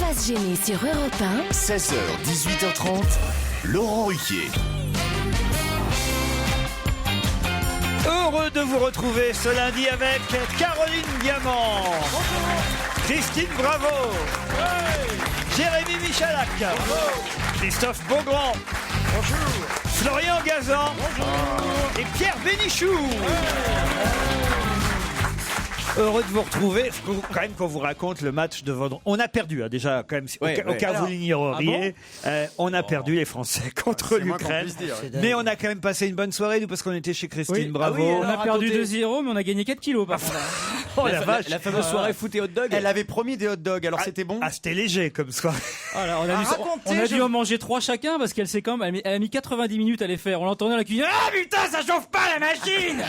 pas se gêner sur Europe 1. 16h, 18h30, Laurent Ruquier. Heureux de vous retrouver ce lundi avec Caroline Diamant, Christine Bravo, Jérémy Michalak, Christophe Beaugrand, Florian Gazan et Pierre Bénichou. Heureux de vous retrouver. Faut quand même qu'on vous raconte le match de vendredi. On a perdu déjà quand même. Au cas où vous l'ignoreriez, on a perdu les Français contre l'Ukraine. Mais on a quand même passé une bonne soirée nous parce qu'on était chez Christine Bravo. On a perdu 2-0 mais on a gagné 4 kilos par contre. Oh la vache. La fameuse soirée foot et hot dog. Elle avait promis des hot dogs, alors c'était bon. Ah, c'était léger comme soirée. Voilà, on a dû en manger 3 chacun parce qu'elle s'est quand même, elle a mis 90 minutes à les faire. On l'entendait à la cuisine. Ah putain, ça chauffe pas la machine.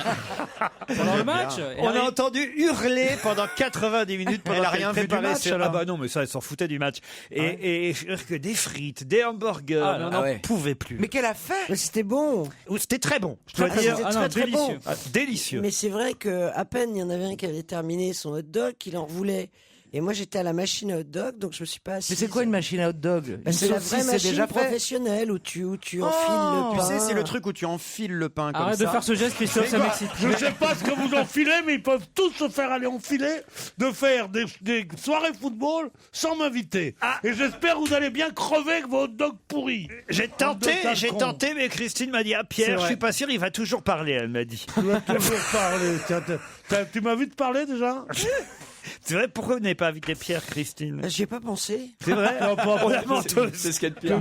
Pendant le match, on a entendu hurler pendant 90 minutes pendant elle a rien vu du match. Ah bah non, mais ça, elle s'en foutait du match. Et que des frites, des hamburgers, on n'en pouvait plus. Mais qu'elle a fait? Mais c'était bon. C'était très bon. Je dois dire, très délicieux. bon. Délicieux. Mais c'est vrai que à peine il y en avait un qui avait terminé son hot dog, qu'il en voulait. Et moi j'étais à la machine à hot dog, donc je me suis pas assise. Mais c'est quoi une machine à hot dog? C'est la vraie machine déjà professionnelle où tu enfiles le pain. Tu sais, c'est le truc où tu enfiles le pain comme ça. Arrête de faire ce geste, Christophe, ça m'excite. Je sais pas ce que vous enfilez, mais ils peuvent tous se faire aller enfiler de faire des soirées football sans m'inviter. Et j'espère que vous allez bien crever avec vos hot dogs pourris. J'ai tenté, mais Christine m'a dit, Pierre, je suis pas sûr, il va toujours parler, elle m'a dit. Tu vas toujours parler. Tu m'as vu te parler déjà? C'est vrai, pourquoi vous n'avez pas invité Pierre, Christine? J'y ai pas pensé. C'est vrai? C'est ce qu'il y a de pire.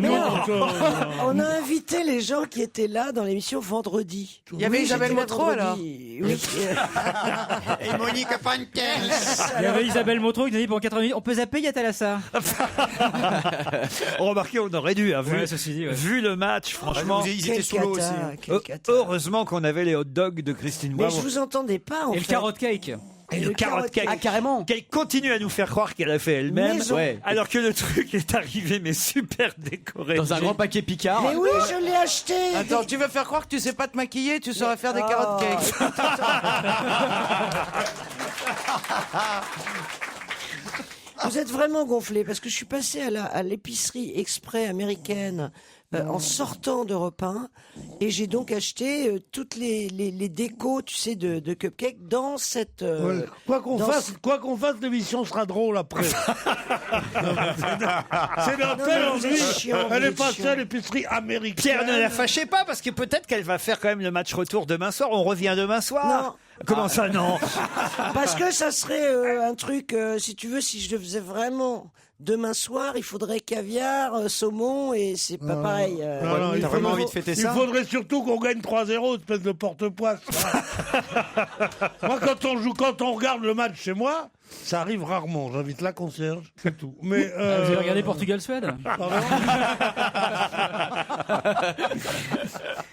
On a invité les gens qui étaient là dans l'émission vendredi. Il y avait Isabelle Motro alors? Oui. Et Monique Pantel. Il y avait Isabelle Motro qui nous a dit pendant 80 minutes, on peut zapper Yatalassa. Remarquez, on aurait dû, vu le match, franchement. Ils étaient sous l'eau aussi. Heureusement qu'on avait les hot dogs de Christine Mais Bravo. je vous entendais pas, en fait. Et le carrot cake. Et le carotte cake. Ah, carrément. Qu'elle continue à nous faire croire qu'elle a fait elle-même. Alors que le truc est arrivé, mais super décoré. Dans un grand paquet Picard. Mais oui, je l'ai acheté. Attends, tu veux faire croire que tu sais pas te maquiller, tu saurais faire des carottes cake. Vous êtes vraiment gonflé parce que je suis passé à l'épicerie exprès américaine en sortant d'Europe 1 et j'ai donc acheté toutes les décos, tu sais, de cupcakes dans cette. Quoi qu'on fasse, l'émission sera drôle après. C'est notre envie. Elle est passée à l'épicerie américaine. Pierre, ne la fâchez pas parce que peut-être qu'elle va faire quand même le match retour demain soir. On revient demain soir. Non. Comment ça, non? Parce que ça serait un truc, si tu veux, si je le faisais vraiment demain soir, il faudrait caviar, saumon, et c'est pas pareil. T'as vraiment envie de fêter ça? Il faudrait surtout qu'on gagne 3-0, espèce de porte-poisse. Moi, quand on regarde le match chez moi, ça arrive rarement. J'invite la concierge, c'est tout. Mais Vous avez regardé Portugal-Suède?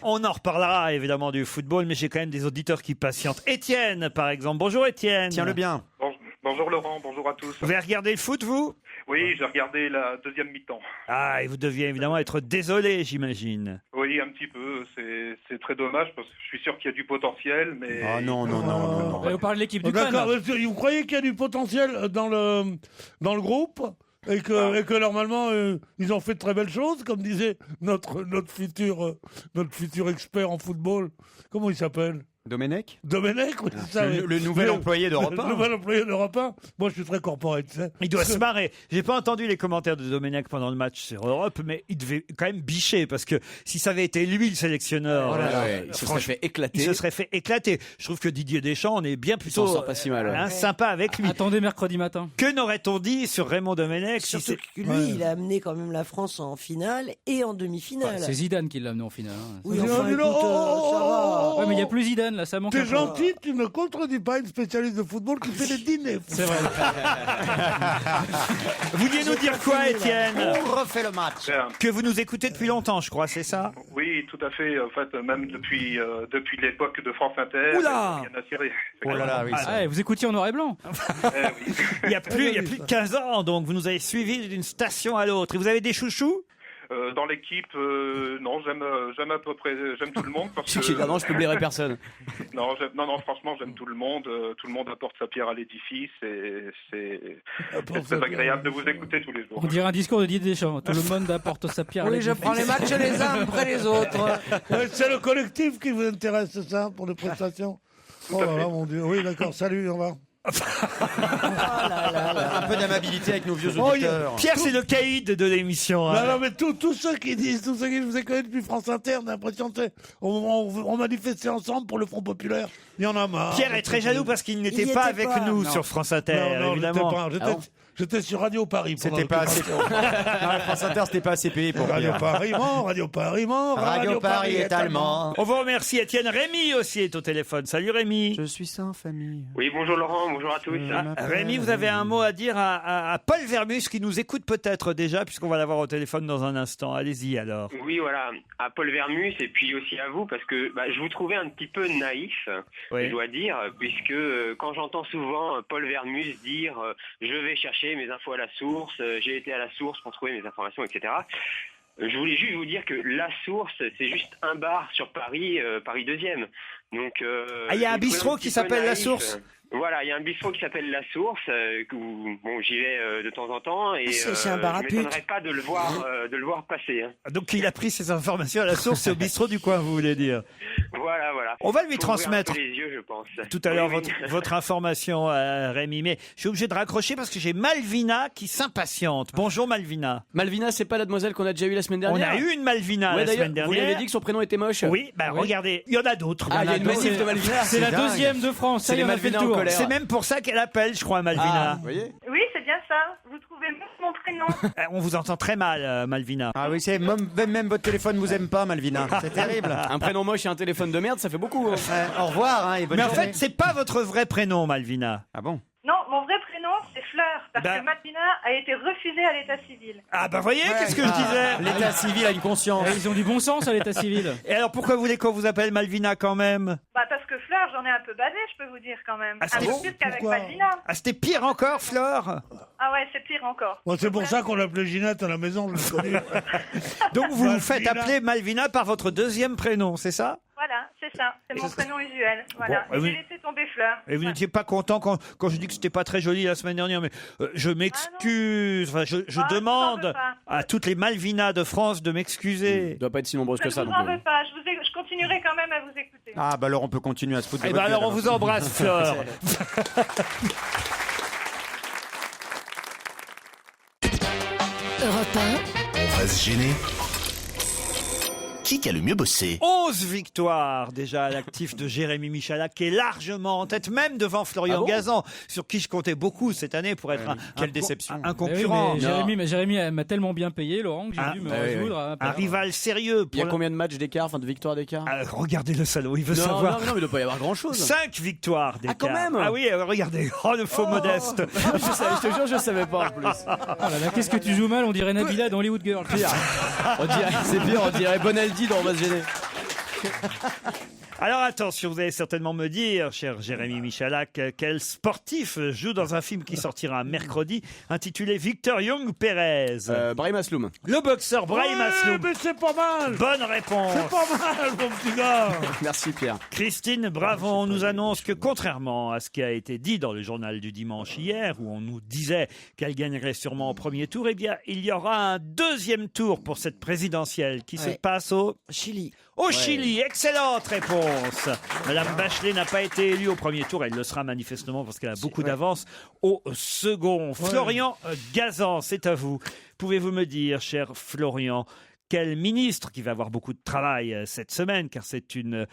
On en reparlera évidemment du football, mais j'ai quand même des auditeurs qui patientent. Étienne, par exemple. Bonjour Étienne. Tiens-le bien. Bonjour Laurent, bonjour à tous. Vous avez regardé le foot, vous? Oui, j'ai regardé la deuxième mi-temps. Ah, et vous deviez évidemment être désolé, j'imagine. Oui, un petit peu. C'est très dommage parce que je suis sûr qu'il y a du potentiel, mais... Ah non. Vous parlez de l'équipe d'Ukraine. D'accord, vous croyez qu'il y a du potentiel dans le groupe? Et que normalement ils ont fait de très belles choses, comme disait notre futur expert en football. Comment il s'appelle? Domenech, oui, c'est ça. le nouvel employé d'Europe 1. Le nouvel employé d'Europe 1. Moi, je suis très corporate, tu sais. Il doit se marrer. J'ai pas entendu les commentaires de Domenech pendant le match sur Europe, mais il devait quand même bicher parce que si ça avait été lui le sélectionneur, il se serait fait éclater. Il se serait fait éclater. Je trouve que Didier Deschamps, on est bien plutôt pas si mal. sympa avec lui. Attendez mercredi matin. Que n'aurait-on dit sur Raymond Domenech? Surtout que lui, il a amené quand même la France en finale et en demi-finale. C'est Zidane qui l'a amené en finale. Oui, enfin, écoute, ça va. Ouais, mais il n'y a plus Zidane là, ça manque. T'es gentil, tu ne contredis pas une spécialiste de football qui fait des dîners. C'est vrai. Vous vouliez nous dire quoi, Étienne? On refait le match. Que vous nous écoutez depuis longtemps, je crois, c'est ça? Oui, tout à fait. En fait, même depuis l'époque de France Inter. Oula! Bien assuré. Oh là là, oui. Vous écoutiez en noir et blanc. Oui. Il y a plus de 15 ans, donc vous nous avez suivis d'une station à l'autre. Et vous avez des chouchous? Dans l'équipe, non, j'aime à peu près, j'aime tout le monde. Parce que... Non, je publierai personne. non, franchement, j'aime tout le monde. Tout le monde apporte sa pierre à l'édifice et c'est agréable de vous écouter tous les jours. On dirait un discours de Didier Deschamps. Tout le monde apporte sa pierre à Oui, l'édifice. je prends les matchs les uns après les autres. C'est le collectif qui vous intéresse, c'est ça, pour les prestations? Oh là là, mon Dieu. Oui, d'accord. Salut, au revoir. Un peu d'amabilité avec nos vieux auditeurs. Pierre, c'est le caïd de l'émission. Hein. Non, mais tous ceux qui disent, tous ceux qui je vous ai connus depuis France Inter, on a l'impression que on manifestait ensemble pour le Front Populaire. Il y en a marre. Pierre est très jaloux parce qu'il n'était pas avec nous sur France Inter, non, évidemment. J'étais sur Radio Paris. C'était pas assez. Non, France Inter, c'était pas assez payé pour Radio Pierre. Paris ment, Radio Paris ment. Radio Paris est allemand. On vous remercie, Étienne. Rémi aussi est au téléphone. Salut Rémi. Je suis sans famille. Oui, bonjour Laurent, bonjour à tous. Rémi, vous avez un mot à dire à Paul Vermus qui nous écoute peut-être déjà, puisqu'on va l'avoir au téléphone dans un instant. Allez-y alors. Oui, voilà, à Paul Vermus et puis aussi à vous, parce que je vous trouvais un petit peu naïf, je dois dire, puisque quand j'entends souvent Paul Vermus dire je vais chercher mes infos à la source, j'ai été à la source pour trouver mes informations, etc. Je voulais juste vous dire que la source, c'est juste un bar sur Paris, Paris 2e. Donc, il y a un bistrot qui s'appelle La Source. Voilà, il y a un bistrot qui s'appelle La Source, où j'y vais de temps en temps et c'est un bar à je m'étonnerais pas de le voir passer. Hein. Donc il a pris ses informations à La Source, c'est au bistrot du coin, vous voulez dire. Voilà. On va lui Faut transmettre ouvrir un peu les yeux, je pense. tout à l'heure Oui. votre information, Rémi. Mais je suis obligé de raccrocher parce que j'ai Malvina qui s'impatiente. Bonjour Malvina. Malvina, c'est pas la demoiselle qu'on a déjà eue la semaine dernière? On a eu une Malvina la semaine dernière. Vous lui avez dit que son prénom était moche? Oui, regardez, il y en a d'autres. Ah, il y a une massif de Malvina. C'est la deuxième de France. Ça y est, on a fait le tour. C'est même pour ça qu'elle appelle, je crois, Malvina. Vous voyez? Oui, c'est bien ça. Vous trouvez même mon prénom. On vous entend très mal, Malvina. Ah oui, c'est même votre téléphone vous aime pas, Malvina. C'est terrible. Un prénom moche et un téléphone de merde, ça fait beaucoup. Au revoir, et bonne Mais en journée. fait, c'est pas votre vrai prénom, Malvina. Ah bon? Non, mon vrai prénom, c'est Fleur, parce que Malvina a été refusée à l'état civil. Ah bah voyez, qu'est-ce que je disais? L'état civil a une conscience. Ils ont du bon sens à l'état civil. Et alors pourquoi vous voulez qu'on vous appelle Malvina quand même? Parce que Fleur, j'en ai un peu basé, je peux vous dire quand même. Ah, un c'est peu bon plus qu'avec Pourquoi Malvina. Ah, c'était pire encore, Fleur. Ah ouais, c'est pire encore. Bon, c'est pour ça qu'on l'appelait Ginette à la maison, je l'ai connu. Donc vous vous Malvina. faites appeler Malvina par votre deuxième prénom, c'est ça? Voilà, c'est ça. C'est mon prénom usuel. Voilà. Bon, Et oui. j'ai laissé tomber Fleur. Et vous n'étiez pas content quand je dis que c'était pas très joli la semaine dernière, mais je m'excuse. Enfin, je je vous en demande veux pas. à toutes les Malvinas de France de m'excuser. Ça doit pas être si nombreuses Je que ne ça. vous donc, en veux pas. Je continuerai quand même à vous écouter. Ah bah alors on peut continuer à se foutre de Eh votre ben gueule, alors on vous embrasse, Fleur. Europe 1, On va se gêner. Qui a le mieux bossé? 11 victoires déjà à l'actif de Jérémy Michalak, qui est largement en tête, même devant Florian Gazan, sur qui je comptais beaucoup cette année pour être quelle déception. un Eh oui, concurrent. mais Jérémy m'a tellement bien payé, Laurent, que j'ai dû me résoudre à Un perdre. rival sérieux. Il y a combien de matchs d'écart, enfin de victoires d'écart? Regardez le salaud, il veut Non, savoir. mais il doit pas y avoir grand chose. 5 victoires d'écart. Ah, quand même. Ah oui, regardez. Oh, le faux modeste. Je te jure, je savais pas en plus. Oh là là, qu'est-ce que tu joues mal, on dirait Nabila dans Hollywood Girl. C'est pire, on dirait Bonaldi dans On va se gêner. Alors attention, vous allez certainement me dire, cher Jérémy Michalak, quel sportif joue dans un film qui sortira mercredi, intitulé Victor Young Pérez. Brahim Asloum. Le boxeur Brahim Asloum. Mais c'est pas mal. Bonne réponse. C'est pas mal, mon petit gars. Merci Pierre. Christine Bravon nous annonce que contrairement à ce qui a été dit dans le journal du dimanche hier, où on nous disait qu'elle gagnerait sûrement au premier tour, eh bien, il y aura un deuxième tour pour cette présidentielle qui se passe au Chili. Au Chili. Excellente réponse. Madame Bachelet n'a pas été élue au premier tour. Elle le sera manifestement parce qu'elle a beaucoup d'avance au second. Florian Gazan, c'est à vous. Pouvez-vous me dire, cher Florian, quel ministre qui va avoir beaucoup de travail cette semaine, car c'est une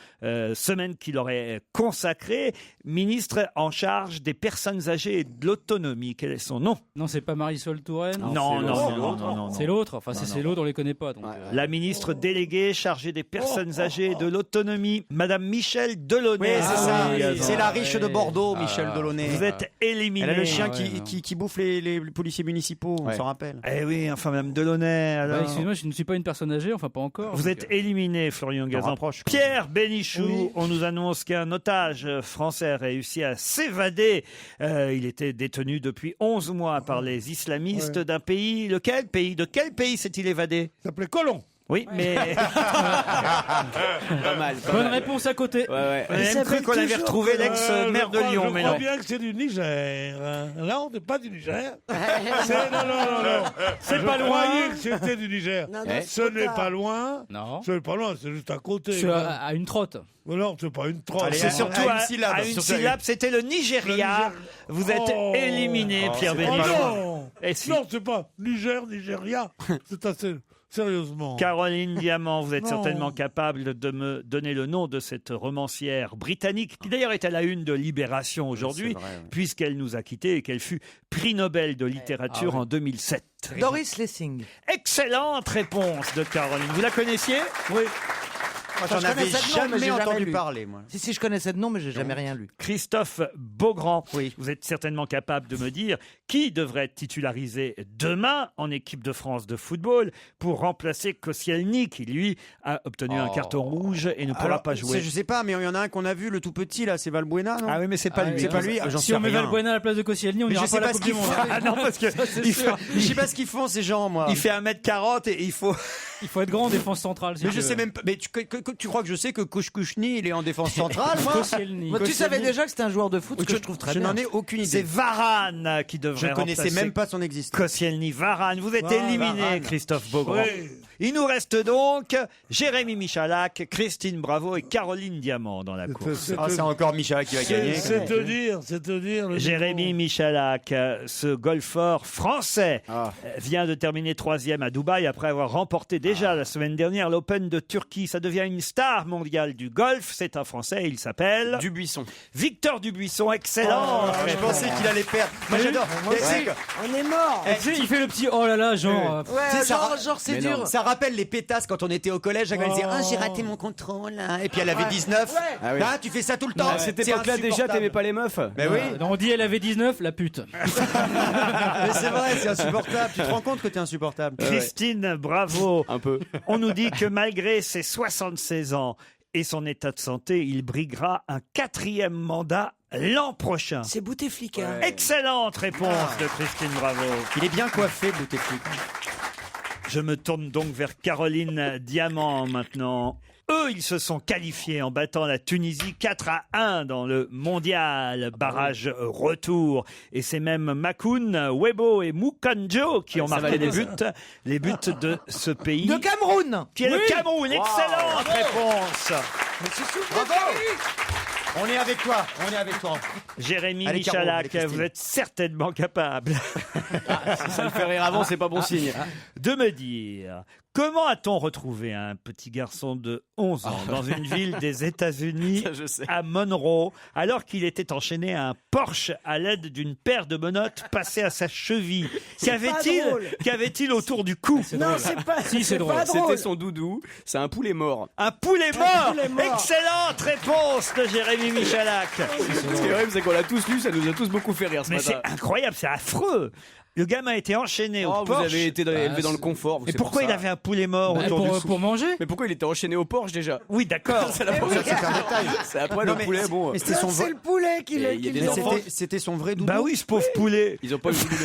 semaine qu'il aurait consacrée, ministre en charge des personnes âgées et de l'autonomie. Quel est son nom? Non, c'est pas Marisol Touraine. Non. C'est l'autre. Enfin, c'est l'autre, on les connaît pas. Donc, La ministre déléguée chargée des personnes âgées et de l'autonomie, Madame Michel Delaunay. Oui, c'est ça. Gazan. C'est la riche de Bordeaux, Michel Delaunay. Vous êtes éliminé. Elle a le chien qui bouffe les policiers municipaux, on s'en rappelle. Eh oui, enfin Madame Delaunay. Alors. excusez-moi, je ne suis pas une personnes âgées, enfin pas encore. Vous êtes éliminé, Florian Gazan. Pierre Bénichou, on nous annonce qu'un otage français a réussi à s'évader. Il était détenu depuis 11 mois par les islamistes d'un pays. De quel pays s'est-il évadé? Il s'appelait Colomb. Oui, mais... Pas mal. Bonne réponse à côté. On a même cru qu'on avait retrouvé l'ex-maire de Lyon, mais Je non. crois bien que c'est du Niger. Là, on n'est pas du Niger. Non. C'est pas Je loin. croyais que c'était du Niger. Non, Ce n'est pas loin. Non. Ce n'est pas loin, c'est juste à côté. C'est à une trotte. Non, c'est pas une trotte. C'est surtout à une syllabe. C'était le Nigeria. Vous êtes éliminé, Pierre Bénichou. Non, Et si. non, c'est pas Nigeria. C'est assez... Sérieusement. Caroline Diamant, vous êtes Non. certainement capable de me donner le nom de cette romancière britannique, qui d'ailleurs est à la une de Libération aujourd'hui, puisqu'elle nous a quittés et qu'elle fut prix Nobel de littérature en 2007. Doris Lessing. Excellente réponse de Caroline. Vous la connaissiez? Oui. Moi, Enfin, j'en je avais connaissais le nom, mais j'ai jamais jamais entendu lu. parler, moi. Si, je connaissais de nom, mais j'ai jamais rien lu. Christophe Beaugrand, Oui. vous êtes certainement capable de me dire qui devrait être titularisé demain en équipe de France de football pour remplacer Koscielny, qui lui a obtenu un carton rouge et ne pourra Alors, pas jouer. Je sais pas, mais il y en a un qu'on a vu, le tout petit, là, c'est Valbuena, non? Ah oui, mais c'est pas lui. C'est pas lui. J'en Si sais on met rien. Valbuena à la place de Koscielny, on Mais n'ira je pas sais à la pas Coupe ce du qu'ils Monde. font. Ah non, parce que Je sais pas ce qu'ils font, ces gens, moi. il fait 1m40 et il faut... Il faut être grand en défense centrale. si Mais tu je veux. sais même pas. Mais tu crois que je sais que Kouchkouchny, il est en défense centrale, moi? Koscielny. Moi, tu savais déjà que c'était un joueur de foot, ce que je trouve très Je bien. n'en ai aucune C'est idée. Varane qui Je devrait ne connaissais remplacer même pas son existence. Koscielny. Varane, vous êtes Varane. éliminé, Christophe Beaugrand. Oui. Il nous reste donc Jérémy Michalak, Christine Bravo et Caroline Diamant dans la course. Ah, c'est encore Micha qui va gagner. C'est te dire. le Jérémy niveau. Michalak, ce golfeur français, Ah. vient de terminer 3e à Dubaï après avoir remporté déjà la semaine dernière l'Open de Turquie. Ça devient une star mondiale du golf. C'est un Français, il s'appelle Dubuisson. Victor Dubuisson. Excellent. Je pensais qu'il allait perdre. Moi, j'adore. On est mort. Tu sais, il fait le petit oh là là, genre. Ouais, Tu sais, ça genre c'est Mais dur. non. Ça rappelle les pétasses quand on était au collège. Elle disait j'ai raté mon contrôle. Et puis elle avait 19. Ouais. Ah, tu fais ça tout le temps. À cette C'est époque-là, déjà, insupportable. t'aimais pas les meufs. Ben oui. On dit elle avait 19, la pute. Mais c'est vrai, c'est insupportable. Tu te rends compte que t'es insupportable. Christine Bravo. Un peu. On nous dit que malgré ses 76 ans et son état de santé, il briguera un 4e mandat l'an prochain. C'est Bouteflika. Excellente réponse de Christine Bravo. Il est bien coiffé, Bouteflika. Je me tourne donc vers Caroline Diamant maintenant. Eux, ils se sont qualifiés en battant la Tunisie 4-1 dans le mondial barrage retour. Et c'est même Makoun, Webo et Mukanjo qui ont marqué les buts de ce pays. De Cameroun. Qui est le Cameroun. Excellente réponse. On est avec toi. Jérémy Allez, Caro, Michalak, allez, Christine. vous êtes certainement capable Si ça le fait rire avant, c'est pas bon signe. de me dire comment a-t-on retrouvé un petit garçon de 11 ans dans une ville des États-Unis Ça, je sais. à Monroe alors qu'il était enchaîné à un Porsche à l'aide d'une paire de menottes passées à sa cheville. Qu'avait-il autour du cou? Non, c'est pas. Si, c'est drôle. pas drôle. C'était son doudou, c'est un poulet mort. Un poulet mort. poulet mort. Excellente réponse de Jérémy Michalak. Ce qui est horrible, c'est qu'on l'a tous lu, ça nous a tous beaucoup fait rire ce Mais matin. c'est incroyable, c'est affreux. Le gamin a été enchaîné au Oh, vous Porsche. avez été élevé dans le confort. vous, Et c'est pourquoi pour il ça. avait un poulet mort Bah, autour du cou? pour manger. Mais pourquoi il était enchaîné au Porsche déjà Oui, d'accord. C'est la première C'est après Non, le mais poulet, c'est- bon. mais c'était Non, son c'est vrai. le poulet qui Et l'a. il y a qui des l'a- enfants. C'était son vrai doudou. Bah oui, ce pauvre poulet. Ils ont pas voulu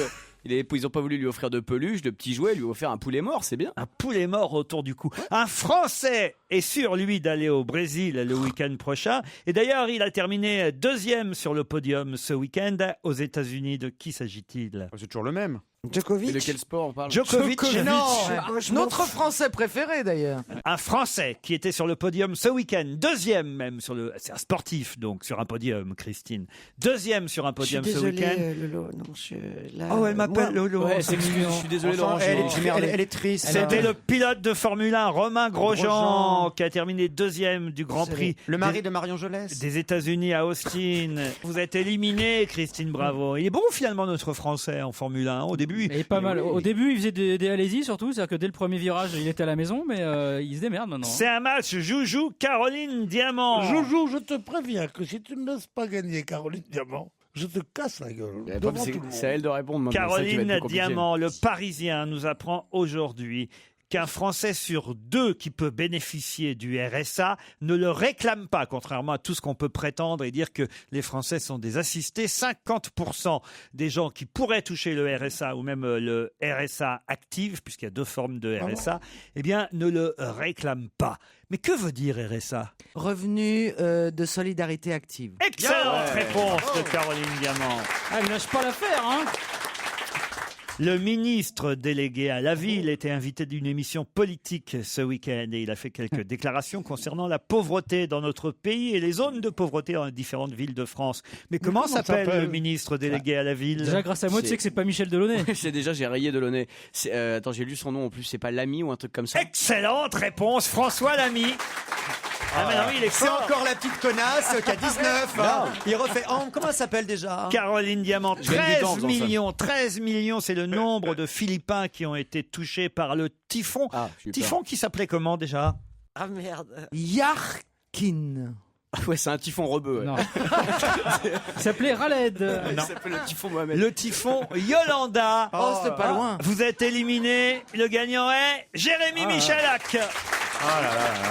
ils ont pas voulu lui offrir de peluche, de petits jouets, lui offrir un poulet mort, c'est bien. Un poulet mort autour du cou. Un Français est sûr, lui, d'aller au Brésil le week-end prochain. Et d'ailleurs, il a terminé 2e sur le podium ce week-end aux États-Unis. De qui s'agit-il? C'est toujours le même. Djokovic. Et de quel sport on parle Djokovic. Non, Moi, je m'en notre fous. Français préféré d'ailleurs. Un Français qui était sur le podium ce week-end, 2e même sur le. C'est un sportif donc sur un podium, Christine. 2e sur un Je suis podium ce désolé, week-end. Lolo. Non, là, Oh, elle m'appelle moi- Lolo. Ouais, s'excuse. Je suis désolé Enfin, Laurent, elle est triste. C'était le pilote de Formule 1, Romain Grosjean, qui a terminé 2e du Grand Prix Le mari de Marion Jolès. des États-Unis à Austin. Vous êtes éliminé, Christine Bravo. Il est bon finalement notre Français en Formule 1 au début. Et pas mal. Au début, il faisait des allez-y surtout, c'est-à-dire que dès le premier virage, il était à la maison, mais il se démerde maintenant. C'est un match Joujou Caroline Diamant. Joujou, je te préviens que si tu ne laisses pas gagner Caroline Diamant, je te casse la gueule. devant tout le monde. C'est à elle de répondre. maintenant, c'est ça qui va être Caroline plus compliqué. Diamant, le Parisien, nous apprend aujourd'hui qu'un Français sur 2 qui peut bénéficier du RSA ne le réclame pas, contrairement à tout ce qu'on peut prétendre et dire que les Français sont des assistés. 50% des gens qui pourraient toucher le RSA ou même le RSA actif, puisqu'il y a 2 formes de RSA, eh bien, ne le réclament pas. Mais que veut dire RSA? Revenu de solidarité active. Excellente réponse de Caroline Diamant. Ah, il lâche pas l'affaire, hein. Le ministre délégué à la ville était invité d'une émission politique ce week-end et il a fait quelques déclarations concernant la pauvreté dans notre pays et les zones de pauvreté dans les différentes villes de France. Mais comment s'appelle le ministre délégué à la ville? Déjà, grâce à moi, tu sais que c'est pas Michel Delaunay. J'ai rayé Delaunay. Attends, j'ai lu son nom en plus, c'est pas Lamy ou un truc comme ça? Excellente réponse, François Lamy. Ah mais non, il est C'est fort. encore la petite connasse qui a 19. Hein. Il refait comment ça s'appelle déjà? Caroline Diamant, 13 millions. 13 millions, c'est le nombre de Philippins qui ont été touchés par le typhon. Typhon qui s'appelait comment déjà? Ah merde. Yarkin. Ouais, c'est un typhon rebeu. Ouais. Non. Il s'appelait Raled. Il s'appelle le typhon Mohamed. Le typhon Yolanda. Oh, c'était pas loin. Vous êtes éliminé. Le gagnant est Jérémy Michalak. Oh là là là.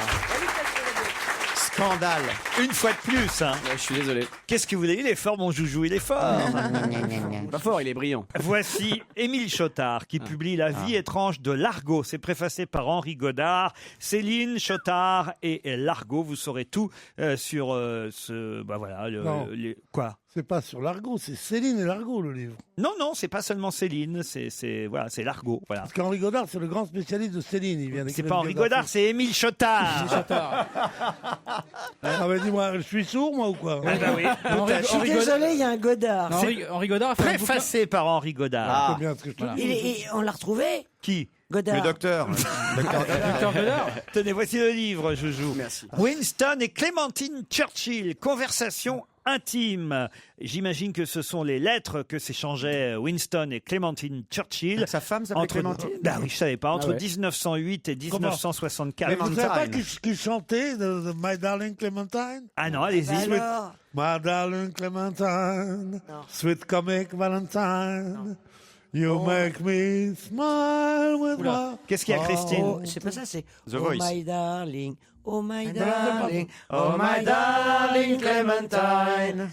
Scandale. Une fois de plus. Hein. Ouais, je suis désolé. Qu'est-ce que vous voulez? Il est fort, mon joujou, il est fort. Pas fort, il est brillant. Voici Émile Chotard qui publie La vie étrange de Largo. C'est préfacé par Henri Godard. Céline, Chotard et Largo. Vous saurez tout sur ce. Bah voilà. Quoi? C'est pas sur Largo, c'est Céline et Largo le livre. Non, c'est pas seulement Céline, c'est Largo. Voilà. Parce qu'Henri Godard, c'est le grand spécialiste de Céline. Il vient C'est pas Henri Godard, c'est Émile Chotard. Ah mais dis-moi, je suis sourd moi ou quoi? Ah bah oui. Je suis désolé, il y a un Godard. Non, Henri Godard a fait un bouquin. Préfacé par Henri Godard. C'est bien ce que je te dis. Et on l'a retrouvé? Qui? Godard. Le docteur. Docteur Godard. Tenez, voici le livre, Joujou. Merci. Winston et Clémentine Churchill, conversation intime. J'imagine que ce sont les lettres que s'échangeaient Winston et Clémentine Churchill. Sa femme s'appelait Clémentine? Bah oui, je savais pas. Entre Ah ouais. 1908 et 1964. Vous savez pas qui chantait de My Darling Clementine? Ah non, allez-y. Alors, My Darling Clementine, Sweet Comic Valentine, You make me smile with my... Qu'est-ce qu'il y a, Christine? oh, c'est pas ça, c'est The Oh Voice. my darling, oh my darling, darling, oh my darling Clementine.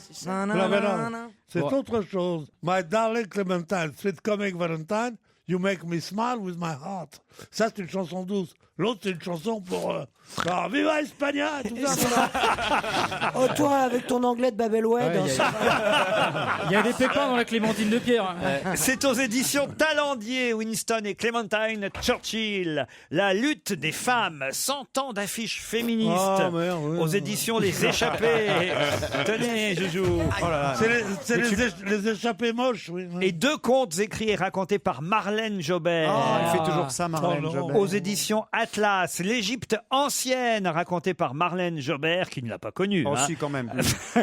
C'est autre chose. My Darling Clementine, Sweet Comic Valentine, You make me smile with my heart. Ça, c'est une chanson douce. L'autre, c'est une chanson pour... Viva España et tout ça. Oh, toi, avec ton anglais de Babel-Oued. Il y a des pépins dans la Clémentine de Pierre. C'est aux éditions Talendier, Winston et Clémentine Churchill. La lutte des femmes, 100 ans d'affiches féministes. Oh, merde, oui. Aux éditions Les Échappés. Tenez, Joujou. C'est les échappés moches, oui. Et 2 contes écrits et racontés par Marlène Jobert. Elle fait toujours ça, Marlène Jobert. Aux éditions Atlas, l'Égypte ancienne, racontée par Marlène Jobert, qui ne l'a pas connue. Oh hein. si, quand même.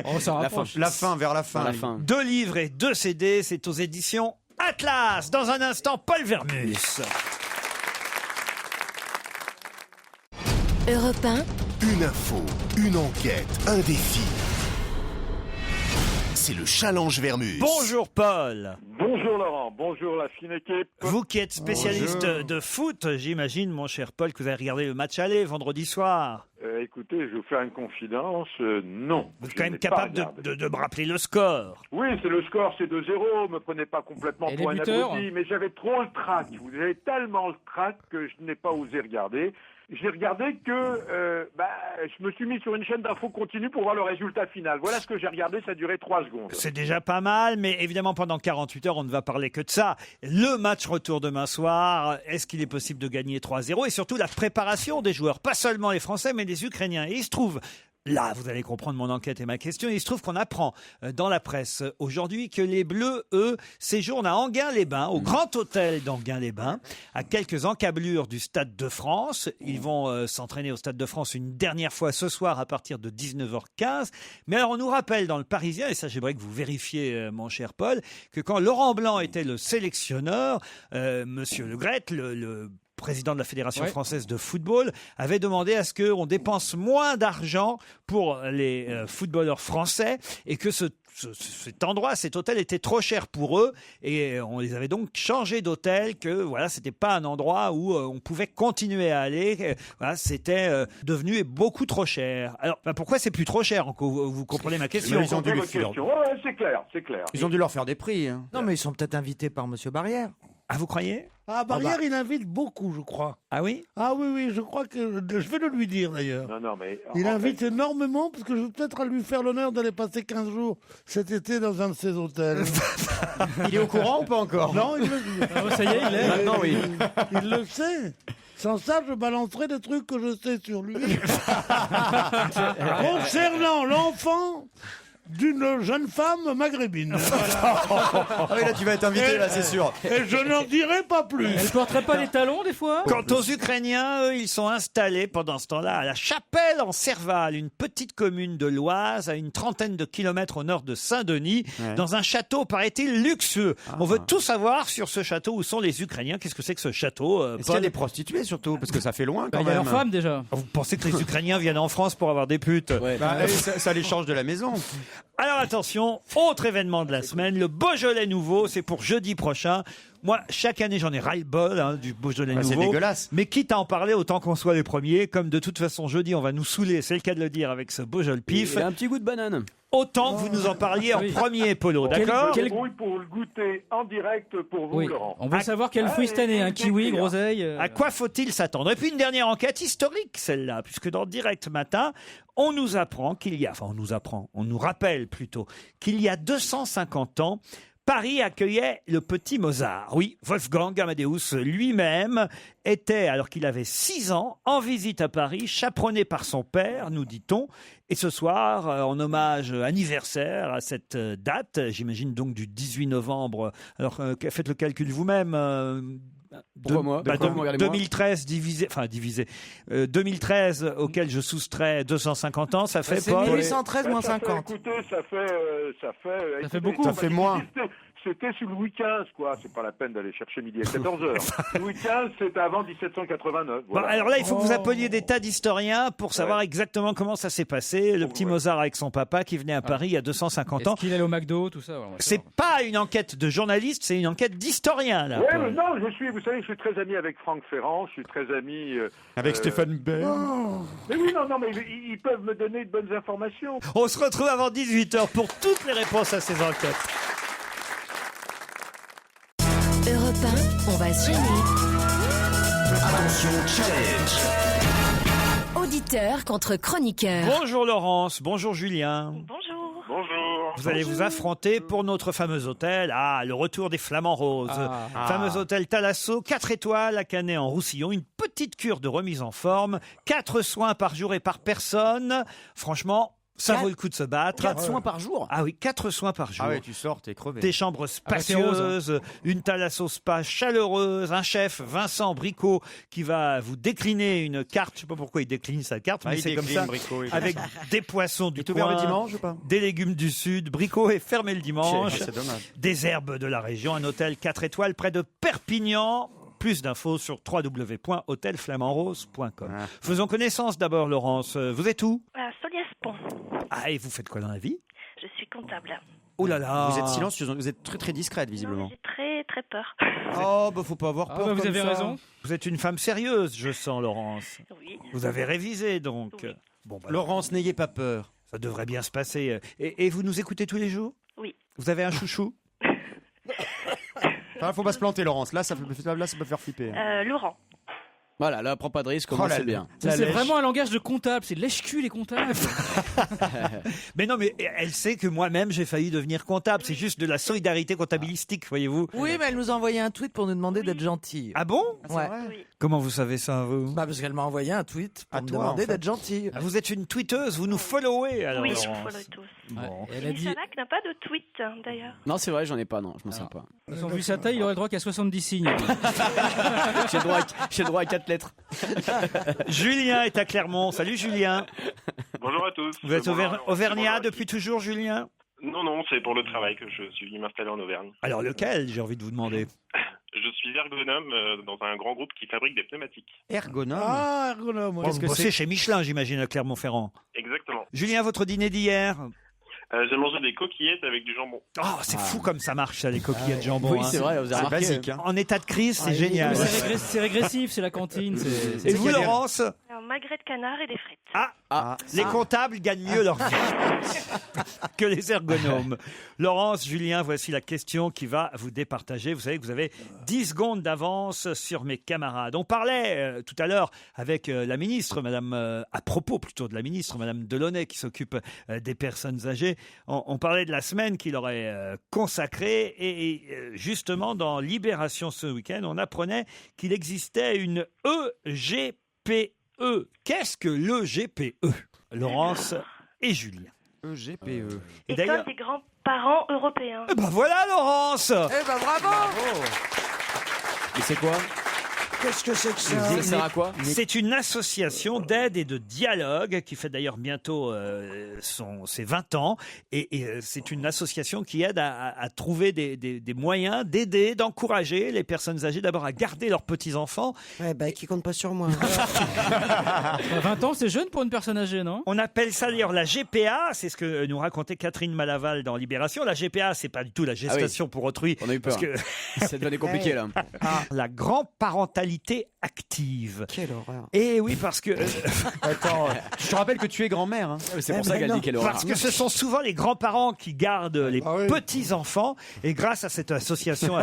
Oh, ça rapproche. La fin, vers la fin. Dans la fin. 2 livres et 2 CD, c'est aux éditions Atlas. Dans un instant, Paul Vermus. Europe 1, Une info, une enquête, un défi. C'est le challenge Vermus. Bonjour Paul. Bonjour Laurent, bonjour la fine équipe. Vous qui êtes spécialiste de foot, j'imagine, mon cher Paul, que vous avez regardé le match aller vendredi soir. Écoutez, je vais vous faire une confidence, non. Vous êtes Je quand n'ai même pas capable regardé. de me rappeler le score. Oui, c'est le score, c'est 2-0, me prenez pas complètement Et pour les un buteurs abruti, mais j'avais trop le trac. Vous avez tellement le trac que je n'ai pas osé regarder. J'ai regardé que je me suis mis sur une chaîne d'infos continue pour voir le résultat final. Voilà ce que j'ai regardé, ça a duré 3 secondes. C'est déjà pas mal, mais évidemment, pendant 48 heures, on ne va parler que de ça. Le match retour demain soir, est-ce qu'il est possible de gagner 3-0? Et surtout, la préparation des joueurs, pas seulement les Français, mais les Ukrainiens. Et il se trouve... Là, vous allez comprendre mon enquête et ma question. Il se trouve qu'on apprend dans la presse aujourd'hui que les Bleus, eux, séjournent à Enghien-les-Bains, au Grand Hôtel d'Enghien-les-Bains, à quelques encablures du Stade de France. Ils vont s'entraîner au Stade de France une dernière fois ce soir à partir de 19h15. Mais alors, on nous rappelle dans le Parisien, et ça j'aimerais que vous vérifiez, mon cher Paul, que quand Laurent Blanc était le sélectionneur, Monsieur Le Gret, le président de la Fédération française de football, avait demandé à ce qu'on dépense moins d'argent pour les footballeurs français et que cet endroit, cet hôtel était trop cher pour eux et on les avait donc changé d'hôtel, que voilà, c'était pas un endroit où on pouvait continuer à aller. Voilà, c'était devenu beaucoup trop cher. Alors pourquoi c'est plus trop cher? Vous comprenez ma question? Ils ont dû c'est clair, c'est clair. Ils ont dû leur faire des prix. Hein. Non, mais ils sont peut-être invités par Monsieur Barrière. Ah, vous croyez? Barrière, il invite beaucoup, je crois. Ah oui? Ah oui, je crois que... Je vais le lui dire, d'ailleurs. Non, mais... Il invite énormément, parce que je vais peut-être lui faire l'honneur d'aller passer 15 jours cet été dans un de ses hôtels. Il est au courant ou pas encore? Non, il le dit. Ah, ça y est, il est. Maintenant, oui. Il le sait. Sans ça, je balancerai des trucs que je sais sur lui. Concernant l'enfant d'une jeune femme maghrébine. Ah oui, là tu vas être invité, là c'est sûr. Et je n'en dirai pas plus. Elle porterait pas les talons des fois? Quant aux Ukrainiens, eux, ils sont installés pendant ce temps-là à la Chapelle en Serval, une petite commune de l'Oise, à une trentaine de kilomètres au nord de Saint-Denis, dans un château, paraît-il, luxueux. On veut tout savoir sur ce château. Où sont les Ukrainiens? Qu'est-ce que c'est que ce château? Est-ce qu'il y a des prostituées surtout? Parce que ça fait loin quand Il y a même. leurs femmes déjà. Vous pensez que les Ukrainiens viennent en France pour avoir des putes? Ça les change de la maison. Alors attention, autre événement de la semaine, le Beaujolais nouveau, c'est pour jeudi prochain. Moi, chaque année, j'en ai ras-le-bol du Beaujolais nouveau. C'est dégueulasse. Mais quitte à en parler, autant qu'on soit les premiers. Comme de toute façon, jeudi, on va nous saouler, c'est le cas de le dire, avec ce Beaujolais pif. Il a un petit goût de banane. Autant que vous nous en parliez en premier, Polo, d'accord? Je débrouille pour le goûter en direct pour vous, Laurent. On veut savoir quel fruit cette année, kiwi, groseille. À quoi faut-il s'attendre? Et puis une dernière enquête historique, celle-là, puisque dans Direct Matin, on nous apprend on nous rappelle plutôt, qu'il y a 250 ans, Paris accueillait le petit Mozart. Oui, Wolfgang Amadeus lui-même était, alors qu'il avait 6 ans, en visite à Paris, chaperonné par son père, nous dit-on. Et ce soir, en hommage anniversaire à cette date, j'imagine donc du 18 novembre, alors faites le calcul vous-même. Pourquoi moi? 2013 divisé 2013 auquel je soustrais 250 ans, ça fait C'est 1813 moins 50. Écoutez, ça fait beaucoup. Ça fait moins. C'était sous Louis XV, quoi. C'est pas la peine d'aller chercher midi à 14h. Louis XV, c'était avant 1789. Voilà. Bon, alors là, il faut que vous appeliez des tas d'historiens pour savoir exactement comment ça s'est passé. Le petit Mozart avec son papa qui venait à Paris il y a 250 ans. Est-ce qu'il allait au McDo, tout ça? C'est pas une enquête de journaliste, c'est une enquête d'historien, là. Oui, mais non, vous savez, je suis très ami avec Franck Ferrand, je suis très ami... avec Stéphane Bern. Oh. Mais oui, non, mais ils peuvent me donner de bonnes informations. On se retrouve avant 18h pour toutes les réponses à ces enquêtes. Europe 1, on va se gêner. Attention, challenge. Auditeur contre chroniqueur. Bonjour Laurence, bonjour Julien. Bonjour. Bonjour. Vous allez vous affronter pour notre fameux hôtel. le retour des Flamands Roses. Fameux hôtel Thalasso, 4 étoiles à Canet en Roussillon. Une petite cure de remise en forme. 4 soins par jour et par personne. Franchement, ça vaut le coup de se battre. 4 soins par jour? Ah oui, 4 soins par jour. Ah oui, tu sors, t'es crevé. Des chambres spacieuses, une Thalasso spa chaleureuse, un chef, Vincent Bricot, qui va vous décliner une carte. Je sais pas pourquoi il décline sa carte, mais c'est comme ça. Bricot, avec des poissons du coin. Il est ouvert le dimanche ou pas? Des légumes du sud. Bricot est fermé le dimanche. C'est dommage. Des herbes de la région. Un hôtel 4 étoiles près de Perpignan. Plus d'infos sur www.hôtelflamandrose.com. Faisons connaissance d'abord, Laurence. Vous êtes où? À Soliès-Pont. Ah, et vous faites quoi dans la vie? Je suis comptable. Oh là là. Vous êtes silencieuse, vous êtes très très discrète visiblement. Non, j'ai très très peur. Oh, faut pas avoir peur. Vous comme avez ça. raison. Vous êtes une femme sérieuse, je sens, Laurence. Oui. Vous avez révisé, donc. Oui. Bon, Laurence, n'ayez pas peur. Ça devrait bien se passer. Et vous nous écoutez tous les jours? Oui. Vous avez un chouchou? Faut pas se planter, Laurence. Là, ça peut faire flipper. Laurent. Voilà, là, prends pas de risque, c'est bien. Ça, c'est vraiment un langage de comptable, c'est lèche-cul les comptables. Mais non, mais elle sait que moi-même j'ai failli devenir comptable. C'est juste de la solidarité comptabilistique, voyez-vous. Oui, mais elle nous a envoyé un tweet pour nous demander d'être gentille. Ah bon? Ouais. Oui. Comment vous savez ça, vous? Parce qu'elle m'a envoyé un tweet pour À me toi, demander en fait. d'être gentille. Vous êtes une tweeteuse, vous nous followez alors. Oui, je Laurence. follow tous. Bon. Elle a dit. Salak n'a pas de tweet, d'ailleurs. Non, c'est vrai, j'en ai pas, non, je m'en sers pas. Vu sa taille, il aurait le droit qu'à 70 signes. J'ai le droit à 4 lettres. Julien est à Clermont. Salut Julien. Bonjour à tous. Vous êtes auvergnat depuis toujours, Julien? Non, c'est pour le travail que je suis venu m'installer en Auvergne. Alors lequel, j'ai envie de vous demander? Je suis ergonomes dans un grand groupe qui fabrique des pneumatiques. Ergonome. Ah, ergonome. Qu'est-ce que c'est chez Michelin, j'imagine, à Clermont-Ferrand. Exactement. Julien, votre dîner d'hier? J'ai mangé des coquillettes avec du jambon. Oh, c'est fou comme ça marche, ça, les coquillettes jambon. Oui, c'est vrai, vous avez C'est remarqué. basique. Hein. En état de crise, c'est génial. C'est régressif, c'est la cantine. Et vous, Laurence? Un magret de canard et des frites. Les comptables gagnent mieux leur vie que les ergonomes. Laurence, Julien, voici la question qui va vous départager. Vous savez que vous avez 10 secondes d'avance sur mes camarades. On parlait tout à l'heure avec la ministre, à propos plutôt de la ministre, Madame Delaunay, qui s'occupe des personnes âgées. On parlait de la semaine qu'il aurait consacrée et justement dans Libération ce week-end, on apprenait qu'il existait une EGPE. Qu'est-ce que l'EGPE? Laurence et Julien. EGPE. Et École d'ailleurs, des grands-parents européens. eh ben voilà, Laurence. Eh ben bravo. Et c'est quoi? Qu'est-ce que c'est que ça? Ça sert à quoi? C'est une association d'aide et de dialogue qui fait d'ailleurs bientôt ses 20 ans. Et c'est une association qui aide à trouver des moyens d'aider, d'encourager les personnes âgées d'abord à garder leurs petits-enfants. Ouais, bah, qui compte pas sur moi. 20 ans, c'est jeune pour une personne âgée, non? On appelle ça d'ailleurs la GPA, c'est ce que nous racontait Catherine Malaval dans Libération. La GPA, c'est pas du tout la gestation pour autrui. On a eu peur. Parce que Ça devenait compliqué là. la grand-parentalité active. Quelle horreur. Et oui, parce que... Attends, je te rappelle que tu es grand-mère. Hein. C'est pour ça qu'elle dit qu'elle aura. Parce que ce sont souvent les grands-parents qui gardent les petits-enfants. Et grâce à cette association,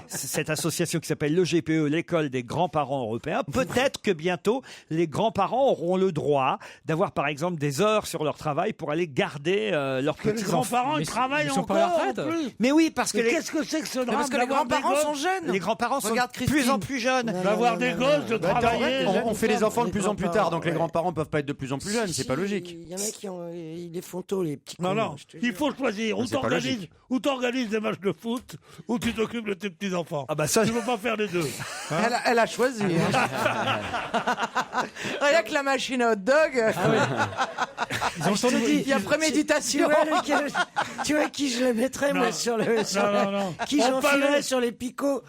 cette association qui s'appelle l'EGPE, l'École des grands-parents européens, peut-être que bientôt, les grands-parents auront le droit d'avoir, par exemple, des heures sur leur travail pour aller garder leurs Les petits-enfants. grands-parents, ils travaillent ils sont encore. pas à la retraite. en plus. Mais oui, parce que Mais les, qu'est-ce que c'est que ce drame Parce que les d'avoir des grands-parents gosses sont jeunes. les grands-parents sont Regarde de plus en plus jeunes. D'avoir des gosses, de travailler. On fait les enfants de plus en plus tard, donc les Ouais. grands-parents peuvent pas être de plus en plus jeunes, c'est pas logique. Il y en a qui ont, ils les font tôt, les petits Non, cons, non, je te il jure. faut choisir. C'est pas logique. Ou t'organises des matchs de foot, ou tu t'occupes de tes petits-enfants. Ah bah ça, Tu ne peux pas faire les deux. Elle a choisi. hein. Rien que la machine à hot dog. Ils ont le temps de- Il y a préméditation. Tu vois qui je le mettrais, moi, sur le. Non. Qui On j'enfilerais parlait- sur les picots.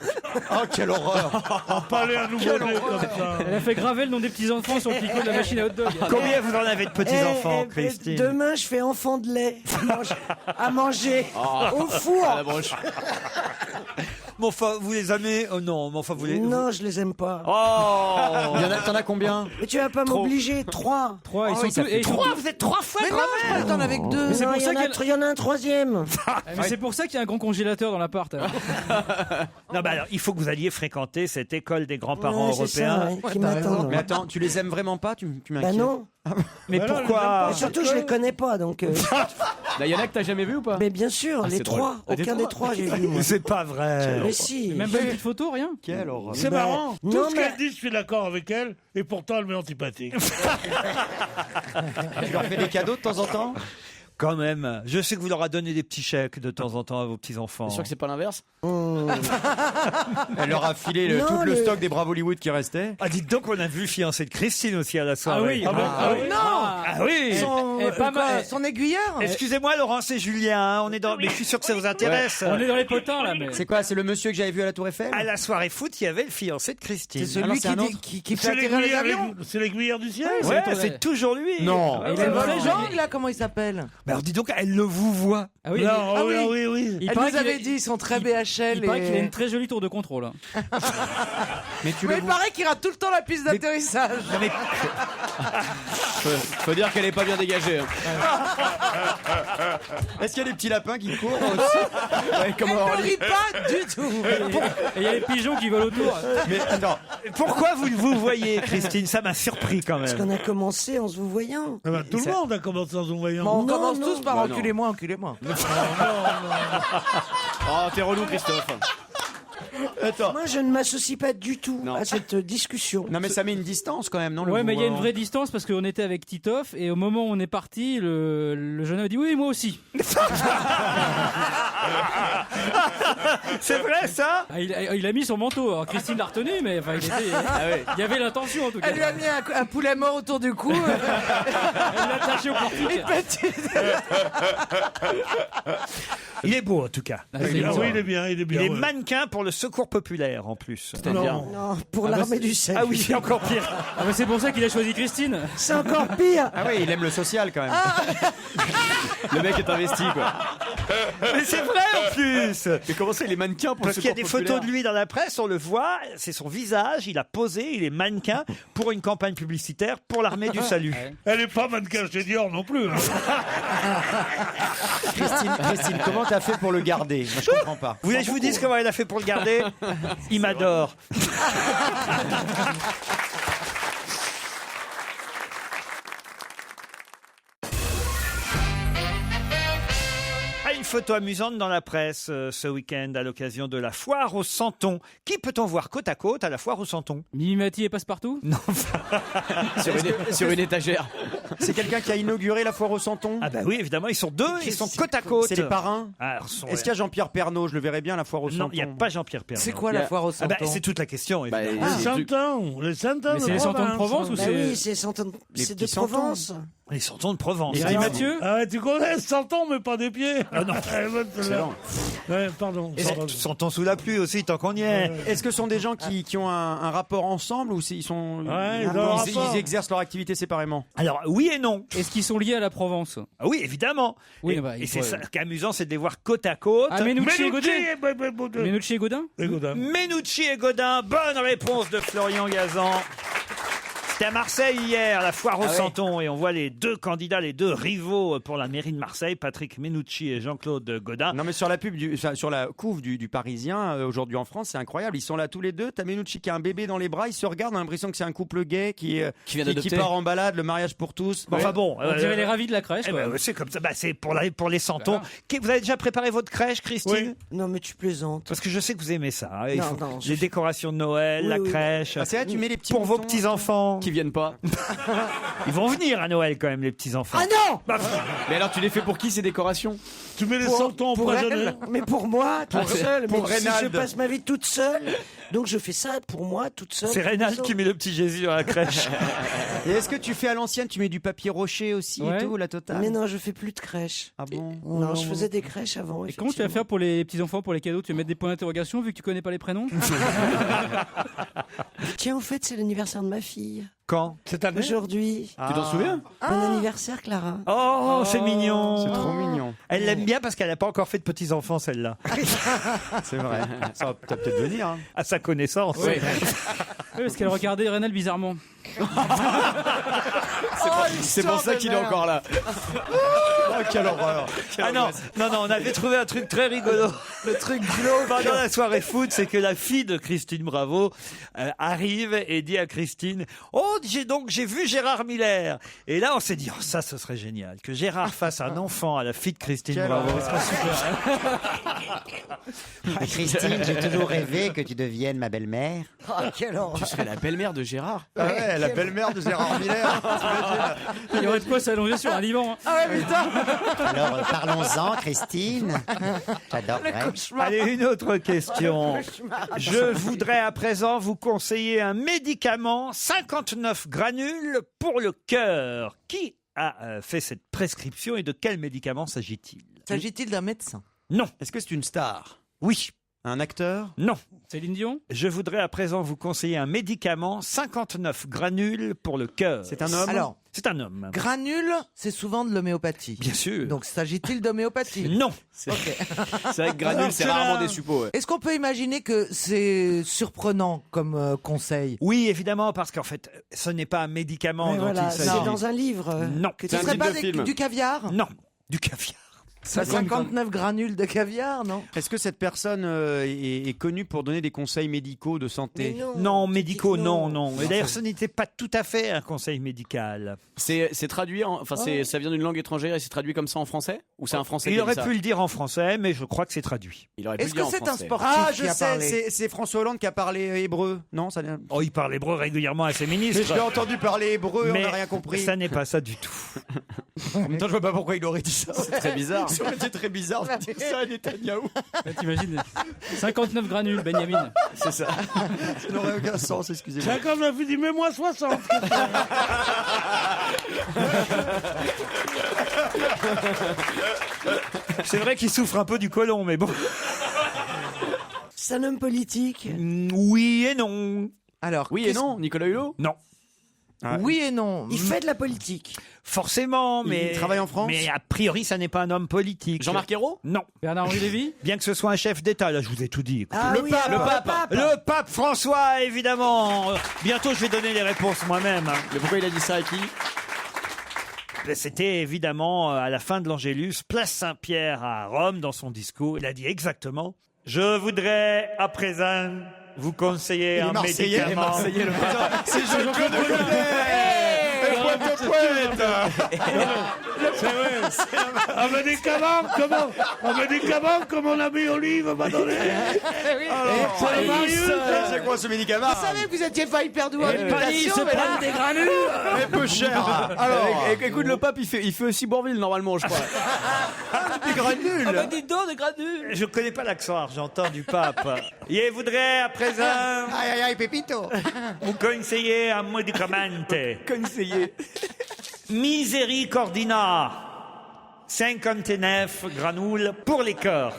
Oh, quelle horreur! On parlait à nouveau-né comme ça. Elle a fait graver le nom des petits-enfants sur le picot de la machine à hot dog. combien vous en avez de petits-enfants, Eh, Christine? Demain, je fais enfant de lait à manger au four. À la broche. Mais enfin, vous les aimez? Oh non, mais enfin, vous les... Non, je les aime pas. Oh! T'en as combien? Mais tu vas pas m'obliger. 3. 3, ils oui, sont tous. et ils sont tous- Vous êtes 3 fois Mais non, je crois que t'en avais que deux. Mais c'est Non, pour il y ça en a- qu'il il y en a un troisième. Mais c'est pour ça qu'il y a un grand congélateur dans l'appart. alors. Non, bah alors, il faut que vous alliez fréquenter cette école des grands-parents Ouais, c'est ça, européens. ouais, qui t'as m'attendent. Mais attends, tu les aimes vraiment pas? Tu Bah m'inquiètes. non. Mais Bah non, pourquoi? Et surtout, je les connais pas, donc. Là, il y en a que t'as jamais vu ou pas? Mais bien sûr, Ah, les c'est drôle. trois. Ah, des Aucun des trois, j'ai vu. moi. C'est pas vrai. Mais si. Même pas une petite photo, rien. Quelle horreur! C'est Bah, marrant. non, Tout ce mais- qu'elle dit, je suis d'accord avec elle, et pourtant elle m'est antipathique. Tu leur fais des cadeaux de temps en temps? Quand même. Je sais que vous leur avez donné des petits chèques de temps en temps à vos petits-enfants. T'es sûr que c'est pas l'inverse? Elle leur a filé Non, tout le le- stock des Bravo Hollywood qui restait. Ah, dites donc, on a vu le fiancé de Christine aussi à la soirée. Ah oui. Non. Ah oui. Pas mal. Son aiguilleur. Excusez-moi, Laurence et Julien, hein, on est dans... mais je suis sûr que ça vous intéresse. On est dans les potins là, mais. C'est quoi? C'est le monsieur que j'avais vu à la Tour Eiffel? À la soirée foot, il y avait le fiancé de Christine. C'est Alors, celui c'est un autre qui fait C'est atterrir les l'aiguilleur, avions. c'est l'aiguilleur du ciel. Ouais, c'est- c'est toujours lui. Non. Il C'est a une vraie Wolfgang, jolie- là, comment il s'appelle? Mais alors dis donc, elle le vous voit. Ah oui. Non, Ah oui, oui. oui. Il Elle paraît nous qu'il avait est- dit, ils sont très il- BHL. Il paraît qu'il a et... une très jolie tour de contrôle. Mais tu Mais le il paraît qu'il rate tout le temps la piste d'atterrissage. Faut dire qu'elle est pas bien dégagée. hein. Est-ce qu'il y a des petits lapins qui courent aussi? Ouais, comme Elle Orly. ne rit pas du tout. Et il y a les pigeons qui volent autour. Mais attends, Pourquoi vous vous voyez, Christine? Ça m'a surpris quand Parce même. qu'on a commencé en se vous voyant. Eh ben, tout le monde a commencé en se voyant. Bon, on Non, commence non. tous par Bah, non. enculez-moi, enculez-moi. Oh, t'es relou, Christophe. attends. Moi, je ne m'associe pas du tout Non. à cette discussion. Non mais ça met une distance quand même, non? le Ouais, mais il y a une mouvement. vraie distance parce qu'on était avec Titoff et au moment où on est parti, le jeune homme a dit oui, moi aussi. C'est vrai ça? Ah, il a mis son manteau. Alors Christine l'a retenu, mais enfin, il y avait l'intention en tout cas. Elle lui a mis un poulet mort autour du cou. Elle l'a attaché au portique. Et petite. Il est beau en tout cas. Oui, il est bien. Il est mannequin pour le Secours populaire en plus. C'est-à-dire Non, pour l'armée du salut. Ah oui, c'est encore pire. Ah mais c'est pour ça qu'il a choisi Christine. C'est encore pire. Ah oui, il aime le social quand même. Le mec est investi, quoi. Mais c'est vrai en plus. Mais comment ça, il est mannequin pour Parce le qu'il y a Secours des photos populaire de lui dans la presse, on le voit, c'est son visage, il a posé, il est mannequin pour une campagne publicitaire pour l'armée du salut. Elle est pas mannequin chez Dior non plus. Hein. Christine, comment t'as fait pour le garder? Moi, je comprends pas. Vous voulez que je vous dise comment il a fait pour le garder? Il m'adore. Une photo amusante dans la presse ce week-end à l'occasion de la foire au Santon. Qui peut-on voir côte à côte à la foire au Santon? Mimimati et Passepartout? Non. sur une étagère. C'est quelqu'un qui a inauguré la foire au Santon? Ah bah oui, évidemment, ils sont deux, ils sont côte à côte. C'est les parrains? Est-ce qu'il y a Jean-Pierre Pernaut? Je le verrais bien à la foire au Santon. Non, il n'y a pas Jean-Pierre Pernaut. C'est quoi la foire au Santon? C'est toute la question, évidemment. Les Santons. Mais c'est les Santons de Provence ou Bah c'est... oui, c'est de Provence. Les Santons de Provence. Et Mathieu? Ah, tu connais Santon, mais pas des pieds. Ah non. Ouais, pardon. Santons sous la pluie aussi, tant qu'on y est. Est-ce que ce sont des gens qui ont un rapport ensemble ou ils sont ils exercent leur activité séparément? Alors oui et non. Est-ce qu'ils sont liés à la Provence? Ah oui, évidemment. Oui, et c'est ça qui est amusant, c'est de les voir côte à côte. Ah, Menucci et Godin. Menucci Menucci et Godin? Menucci et Godin, bonne réponse de Florian Gazan. C'était à Marseille hier, la foire au Santon, et on voit les deux candidats, les deux rivaux pour la mairie de Marseille, Patrick Menucci et Jean-Claude Godin. Non mais sur la sur la couve du Parisien aujourd'hui en France, c'est incroyable. Ils sont là tous les deux. T'as Menucci qui a un bébé dans les bras, ils se regardent, on a l'impression que c'est un couple gay qui part en balade, le mariage pour tous. Enfin bon, on dirait les ravis de la crèche. C'est comme ça. C'est pour les Santons. Vous avez déjà préparé votre crèche, Christine? Non mais tu plaisantes. Parce que je sais que vous aimez ça. Hein. Non, les décorations de Noël, la crèche. Ah, c'est là, tu mets les petits pour vos petits enfants. Qui viennent pas. Ils vont venir à Noël quand même, les petits enfants. Ah non! Mais alors tu les fais pour qui ces décorations? Tu mets les Santons empoisonnés? Mais pour moi, toute seule. pour Mais si Reynald. je passe ma vie toute seule, donc je fais ça pour moi toute seule. C'est Reynald qui met le petit Jésus dans la crèche. Et est-ce que tu fais à l'ancienne, tu mets du papier rocher aussi et tout, la totale? Mais non, je fais plus de crèche. Ah bon? Non, je faisais des crèches avant. Et comment tu vas faire pour les petits enfants, pour les cadeaux? Tu vas mettre des points d'interrogation vu que tu connais pas les prénoms? Tiens, au fait, c'est l'anniversaire de ma fille. Quand? Aujourd'hui. Tu t'en souviens? Bon anniversaire, Clara. Oh, c'est mignon. C'est trop mignon. Elle l'aime bien parce qu'elle n'a pas encore fait de petits enfants, celle-là. C'est vrai. Ça va peut-être venir. Hein. À sa connaissance. Oui, parce qu'elle regardait Reynald bizarrement. C'est pour ça qu'il est encore là. Oh, quelle horreur. Ah non, on avait trouvé un truc très rigolo. Le truc glauque. Pendant la soirée foot, c'est que la fille de Christine Bravo arrive et dit à Christine: oh, j'ai vu Gérard Miller. Et là, on s'est dit: oh, ça, ce serait génial que Gérard fasse un enfant à la fille de Christine Bravo. Ce serait super. Christine, j'ai toujours rêvé que tu deviennes ma belle-mère. Oh, quelle horreur. Tu serais la belle-mère de Gérard. Ah ouais, la belle-mère de Gérard Miller. Il y aurait de quoi s'allonger sur un divan. Ah ouais, putain. Alors, parlons-en, Christine. J'adorerais. Allez, une autre question. Je voudrais à présent vous conseiller un médicament 59 granules pour le cœur. Qui a fait cette prescription et de quel médicament s'agit-il? S'agit-il d'un médecin? Non. Est-ce que c'est une star? Oui. Un acteur? Non. Céline Dion? Je voudrais à présent vous conseiller un médicament 59 granunes pour le cœur. C'est un homme? Alors, c'est un homme. Granule, c'est souvent de l'homéopathie. Bien sûr. Donc, s'agit-il d'homéopathie? Non. C'est vrai que granule, c'est rarement des suppos. Ouais. Est-ce qu'on peut imaginer que c'est surprenant comme conseil? Oui, évidemment, parce qu'en fait, ce n'est pas un médicament Mais dont voilà, il s'agit. c'est dans un livre. Non. Ce serait pas du caviar? Non. Du caviar. 59 granules de caviar, non? Est-ce que cette personne est connue pour donner des conseils médicaux de santé? Non, médicaux, non. Et d'ailleurs, ce n'était pas tout à fait un conseil médical. C'est traduit, ça vient d'une langue étrangère et c'est traduit comme ça en français? Ou c'est un français Il qui a aurait dit ça? pu le dire en français, mais je crois que c'est traduit. Il aurait pu Est-ce le dire que en c'est un français. sportif Ah, je qui a parlé? sais, c'est François Hollande qui a parlé hébreu. Non, ça n'a... Oh, il parle hébreu régulièrement à ses ministres. Mais je l'ai entendu parler hébreu, mais on n'a rien compris. ça n'est pas ça du tout. En même temps, je vois pas pourquoi il aurait dit ça. C'est très bizarre. Ça aurait été très bizarre de dire ça à Netanyahou. T'imagines 59 granules, Benjamin. C'est ça. Ça n'aurait aucun sens, excusez-moi. C'est comme la fille dit, mets-moi 60. C'est vrai qu'il souffre un peu du côlon, mais bon. C'est un homme politique. Oui et non. Alors, Oui et non, Nicolas Hulot? Non. Oui et non. Il fait de la politique. Forcément, mais... Il travaille en France? Mais a priori, ça n'est pas un homme politique. Jean-Marc Ayrault? Non. Bernard-Henri Lévy? Bien que ce soit un chef d'État, là, je vous ai tout dit. Écoutez. Ah le oui, pape, alors, le pape François, évidemment. Bientôt, je vais donner les réponses moi-même. Mais pourquoi il a dit ça à qui? C'était évidemment à la fin de l'Angélus, place Saint-Pierre à Rome, dans son discours. Il a dit exactement « Je voudrais à présent vous conseiller un médicament. » C'est je le connais. C'est vrai. Un médicament comme mon ami Olive m'a donné. C'est Marius. C'est quoi ce médicament? Vous savez que vous étiez pas hyper doué en imitation, mais là... des granules. Mais peu cher. Alors, Écoute, le pape, il fait aussi Bourville, normalement, je crois. des granules. Ah bah dites donc, des granules. Je connais pas l'accent argentin du pape. Il voudrait à présent Aïe, aïe, aïe, Pépito. vous conseiller un médicament. Conseiller. Misericordina. 59 granules pour les cœurs.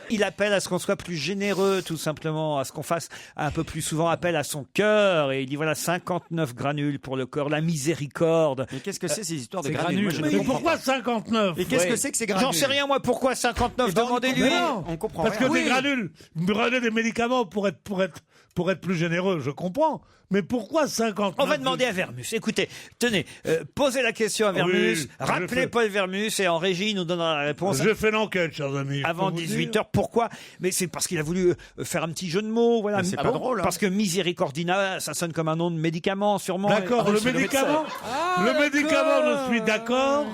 Il appelle à ce qu'on soit plus généreux, tout simplement, à ce qu'on fasse un peu plus souvent appel à son cœur. Et il dit voilà, 59 granules pour le cœur, la miséricorde. Mais qu'est-ce que c'est ces histoires de c'est granules? Moi, je ne Mais comprends pourquoi pas. 59? Et qu'est-ce que c'est que ces granules? J'en sais rien, moi, pourquoi 59? Demandez-lui. Mais non, On comprend parce rien. que des granules, des médicaments pour être plus généreux, je comprends. Mais pourquoi 59? On va demander à Vermus. Écoutez, tenez, posez la question à Vermus, Oui, rappelez je fais- Paul Vermus et en régie, il nous donnera la réponse. J'ai fait l'enquête, chers amis. je Avant peux vous 18h. dire. Pourquoi? Mais c'est parce qu'il a voulu faire un petit jeu de mots. Voilà. Mais c'est pas drôle, hein. Parce que Misericordina, ça sonne comme un nom de médicament, sûrement. D'accord, le c'est médicament, je suis d'accord.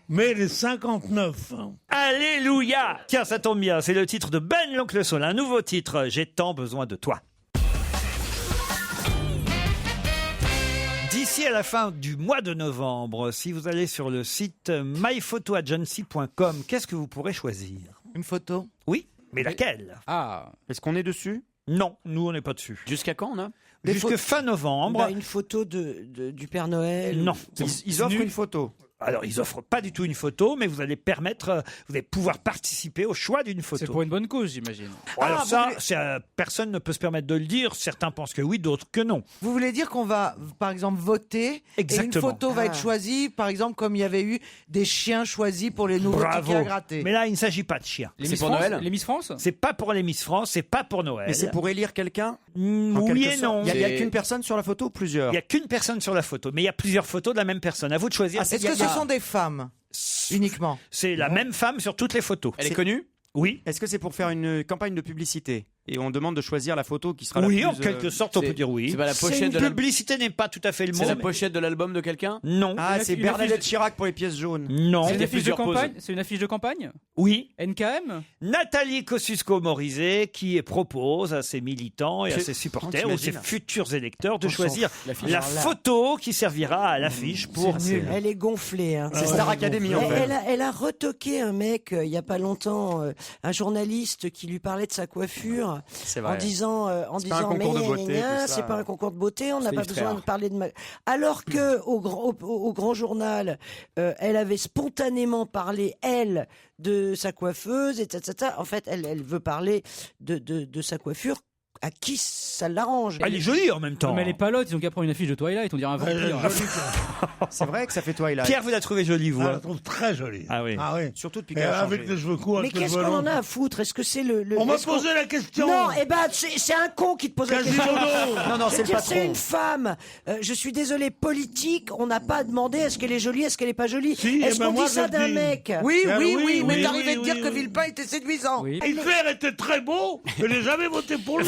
Mais les 59. Alléluia! Tiens, ça tombe bien. C'est le titre de Ben l'Oncle Sol. Un nouveau titre. J'ai tant besoin de toi. D'ici à la fin du mois de novembre, si vous allez sur le site myphotoagency.com, qu'est-ce que vous pourrez choisir? Une photo. Oui, mais laquelle? Ah. Est-ce qu'on est dessus? Non, nous on n'est pas dessus. Jusqu'à quand on a? Jusque fin novembre. Bah, une photo du Père Noël. Non. Ils offrent une photo. Alors, ils offrent pas du tout une photo, mais vous allez vous allez pouvoir participer au choix d'une photo. C'est pour une bonne cause, j'imagine. Alors personne ne peut se permettre de le dire. Certains pensent que oui, d'autres que non. Vous voulez dire qu'on va, par exemple, voter Exactement. et une photo va être choisie, par exemple, comme il y avait eu des chiens choisis pour les nouveaux Bravo. tickets à gratter. Mais là, il ne s'agit pas de chiens. Les C'est Miss pour France Noël? Les Miss France? C'est pas pour les Miss France, c'est pas pour Noël. Mais c'est pour élire quelqu'un? Mm, En oui quelque et sorte. non. Il y a C'est- qu'une personne sur la photo ou plusieurs? Il n'y a qu'une personne sur la photo, mais il y a plusieurs photos de la même personne. À vous de choisir. Est-ce que ce sont des femmes uniquement? C'est la même femme sur toutes les photos. Elle est connue? Oui. Est-ce que c'est pour faire une campagne de publicité? Et on demande de choisir la photo qui sera la Oui, plus... en quelque sorte, on peut dire oui. C'est pas la C'est pochette une de l'album. publicité n'est pas tout à fait le mot. C'est la mais- pochette de l'album de quelqu'un? Non. Ah, c'est Une Bernadette affiche- Chirac pour les pièces jaunes. Non. C'est une affiche de plusieurs poses. campagne? C'est une affiche de campagne? Oui. NKM? Nathalie Kosciusko-Morizet qui propose à ses militants et à ses supporters ou ses t'imagines futurs électeurs de choisir l'affiche. la Alors là- photo qui servira à l'affiche pour... Elle est gonflée. Hein. C'est Star Academy, en fait. Elle a retoqué un mec il y a pas longtemps, un journaliste qui lui parlait de sa coiffure C'est en vrai. disant pas un concours de beauté, tout ça. c'est pas un concours de beauté, on n'a C'est pas Yves besoin Frère. de parler de alors que au grand journal, elle avait spontanément parlé elle de sa coiffeuse etc. En fait, elle veut parler de sa coiffure. À qui ça l'arrange? Elle est jolie en même temps. Mais elle est palote, ils ont qu'à prendre une affiche de Twilight, on dirait un vampire. C'est vrai que ça fait Twilight. Pierre, vous la trouvez jolie, vous Je hein la trouve très jolie. Ah oui. Ah oui. Surtout depuis Et qu'elle a avec changé. les cheveux courts, Mais avec les qu'est-ce cheveux qu'on en longs. a à foutre? Est-ce que c'est le On m'a est-ce qu'on- posé la question. Non, eh ben c'est un con qui te pose la question. Quasimodo. Non, non, Je c'est veux le dire, c'est patron. une femme. Je suis désolé, politique. On n'a pas demandé est-ce qu'elle est jolie, est-ce qu'elle est pas jolie. Si, Est-ce eh ben qu'on moi, dit ça je d'un dis. mec? Oui, Ah oui, oui, oui, mais oui, t'arrivais oui, de dire oui, que oui. Villepin était séduisant. Oui. Hitler était très beau, je n'ai jamais voté pour lui.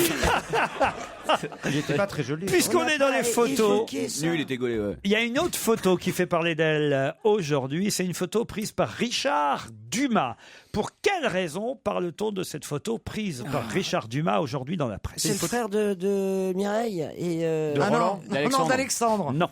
Il était pas très joli. Puisqu'on est dans les photos, Évoquer ça. Nul, il était gaulé, ouais. il y a une autre photo qui fait parler d'elle aujourd'hui. C'est une photo prise par Richard Dumas. Pour quelle raison parle-t-on de cette photo prise par Richard Dumas aujourd'hui dans la presse? C'est le frère de Mireille et Ah Roland. non, d'Alexandre. Non,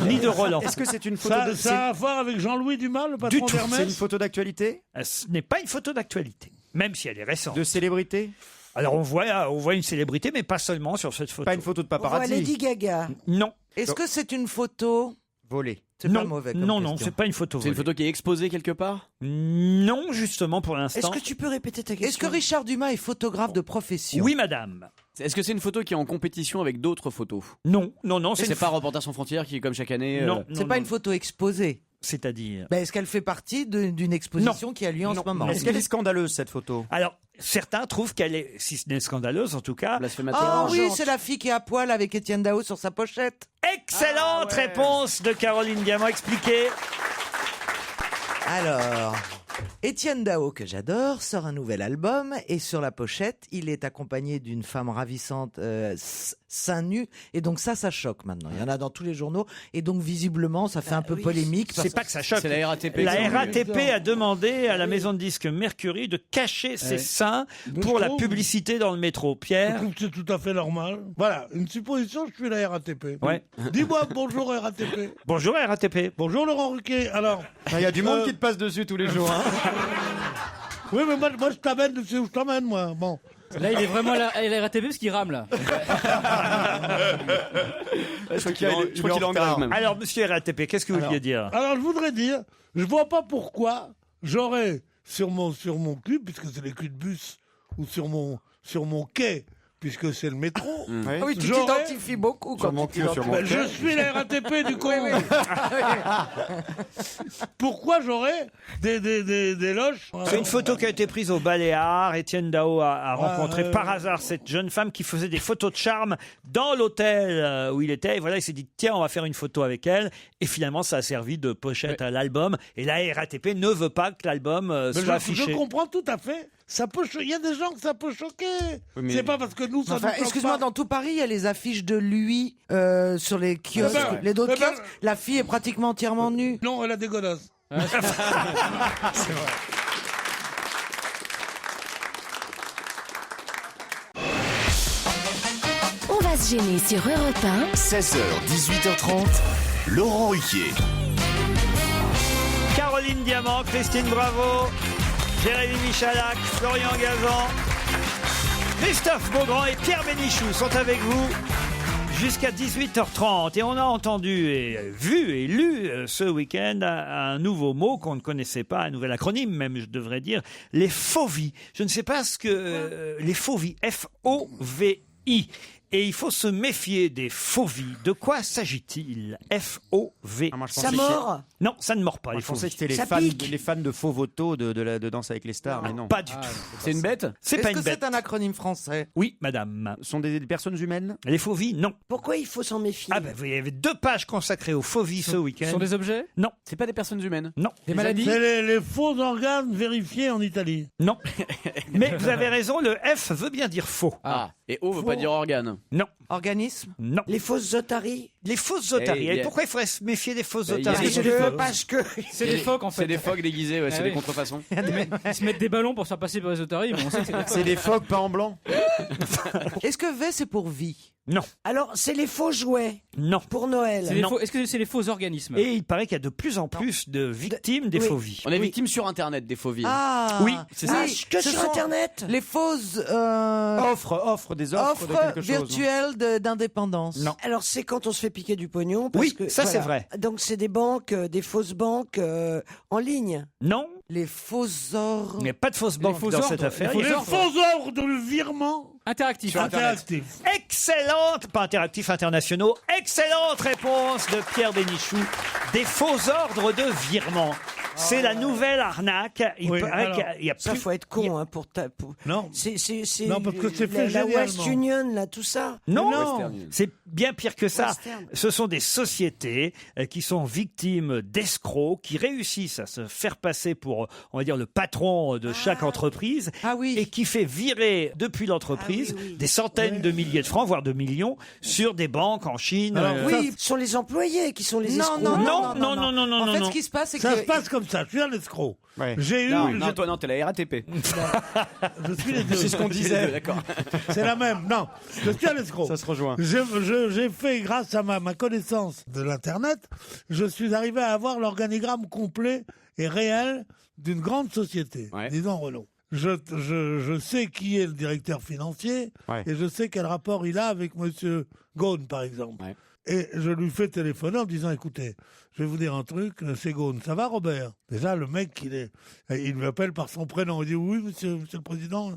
ni de Roland. Est-ce que c'est une photo de... Ça a à voir avec Jean-Louis Dumas, le patron tout. C'est une d'Hermès. photo d'actualité? Ce n'est pas une photo d'actualité, même si elle est récente. De célébrité? Alors on voit une célébrité, mais pas seulement sur cette photo. Pas une photo de on voit paparazzi? Lady Gaga. Non. Est-ce que c'est une photo Volée. C'est pas mauvais comme Non, question. c'est pas une photo C'est une volée. photo qui est exposée quelque part? Non, justement, pour l'instant. Est-ce que tu peux répéter ta question? Est-ce que Richard Dumas est photographe de profession? Oui, madame. Est-ce que c'est une photo qui est en compétition avec d'autres photos? Non. C'est pas Reporters sans frontières qui, comme chaque année... Non. C'est pas une photo exposée. C'est-à-dire Est-ce qu'elle fait partie d'une exposition qui a lieu en ce moment? Est-ce qu'elle est scandaleuse, cette photo? Alors, certains trouvent qu'elle est, si ce n'est scandaleuse, en tout cas... Ah oui, c'est la fille qui est à poil avec Étienne Dao sur sa pochette. Excellente réponse de Caroline Diamant. Expliquez. Alors, Étienne Dao, que j'adore, sort un nouvel album et sur la pochette, il est accompagné d'une femme ravissante seins nus et donc ça choque maintenant. Il y en a dans tous les journaux et donc visiblement ça fait un peu polémique. C'est pas que ça choque. C'est la RATP. La RATP a demandé à la maison de disques Mercury de cacher ses seins pour la publicité dans le métro. Pierre? Je trouve que c'est tout à fait normal. Voilà, une supposition, je suis la RATP. Ouais. Dis-moi bonjour RATP. Bonjour RATP. Bonjour Laurent Ruquier. Alors, il y a du monde qui te passe dessus tous les jours. Hein. Oui, mais moi je t'amène, tu sais où je t'emmène, moi. Bon. Là, il est vraiment à la RATP parce qu'il rame là. Je crois qu'il est en grève même. Alors, monsieur RATP, qu'est-ce que vous vouliez dire? Alors, je voudrais dire, je vois pas pourquoi j'aurais sur mon cul, puisque c'est les culs de bus, ou sur mon quai, puisque c'est le métro. Ah oui, tu t'identifies beaucoup quand tu t'identifies. Je suis la RATP du con. Pourquoi j'aurais des loges? C'est une photo qui a été prise au Baléares. Étienne Dao a rencontré par hasard cette jeune femme qui faisait des photos de charme dans l'hôtel où il était. Et voilà, il s'est dit, tiens, on va faire une photo avec elle. Et finalement, ça a servi de pochette à l'album. Et la RATP ne veut pas que l'album soit affiché. Je comprends tout à fait. Il y a des gens que ça peut choquer. Oui, mais... C'est pas parce que nous, ça nous choque excuse-moi, pas. Dans tout Paris, il y a les affiches de lui sur les kiosques, les d'autres kiosques. La fille est pratiquement entièrement nue. Non, elle a des godasses. C'est vrai. On va se gêner sur Europe 1. 16h, 18h30, Laurent Ruquier. Caroline Diamant, Christine Bravo, Jérémy Michalak, Florian Gazan, Christophe Beaugrand et Pierre Bénichou sont avec vous jusqu'à 18h30. Et on a entendu et vu et lu ce week-end un nouveau mot qu'on ne connaissait pas, un nouvel acronyme même, je devrais dire, les FOVI. Je ne sais pas ce que... les FOVI, F-O-V-I. Et il faut se méfier des FOVI. De quoi s'agit-il? F-O-V. Ça mord? Non, ça ne mord pas. Je pensais que c'était les fans de faux voto de Danse avec les stars, mais non. Pas du tout. C'est une bête? C'est pas une bête. Est-ce que c'est un acronyme français? Oui, madame. Ce sont des personnes humaines? Les FOVI, non. Pourquoi il faut s'en méfier? Ah ben, il y avait 2 pages consacrées aux FOVI ce week-end. Ce sont des objets? Non. C'est pas des personnes humaines? Non. Des maladies? C'est les faux organes vérifiés en Italie. Non. Mais vous avez raison, le F veut bien dire faux. Ah, et O veut pas dire organe? Non. Organisme? Non. Les fausses otaries? Les fausses otaries. Et pourquoi il faudrait se méfier des fausses otaries? Parce que... C'est des phoques en fait. C'est des phoques déguisés, c'est des contrefaçons. Ils se mettent des ballons pour se faire passer pour les otaries, mais on sait que c'est des phoques pas en blanc. Est-ce que V c'est pour vie? Non. Alors, c'est les faux jouets? Non. Pour Noël? Est-ce que c'est les faux organismes? Et il paraît qu'il y a de plus en plus de victimes des FOVI. On est victime sur Internet des FOVI. Ah oui, c'est ça. Que sur Internet? Les fausses offres de quelque chose, virtuelles d'indépendance. Non. Alors, c'est quand on se fait piquer du pognon. Parce oui, que, ça voilà. c'est vrai. Donc, c'est des banques, des fausses banques en ligne. Non. Les fausses ordres. Il n'y a pas de fausses banques dans cette affaire. Les faux ordres de virement interactif. Excellente, pas interactif, internationaux. Excellente réponse de Pierre Bénichou. Des faux ordres de virement. C'est la nouvelle arnaque. Il paraît qu'il y a ça, faut être con pour non. C'est non, parce que c'est fait la West Union, là, tout ça. Non, c'est bien pire que ça. Western. Ce sont des sociétés qui sont victimes d'escrocs, qui réussissent à se faire passer pour, on va dire, le patron de chaque entreprise, et qui fait virer depuis l'entreprise des centaines de milliers de francs, voire de millions, sur des banques en Chine. Alors, ce sont les employés qui sont les escrocs. Non. En fait, ce qui se passe, c'est que ça se passe comme ça. Je suis un escroc. Ouais. Non, toi, non, t'es la RATP. Je suis les deux. C'est ce qu'on disait. D'accord. C'est la même. Non, je suis un escroc. Ça se rejoint. J'ai fait, grâce à ma connaissance de l'Internet, je suis arrivé à avoir l'organigramme complet et réel d'une grande société, disons Renault. Je sais qui est le directeur financier et je sais quel rapport il a avec Monsieur Ghosn, par exemple. Et je lui fais téléphoner en disant, écoutez, je vais vous dire un truc, c'est Ghosn. Ça va, Robert? Déjà, le mec, il m'appelle par son prénom. Il dit, oui, monsieur le président.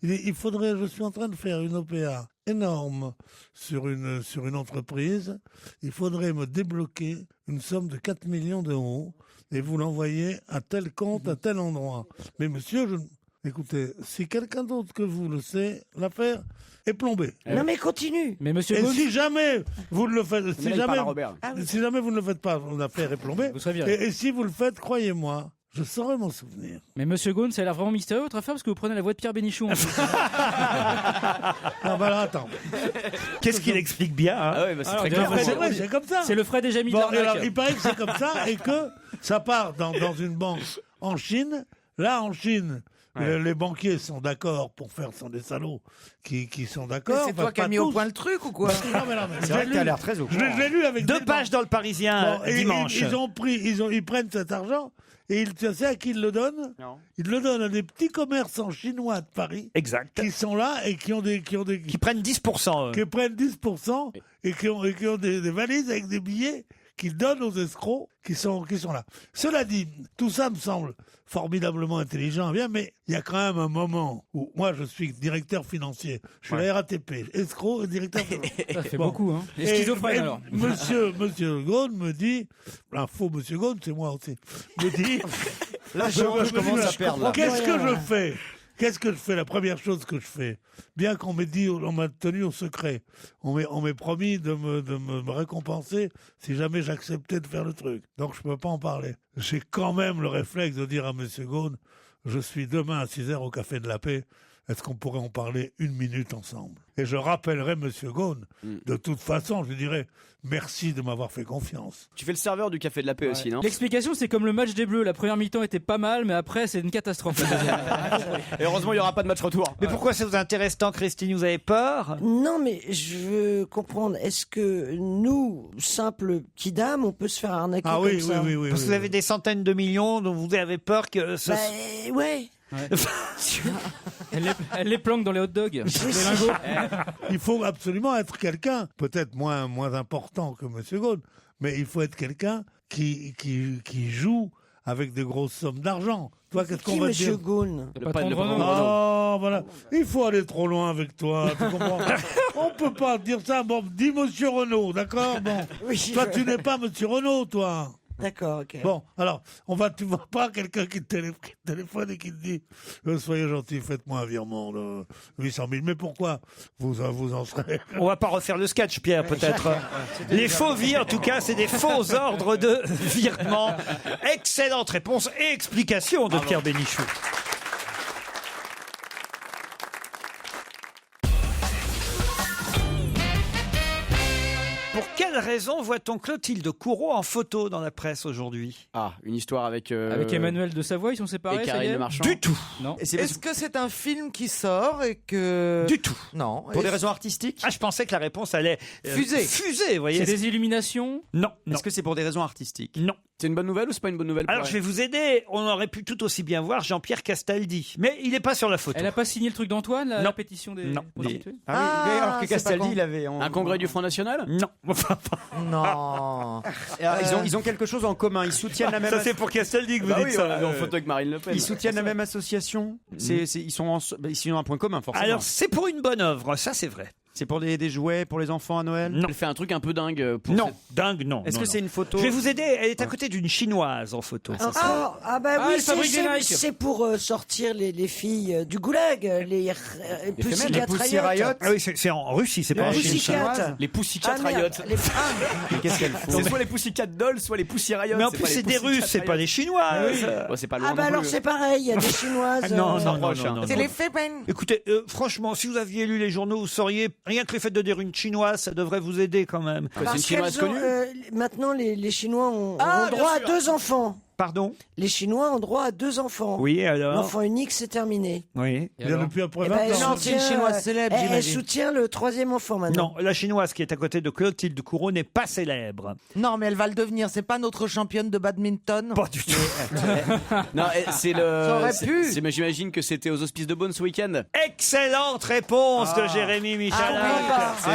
Il dit, je suis en train de faire une OPA énorme sur une entreprise. Il faudrait me débloquer une somme de 4 millions d'euros et vous l'envoyez à tel compte, à tel endroit. Mais monsieur, écoutez, si quelqu'un d'autre que vous le sait, l'affaire est plombée. Non mais continue. Mais monsieur Et Ghosn, si jamais vous ne le faites, Mais là, il parle à Robert. si jamais vous ne le faites pas, l'affaire est plombée. Vous serez viré. Et si vous le faites, croyez-moi, je saurai m'en souvenir. mais monsieur Ghosn, ça a l'air vraiment mystérieux votre affaire parce que vous prenez la voix de Pierre Bénichou. En plus. Non, bah là, attends. Qu'est-ce qu'il explique bien hein. Ah ouais, bah, c'est Alors, très d'accord, clair. C'est vrai, c'est comme ça. C'est le Fred et Jamy de Bon, l'arnaque. alors, il paraît que c'est comme ça et que ça part dans une banque en Chine. Là, en Chine, les banquiers sont d'accord pour faire, sont des salauds qui sont d'accord. C'est toi qui as mis au point le truc ou quoi? Non, mais C'est vrai que t'as l'air très au Je courant. l'ai lu avec 2 pages dans le Parisien Bon, et dimanche. ils prennent cet argent et tu sais à qui ils le donnent? Non. Ils le donnent à des petits commerçants chinois de Paris Exact. qui sont là et qui Prennent 10%. qui prennent 10% et qui ont des valises avec des billets qu'ils donnent aux escrocs qui sont là. Cela dit, tout ça me semble formidablement intelligent, bien, mais il y a quand même un moment où moi je suis directeur financier, je suis la RATP, escroc et directeur financier. Ça fait Bon. beaucoup, hein. Les schizophrènes, alors. Monsieur Ghosn me dit, un faux monsieur Ghosn, c'est moi aussi, me dit, Là, je commence à perdre. là. qu'est-ce que je fais? Qu'est-ce que je fais? La première chose que je fais, bien qu'on m'ait dit, on m'a tenu au secret, on m'ait promis de me récompenser si jamais j'acceptais de faire le truc. Donc je peux pas en parler. J'ai quand même le réflexe de dire à monsieur Ghosn, je suis demain à 6h au Café de la Paix. Est-ce qu'on pourrait en parler 1 minute ensemble? Et je rappellerai monsieur Ghosn. De toute façon, je lui dirai merci de m'avoir fait confiance. Tu fais le serveur du Café de la Paix aussi, non? L'explication, c'est comme le match des Bleus. La première mi-temps était pas mal, mais après, c'est une catastrophe. Et heureusement, il n'y aura pas de match retour. Mais pourquoi ça vous intéresse tant, Christine? Vous avez peur? Non mais je veux comprendre, est-ce que nous, simples petits dames, on peut se faire arnaquer Ah comme oui, ça? oui. Parce que vous avez des centaines de millions, dont vous avez peur que ce... Bah, ouais. Elle les planque dans les hot dogs. Les lingots. Il faut absolument être quelqu'un, peut-être moins important que monsieur Ghosn, mais il faut être quelqu'un qui joue avec de grosses sommes d'argent. Toi, qu'est-ce qu'on Qui, va te monsieur dire? Ghosn? Le patron de Oh, voilà. Il faut aller trop loin avec toi, tu comprends? On peut pas dire ça. Bon, dis monsieur Renault, d'accord? Bon. Oui, Toi, tu n'es pas monsieur Renault, toi. D'accord, ok. Bon, alors, tu vois pas quelqu'un qui te téléphone et qui te dit soyez gentil, faites-moi un virement de 800 000. Mais pourquoi vous en serez? On va pas refaire le sketch, Pierre, peut-être. Les faux vies, en tout cas, c'est des faux ordres de virement. Excellente réponse et explication de Pierre Bénichou. Pour quelle raison voit-on Clotilde Courreau en photo dans la presse aujourd'hui? Ah, une histoire avec... Avec Emmanuel de Savoie, ils sont séparés, et ça y Karine est Le Marchand. Du tout. Non. Est-ce que c'est un film qui sort et que... Du tout. Non. Pour des raisons artistiques? Ah, je pensais que la réponse allait Fuser. Fuser, vous voyez. C'est des illuminations? Non, non, Est-ce que c'est pour des raisons artistiques? non. C'est une bonne nouvelle ou c'est pas une bonne nouvelle pour Alors, elle je vais vous aider. On aurait pu tout aussi bien voir Jean-Pierre Castaldi. Mais il n'est pas sur la photo. Elle a pas signé le truc d'Antoine, la Non. pétition des Non. prostituées? Ah oui, alors que c'est pas Castaldi, con. il avait... Un congrès du Front National? Non. Non. Ils ont quelque chose en commun. Ils soutiennent la même... Ça, c'est pour Castaldi que vous Bah dites oui, ça. on est en photo avec Marine Le Pen. Ils soutiennent la même association. Ils ont un point commun, forcément. Alors, c'est pour une bonne œuvre. Ça, c'est vrai. C'est pour des jouets pour les enfants à Noël? Non. Elle fait un truc un peu dingue. Pour Non. Dingue, non. Est-ce non, que non. c'est une photo? Je vais vous aider. Elle est à côté d'une chinoise en photo. Ah bah Ah, oui, elle fabrique des Nike. c'est pour sortir les filles du goulag, les Pussycat Riot. Ah oui, c'est en Russie, c'est pas en Les Chine. Pussycat. Les Pussycat Ah, merde, Riot. Mais qu'est-ce qu'elle fout? C'est soit les Pussycat Dolls, soit les Pussy Riot. Mais en plus, c'est des Russes, c'est pas des Chinoises. Bon, c'est pas loin Ah bah non alors plus. c'est pareil, il y a des chinoises. Non, non, non, proche, non, hein. non, C'est non. les Fébènes. Écoutez, franchement, si vous aviez lu les journaux, vous sauriez, rien que le fait de dire une chinoise, ça devrait vous aider quand même. C'est une Parce chinoise qu'elles ont, connue. maintenant les Chinois ont Ah, droit à bien sûr. 2 enfants. Pardon ? Les Chinois ont droit à 2 enfants. Oui, alors ? L'enfant unique, c'est terminé. Oui. Il y a depuis après 20 Eh ben, ans. c'est une Chinoise célèbre, elle j'imagine. soutient le 3e enfant maintenant. Non, la chinoise qui est à côté de Clotilde Courreau n'est pas célèbre. Non, mais elle va le devenir. C'est pas notre championne de badminton. Pas du tout. Non, c'est Ça le. aurait c'est- pu. c'est- mais j'imagine que c'était aux Hospices de Beaune ce week-end. Excellente réponse de Jérémy Michalak.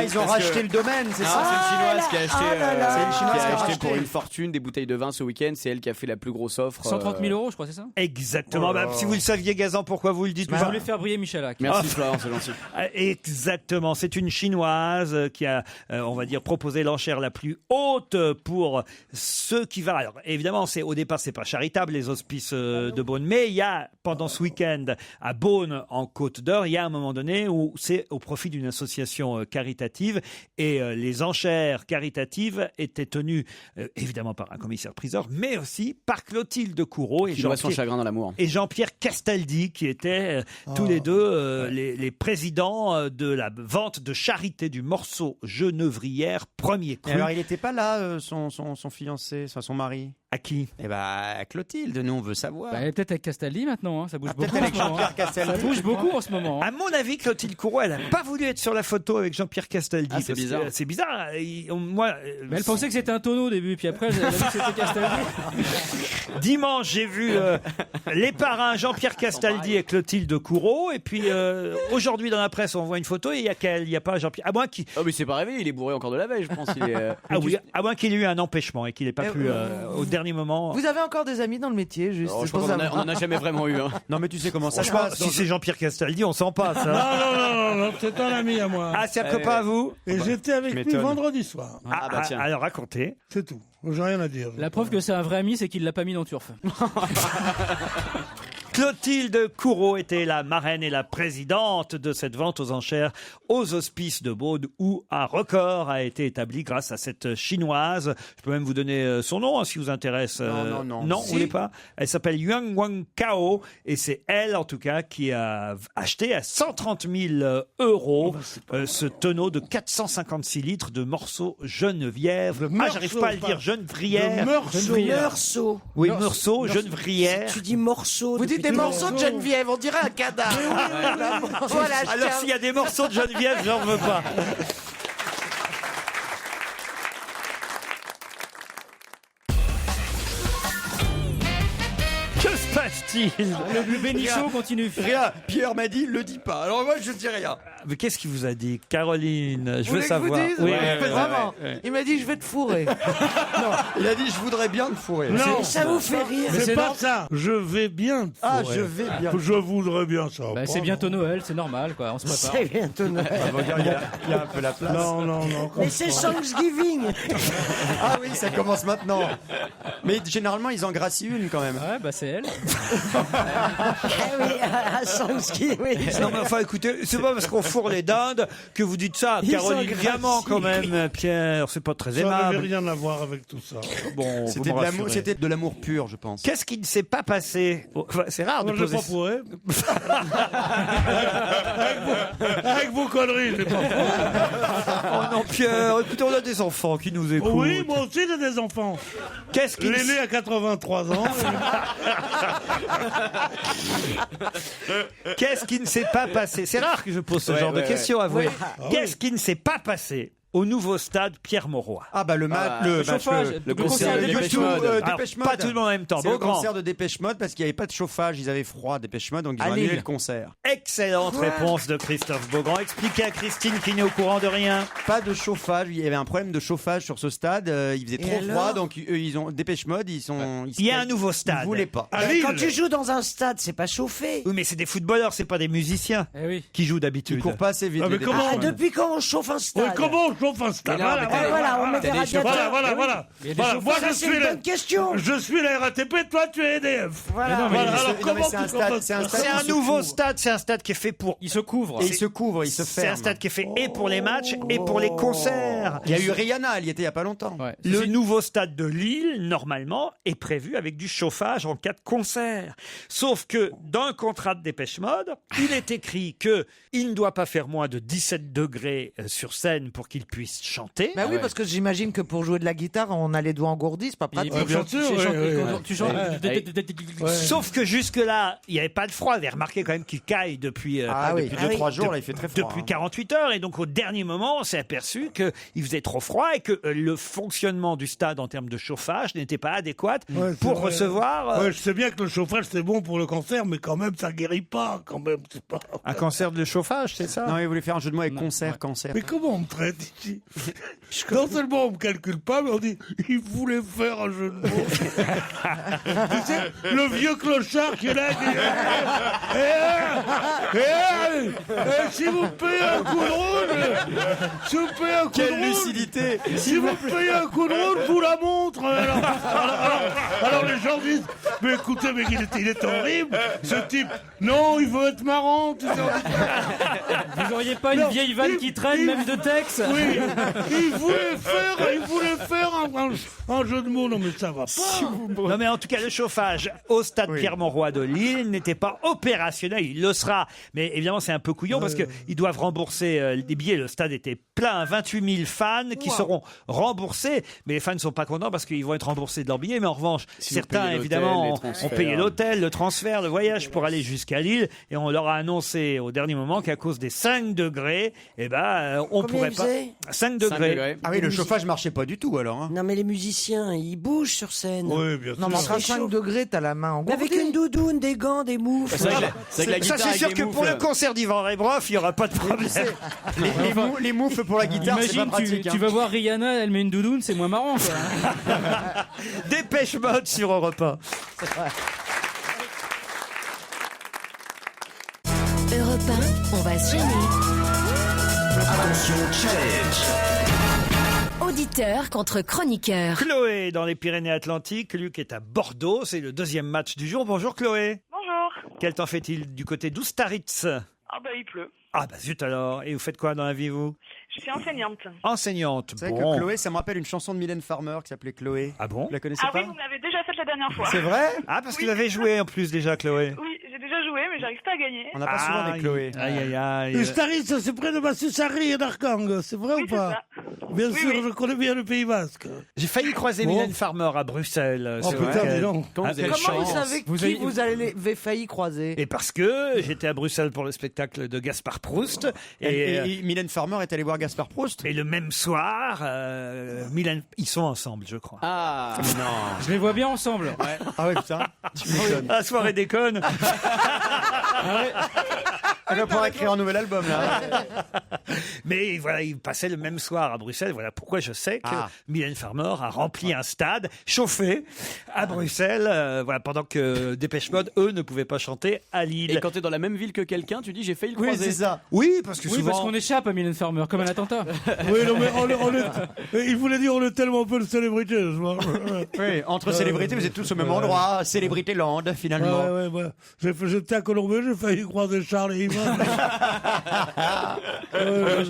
Ils ont racheté le domaine, c'est Non, ça c'est une chinoise qui a acheté, C'est une Chinoise qui a acheté racheté. pour une fortune des bouteilles de vin ce week-end. C'est elle qui a fait la plus grosse offre. 130 000 euros, je crois, c'est ça? Exactement. Oh là Bah, là. si vous le saviez, Gazan, pourquoi vous le dites Je pas voulais faire briller Michalak. Merci Florent, c'est gentil. Exactement. C'est une chinoise qui a, on va dire, proposé l'enchère la plus haute pour ceux qui va. Alors, évidemment, au départ, c'est pas charitable, les hospices de Beaune. Mais il y a, pendant ce week-end, à Beaune, en Côte d'Or, il y a un moment donné où c'est au profit d'une association caritative. Et les enchères caritatives étaient tenues, évidemment, par un commissaire-priseur, mais aussi par Clotilde Courreau et Qui doit son chagrin dans l'amour. et Jean-Pierre Castaldi, qui étaient tous les deux les présidents de la vente de charité du morceau Genevrière, premier Et cru. alors, il n'était pas là, son fiancé, son mari? À qui? Eh ben, à Clotilde, nous, on veut savoir. Bah, elle est peut-être avec Castaldi maintenant, hein. Ça bouge beaucoup. peut-être avec en ce moment, Jean-Pierre hein. Castaldi. Ça bouge beaucoup en ce moment. hein. À mon avis, Clotilde Courreau, elle n'a pas voulu être sur la photo avec Jean-Pierre Castaldi. Ah, c'est parce que, bizarre. C'est bizarre. Moi, Mais elle pensait que c'était un tonneau au début, puis après elle a vu que c'était Castaldi. dimanche, j'ai vu les parrains Jean-Pierre Castaldi et Clotilde Courreau. Et puis aujourd'hui, dans la presse, on voit une photo et il y a qu'elle, il n'y a pas Jean-Pierre. À moins qu'il Oh, mais c'est pas rêvé, il est bourré encore de la veille, je pense. Il est, ah oui, à moins qu'il ait eu un empêchement et qu'il n'ait pas pu au dernier moment. Vous avez encore des amis dans le métier, juste Oh, je c'est pour crois qu'on en a- savoir. on en a jamais vraiment eu. Hein. Non, mais tu sais comment ça se Franchement, passe. si c'est Jean-Pierre Castaldi, on s'en passe. hein. Non, c'est un ami à moi. Ah, c'est un copain à vous? Et j'étais avec lui m'étonnes. vendredi soir. Ah, bah tiens. Alors racontez. C'est tout. J'ai rien à dire. La preuve que c'est un vrai ami, c'est qu'il l'a pas mis dans Turf. Clotilde Courreau était la marraine et la présidente de cette vente aux enchères aux Hospices de Beaune où un record a été établi grâce à cette chinoise. Je peux même vous donner son nom hein, si vous intéresse. Non. Non, vous voulez pas? Elle s'appelle Yuan Wang Kao et c'est elle en tout cas qui a acheté à 130 000 euros ce tonneau de 456 litres de morceaux Geneviève. J'arrive pas à le dire, Genevrière. Meursault. Oui, morceaux, Genevrière. Tu dis morceau. Vous dites des morceaux de Geneviève, on dirait un cadavre. Voilà, je Alors tiens- s'il y a des morceaux de Geneviève, j'en veux pas. Que se passe-t-il? Le bénichon continue. Rien. Pierre m'a dit, le dis pas. Alors moi, je dis rien. Mais qu'est-ce qu'il vous a dit, Caroline? Je Vous veux voulez que je vous savoir. dise Oui, Vraiment. Il m'a dit je vais te fourrer. Il a dit, je voudrais bien te fourrer. Non, Ça vous fait rire. c'est pas ça. Je vais bien. te Ah, fourrer. je vais bien. Je voudrais bien ça. Bah, c'est bientôt Noël, c'est normal, quoi. On se prépare. C'est bientôt Noël. Il y a un peu la place. Non. Mais c'est Thanksgiving. Ah oui, ça commence maintenant. Mais généralement, ils en gracient une quand même. Ouais, bah c'est elle. Eh oui, à Thanksgiving. Oui. Non mais enfin écoutez, c'est pas parce qu'on fourre les dindes que vous dites ça. Ils Caroline sont Diamant gracieux. quand même, Pierre, c'est pas très Ça n'avait aimable. rien à voir avec tout ça. Bon, vous C'était me de l'amour, rassurez. c'était de l'amour pur, je pense. Qu'est-ce qui ne s'est pas passé? Enfin, c'est rare de Moi, je l'ai poser. pas fourré. Avec vos conneries, je l'ai pas fourré. Oh non Pierre, écoutez, on a des enfants qui nous écoutent. Oui, moi aussi j'ai des enfants. Qu'est-ce qui ne L'aîné a 83 ans. Qu'est-ce qui ne s'est pas passé? C'est rare que je pose ce genre de questions à vous. Qu'est-ce qui ne s'est pas passé au nouveau stade Pierre Mauroy? Ah bah le chauffage, le concert de Dépêche Mode. Alors, Dépêche Mode. pas tout le monde en même temps. C'est le Beaugrand. concert de Dépêche Mode parce qu'il n'y avait pas de chauffage, ils avaient froid Dépêche Mode, donc ils À ont annulé Lille. le concert. Excellente réponse de Christophe Beaugrand. Expliquez à Christine qui n'est au courant de rien. Pas de chauffage, il y avait un problème de chauffage sur ce stade, il faisait trop alors froid, donc eux, ils ont Dépêche Mode, ils Il y a un nouveau stade. Ils voulaient pas. À Lille. Quand tu joues dans un stade, c'est pas chauffé. Oui, mais c'est des footballeurs, c'est pas des musiciens Eh oui. qui jouent Ils d'habitude. courent pas assez vite. Ah, mais les comment Ah, Dépêche Mode. depuis quand on chauffe un Oui, stade comment on chauffe un stade? Mais non, mais Ah, voilà, on met des radiateurs. Voilà. Il y a des Voilà, moi, Ça, je c'est suis une la- bonne question. Je suis la RATP, toi tu es EDF. Voilà. Mais non, mais Voilà, il se- alors non, mais comment c'est un tu stade- comprends c'est un ça stade- C'est un il se nouveau couvre. stade, c'est un stade qui est fait pour. Il se couvre. Et ils se couvrent, ils se C'est un ferment. stade qui est fait et pour les matchs et pour les concerts. Il y a eu Rihanna, elle y était il y a pas longtemps. Ouais. Le nouveau stade de Lille, normalement, est prévu avec du chauffage en cas de concert. Sauf que dans le contrat de Dépêche Mode, il est écrit que il ne doit pas faire moins de 17 degrés sur scène pour qu'il puisse chanter. Bah oui, parce que j'imagine que pour jouer de la guitare, on a les doigts engourdis, c'est pas pratique. Bien sûr, Tu chantes. Sauf que jusque-là, il n'y avait pas de froid. Vous avez remarqué quand même qu'il caille depuis, depuis 2-3 jours, là, il fait très froid. Depuis 48 heures. Et donc, au dernier moment, on s'est aperçu qu'il faisait trop froid et que le fonctionnement du stade en termes de chauffage n'était pas adéquat pour recevoir. Je sais bien que le chauffage, c'est bon pour le cancer, mais quand même, ça guérit pas. Quand même, c'est pas... Un cancer de chauffage, c'est ça? Non, il voulait faire un jeu de mots avec cancer. Mais comment on me traite ici? Non seulement on me calcule pas, mais on dit il voulait faire un jeu de mots. Tu sais, le vieux clochard qui est là, qui si vous payez un coup de rouge, si vous payez un coup de rouge, quelle lucidité! Si vous payez un coup de rouge, je vous la montre. Alors les gens disent mais écoutez, mais il est horrible, ce type. Non, il veut être marrant. Vous auriez pas une vieille vanne qui traîne, même de texte? Oui, il voulait faire un jeu de mots. Non, mais ça va pas. Non, mais en tout cas, le chauffage au stade Pierre-Mauroy de Lille n'était pas opérationnel. Il le sera. Mais évidemment, c'est un peu couillon parce qu'ils doivent rembourser des billets. Le stade était plein, 28 000 fans qui seront remboursés. Mais les fans ne sont pas contents parce qu'ils vont être remboursés de leurs billets. Mais en revanche, certains, évidemment, ont payé l'hôtel, le transfert, le voyage pour aller jusqu'à Lille. Et on leur a annoncé au dernier moment qu'à cause des 5 degrés, on pourrait pas. 5 degrés. Ah oui, le chauffage marchait pas du tout alors. Non, mais les musiciens, ils bougent sur scène. Oui, bien sûr. Non, mais à 5 degrés, t'as la main engourdie. Avec une doudoune, des gants, des moufles. Ça, c'est sûr que pour le concert d'Ivan Rebroff, il n'y aura pas de problème. Les moufles pour la guitare, c'est pas pratique. Tu vas voir Rihanna, elle met une doudoune, c'est moins marrant, quoi. Dépêche Mode sur Europe 1. Europe 1, on va se gêner. Attention, challenge. Auditeur contre chroniqueur. Chloé dans les Pyrénées-Atlantiques. Luc est à Bordeaux. C'est le deuxième match du jour. Bonjour Chloé. Bonjour. Quel temps fait-il du côté d'Oustaritz? Ah bah il pleut. Ah bah zut alors. Et vous faites quoi dans la vie, vous? Je suis enseignante. Enseignante. C'est vrai que Chloé, ça me rappelle une chanson de Mylène Farmer qui s'appelait Chloé. Ah bon? Vous la connaissez Ah pas? oui, vous me l'avez déjà faite la dernière fois. C'est vrai? Ah, parce que vous avez joué en plus déjà, Chloé. Oui, j'ai déjà joué, mais j'arrive pas à gagner. On n'a pas souvent avec Chloé. Aïe, aïe, aïe. Staritz, c'est près de Massusari et d'Arkang, c'est vrai ou pas? Bien sûr, je connais bien le Pays Basque. J'ai failli croiser Mylène Farmer à Bruxelles. Oh putain, dis donc. Comment vous savez qui vous avez failli croiser? Et parce que j'étais à Bruxelles pour le spectacle de Gaspard Proust. Et Mylène Farmer est allée voir Gaspard Proust. Et le même soir, Mylène, ils sont ensemble, je crois. Ah non. Je les vois bien ensemble. Ouais. Ah ouais, putain. Tu m'étonnes. La soirée déconne. Elle va pouvoir écrire un nouvel album, là. Mais voilà, ils passaient le même soir à Bruxelles. Voilà pourquoi je sais que Mylène Farmer a rempli un stade chauffé à Bruxelles, voilà, pendant que Dépêche Mode, eux, ne pouvaient pas chanter à Lille. Et quand t'es dans la même ville que quelqu'un, tu dis j'ai failli le croiser. Oui, c'est ça. Oui, parce que souvent... parce qu'on échappe à Mylène Farmer, comme un attentat. Oui, non, mais il voulait dire on est tellement peu de célébrités. Je vois. Oui, entre célébrités, vous êtes tous au même endroit. Célébrité Land, finalement. Ouais. J'étais à Colombie, j'ai failli croiser Charles et Yvan.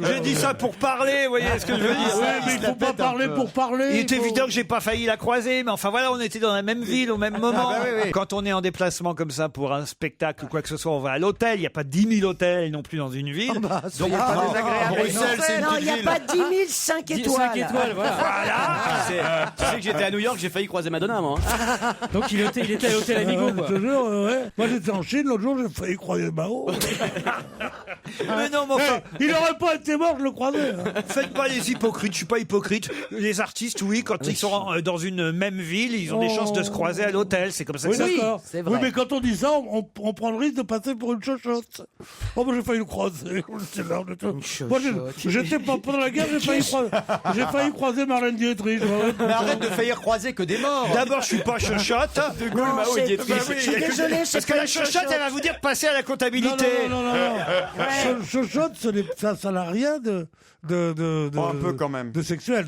J'ai dit ça pour parler, vous voyez ce que je veux dire. Oui, mais il faut pas parler pour parler. Il est évident que j'ai pas failli la croiser, mais enfin voilà, on était dans la même ville au même moment. Oui. Quand on est en déplacement comme ça pour un spectacle ou quoi que ce soit, on va à l'hôtel. Il n'y a pas 10 000 hôtels non plus dans une ville. Donc pas désagréable. Bruxelles, c'est une Non, il petite n'y a ville. pas 10 000 5 étoiles. 5 étoiles, voilà. Tu sais que j'étais à New York, j'ai failli croiser Madonna, moi. Donc il était à l'hôtel Amigo, quoi. Je te jure, ouais. Moi j'étais en Chine, l'autre jour j'ai failli croiser Mao. Mais non, mais enfin, Il n'aurait pas été mort, je le croisais. faites pas les hypocrites. Je suis pas hypocrite. Les artistes, oui, quand ils sont dans une même ville, ils ont des chances de se croiser à l'hôtel. C'est comme ça que Oui, ça se d'accord. c'est vrai. Oui, mais quand on dit ça, on prend le risque de passer pour une chochotte. Oh, moi j'ai failli le croiser. C'est l'heure de tout. Moi, j'étais pas pendant la guerre, j'ai failli croiser Marlène Dietrich. Mais arrête de faillir croiser que des morts. D'abord, je suis pas chochotte. De Gaulle, Mao et Dietrich. Je suis désolé, Parce que la chochotte, elle va vous dire de passer à la comptabilité. Non. Chochotte, ça n'a rien de un peu quand même. de sexuel.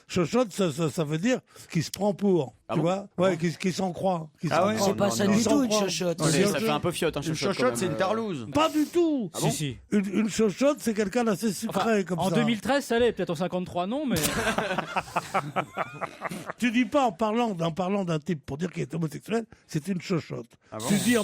Chochotte, ça veut dire qu'il se prend pour. Tu vois? Ouais, qui s'en croit. C'est pas ça du tout, une chochotte. Ça fait un peu fiotte, un Une chochotte, c'est une tarlouse. Pas du tout. Si. Une chochotte, c'est quelqu'un d'assez sucré comme En ça. 2013, ça allait. Peut-être en 53, non, mais... Tu dis pas en parlant d'un type pour dire qu'il est homosexuel, c'est une chochotte. Tu dis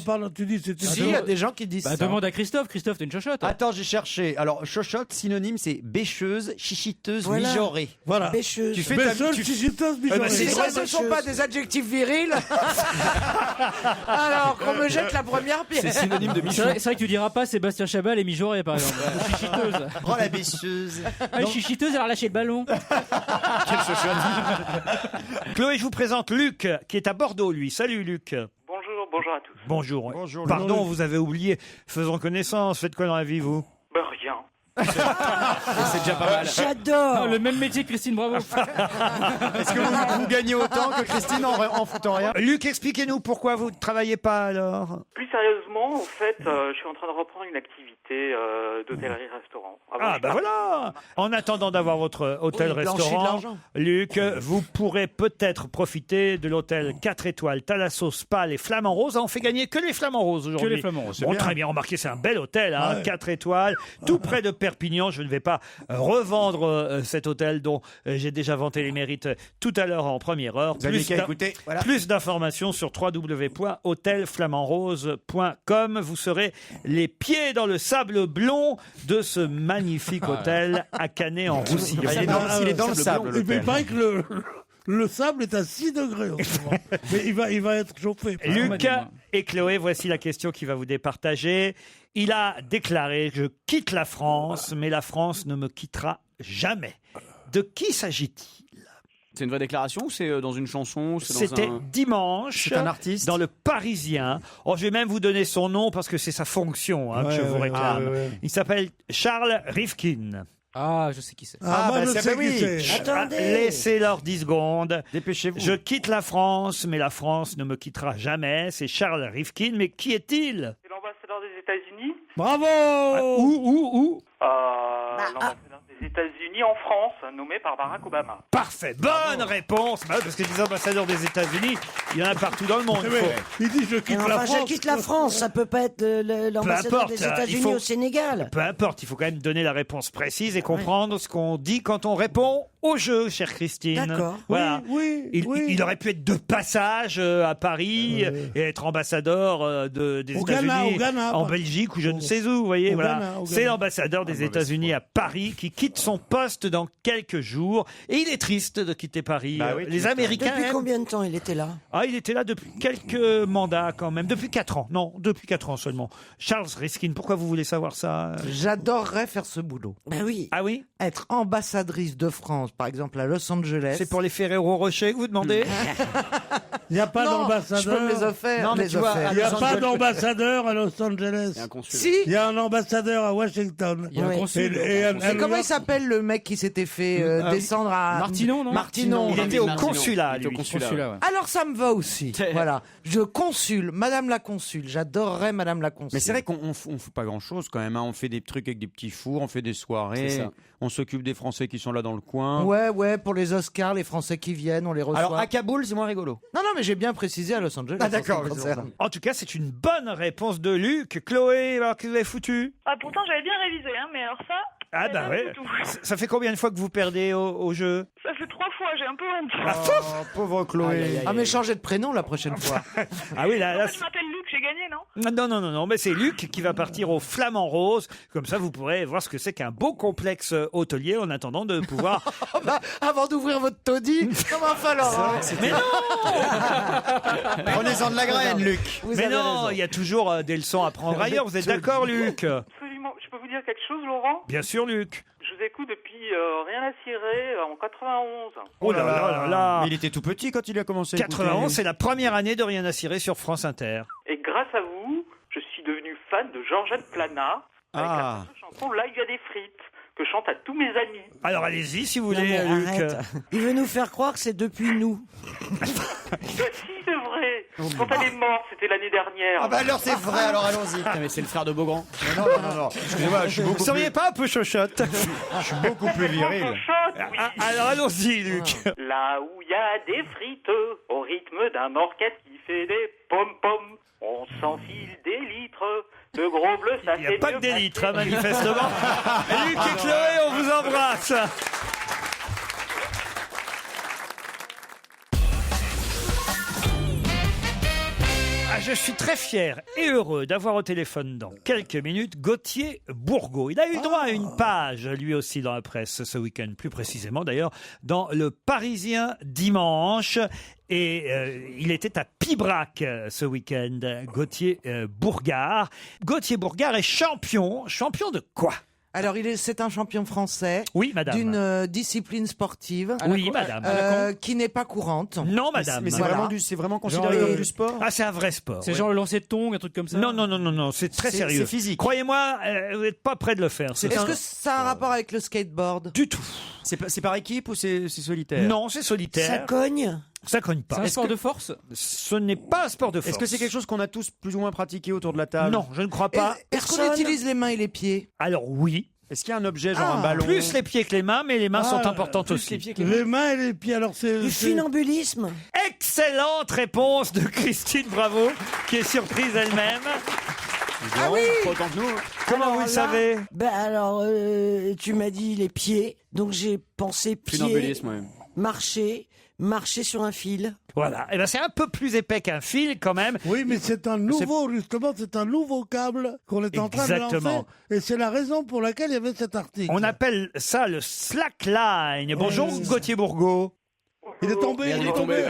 c'est une Si, il y a des gens qui disent ça. Demande à Christophe. Christophe, t'es une chochotte. Attends, j'ai cherché. Alors, chochotte, synonyme, c'est bêcheuse, chichiteuse, Voilà. mijaurée. Voilà. Bêcheuse. Tu fais Bêcheuse, chichiteuse, mijaurée. Si ça, c'est ce sont chose. pas des adjectifs virils, alors qu'on me jette la première pierre. C'est synonyme de C'est Michou. vrai, c'est vrai que tu diras pas Sébastien Chabal et Mijoré, par exemple. Ou chichiteuse. Oh la bêcheuse. Ah, les chichiteuses, elle a relâché le ballon. Chloé, je vous présente Luc, qui est à Bordeaux, lui. Salut, Luc. Bonjour à tous. Bonjour. Bonjour, Pardon, Luc. vous avez oublié. Faisons connaissance. Faites quoi dans la vie, vous? Rien. C'est déjà pas mal. J'adore. Ah, le même métier que Christine Bravo. Est-ce que vous gagnez autant que Christine en foutant rien? Luc, expliquez-nous pourquoi vous ne travaillez pas, alors. Plus sérieusement, en fait, je suis en train de reprendre une activité d'hôtellerie-restaurant. Ah, bah voilà. En attendant d'avoir votre Oui, blanchit de hôtel-restaurant, l'argent. Luc, vous pourrez peut-être profiter de l'hôtel 4 étoiles Thalasso Spa les Flamands Roses. Ah, on fait gagner que les Flamands Roses aujourd'hui. Que les Flamands Roses, c'est Bon, bien. très bien, remarquez, c'est un bel hôtel, hein, Ouais. 4 étoiles, tout près de Perpignan. Je ne vais pas revendre cet hôtel dont j'ai déjà vanté les mérites tout à l'heure en première heure. Vous avez qu'à écouter. Voilà. Plus d'informations sur www.hôtelflamandrose.com. Vous serez les pieds dans le sable blond de ce magnifique hôtel à Canet-en-Roussillon. Il est dans le sable. Et puis, il l'hôtel. paraît que le sable est à 6 degrés en ce moment. Mais il va être chauffé. Luc et Chloé, voici la question qui va vous départager. Il a déclaré « Je quitte la France, mais la France ne me quittera jamais ». De qui s'agit-il? C'est une vraie déclaration ou c'est dans une chanson? C'était dimanche, C'est un artiste dans le Parisien. Oh, je vais même vous donner son nom parce que c'est sa fonction que je vous réclame. Il s'appelle Charles Rifkin. Ah, je sais qui c'est. Ah, moi, je sais qui c'est. Attendez. Laissez-leur 10 secondes. Dépêchez-vous. Je quitte la France, mais la France ne me quittera jamais. C'est Charles Rifkin. Mais qui est-il? C'est l'ambassadeur des États-Unis. Bravo. Où L'ambassadeur des États-Unis en France, nommé par Barack Obama. Parfait, bonne réponse. Bah, parce que les ambassadeurs des États-Unis, il y en a partout dans le monde. Il dit je quitte la Enfin, France. je quitte la France. Ça peut pas être l'ambassadeur importe, des il États-Unis faut- au Sénégal. Peu importe, il faut quand même donner la réponse précise et comprendre ce qu'on dit quand on répond au jeu, chère Christine. D'accord. Voilà. Oui, Il aurait pu être de passage à Paris et être ambassadeur des Au États-Unis, Ghana, au Ghana, en pas- Belgique ou je ne sais où. Vous voyez, Au voilà. Ghana, au C'est Ghana. l'ambassadeur des États-Unis à Paris qui quitte son poste dans quelques jours. Et il est triste de quitter Paris. Bah oui, tu Les m'étonnes. Américains. Depuis aiment- combien de temps il était là? Ah, il était là depuis quelques mandats quand même. Depuis 4 ans. Non, depuis 4 ans seulement. Charles Riskin, pourquoi vous voulez savoir ça? J'adorerais faire ce boulot. Ben oui. Ah oui? Être ambassadrice de France, par exemple à Los Angeles. C'est pour les Ferrero Rocher que vous demandez? Il n'y a pas Non, d'ambassadeur. je peux me les offrir. Non, mais les tu vois, offrir. Il n'y a Los pas Angeles. d'ambassadeur à Los Angeles. Il y a un consul. Si. Il y a un ambassadeur à Washington. Il y a un Oui. consul. Mais comment il s'appelle le mec qui s'était fait descendre à Martinon, non Martinon. Il était au Martinon. consulat, Il était au lui. consulat. Celui-là, ouais. Alors ça me va aussi. Voilà. Je consule, Madame la Consule. J'adorerais Madame la Consule. Mais c'est vrai qu'on fout pas grand-chose quand même. Hein. On fait des trucs avec des petits fours, on fait des soirées, C'est ça. on s'occupe des Français qui sont là dans le coin. Ouais, pour les Oscars, les Français qui viennent, on les reçoit. Alors à Kaboul, c'est moins rigolo. Non, mais j'ai bien précisé à Los Angeles. Ah, d'accord, en ce qui me concerne. En tout cas, c'est une bonne réponse de Luc. Chloé, alors que vous avez foutu? Ah, pourtant, j'avais bien révisé, hein, mais alors ça. Ah bah ouais. Ça fait combien de fois que vous perdez au jeu? Ça fait 3 fois, j'ai un peu honte. Ah, pauvre Chloé. Ah, mais changez de prénom la prochaine fois. Ah oui, là, Je m'appelle Luc, j'ai gagné, non? non, mais c'est Luc qui va partir au Flamand Rose. Comme ça, vous pourrez voir ce que c'est qu'un beau complexe hôtelier en attendant de pouvoir. Avant d'ouvrir votre taudis, comment va falloir Mais non! Prenez-en de la graine, Luc. Mais non, il y a toujours des leçons à prendre ailleurs. Vous êtes d'accord, Luc? Absolument. Je peux vous dire quelque chose, Laurent? Bien sûr, Luc. Je vous écoute depuis Rien à cirer en 91. Oh là là là là. Mais il était tout petit quand il a commencé. à écouter. 91, c'est la première année de Rien à cirer sur France Inter. Et grâce à vous, je suis devenu fan de Georgette Plana avec la fameuse chanson Là, il y a des frites que je chante à tous mes amis. Alors allez-y si vous Non, voulez, mais Luc. arrête. Il veut nous faire croire que c'est depuis nous. Si, c'est vrai. Quand elle est morte, c'était l'année dernière. Ah bah alors c'est vrai, alors allons-y. Putain, mais c'est le frère de Beaugrand. Non. Excusez-moi, je suis beaucoup Vous seriez pas un peu chochotte? je suis beaucoup plus viril. Alors allons-y, Luc. Là où il y a des frites, au rythme d'un orchestre qui fait des pom-pom, on s'enfile des litres de gros bleus, ça Il n'y fait a pas mieux que des passer. litres, hein, manifestement. Luc et Chloé, on vous embrasse. je suis très fier et heureux d'avoir au téléphone dans quelques minutes Gauthier Bourgault. Il a eu droit à une page, lui aussi, dans la presse ce week-end, plus précisément d'ailleurs, dans Le Parisien dimanche. Et il était à Pibrac ce week-end, Gauthier Bourgard. Gauthier Bourgard est champion de quoi ? Alors, c'est un champion français. Oui, madame. D'une discipline sportive. Oui, madame. Qui n'est pas courante. Non, madame. Mais c'est vraiment considéré Genre, comme du sport. Ah, c'est un vrai sport. C'est genre le lancer de tongs, un truc comme ça. Non, c'est très sérieux. C'est physique. Croyez-moi, vous n'êtes pas prêt de le faire. Est-ce que ça a un rapport avec le skateboard ? Du tout. C'est par équipe ou c'est solitaire? Non, c'est solitaire. Ça cogne ? Ça cogne pas. C'est un sport de force ? Ce n'est pas un sport de force. Est-ce que c'est quelque chose qu'on a tous plus ou moins pratiqué autour de la table? Non, je ne crois pas. Est-ce qu'on utilise les mains et les pieds ? Alors oui. Est-ce qu'il y a un objet, genre un ballon? Plus les pieds que les mains, mais les mains sont importantes aussi. Les mains et les pieds, alors c'est... Du funambulisme ? Excellente réponse de Christine Bravo, qui est surprise elle-même. Ah oui. Pas autant que nous. Comment vous le savez? Alors, tu m'as dit les pieds, donc j'ai pensé pieds, Funambulisme, ouais. marcher sur un fil. Voilà. Et ben c'est un peu plus épais qu'un fil quand même. Oui, mais c'est un nouveau câble qu'on est en train de lancer. Et c'est la raison pour laquelle il y avait cet article. On appelle ça le slackline. Bonjour Gauthier Bourgault. Il est tombé, il est tombé.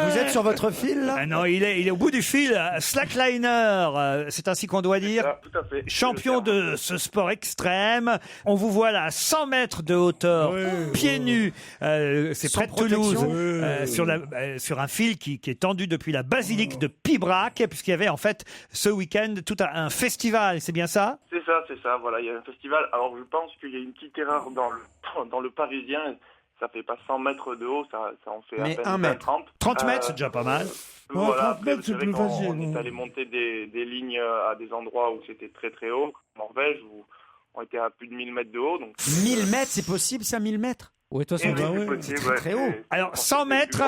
Vous êtes sur votre fil là? Ah non, il est au bout du fil. Slackliner, c'est ainsi qu'on doit dire. Tout à fait. Champion de ce sport extrême. On vous voit là à 100 mètres de hauteur, pieds nus. C'est près de Toulouse, sur un fil qui est tendu depuis la basilique de Pibrac, puisqu'il y avait en fait ce week-end tout un festival. C'est bien ça? C'est ça. Voilà, il y a un festival. Alors je pense qu'il y a une petite erreur dans le Parisien. Ça fait pas 100 mètres de haut, ça en fait à peine 1 mètre. 30. 30 mètres, c'est déjà pas mal. Voilà, 30 mètres, c'est plus facile. On est allé monter des lignes à des endroits où c'était très très haut, comme Norvège, où on était à plus de 1000 mètres de haut. Donc... 1000 mètres, c'est possible ça, 1000 mètres? Oui, de toute façon, c'est très haut. Alors, 100 mètres,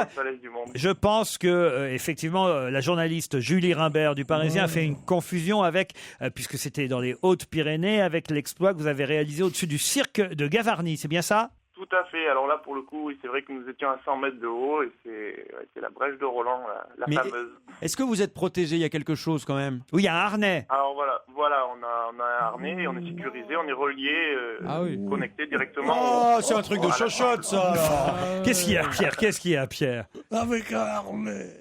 je pense que, effectivement, la journaliste Julie Rimbert du Parisien a fait une confusion avec, puisque c'était dans les Hautes-Pyrénées, avec l'exploit que vous avez réalisé au-dessus du cirque de Gavarnie. C'est bien ça? Tout à fait. Alors là, pour le coup, oui, c'est vrai que nous étions à 100 mets de haut et c'est la brèche de Roland, la fameuse. Est-ce que vous êtes protégé? Il y a quelque chose quand même? Oui, il y a un harnais. Alors voilà, on a un harnais et on est sécurisé, on est relié, connecté directement. Oh, c'est un truc de chochotte, ça. Qu'est-ce qu'il y a, Pierre? Avec un harnais.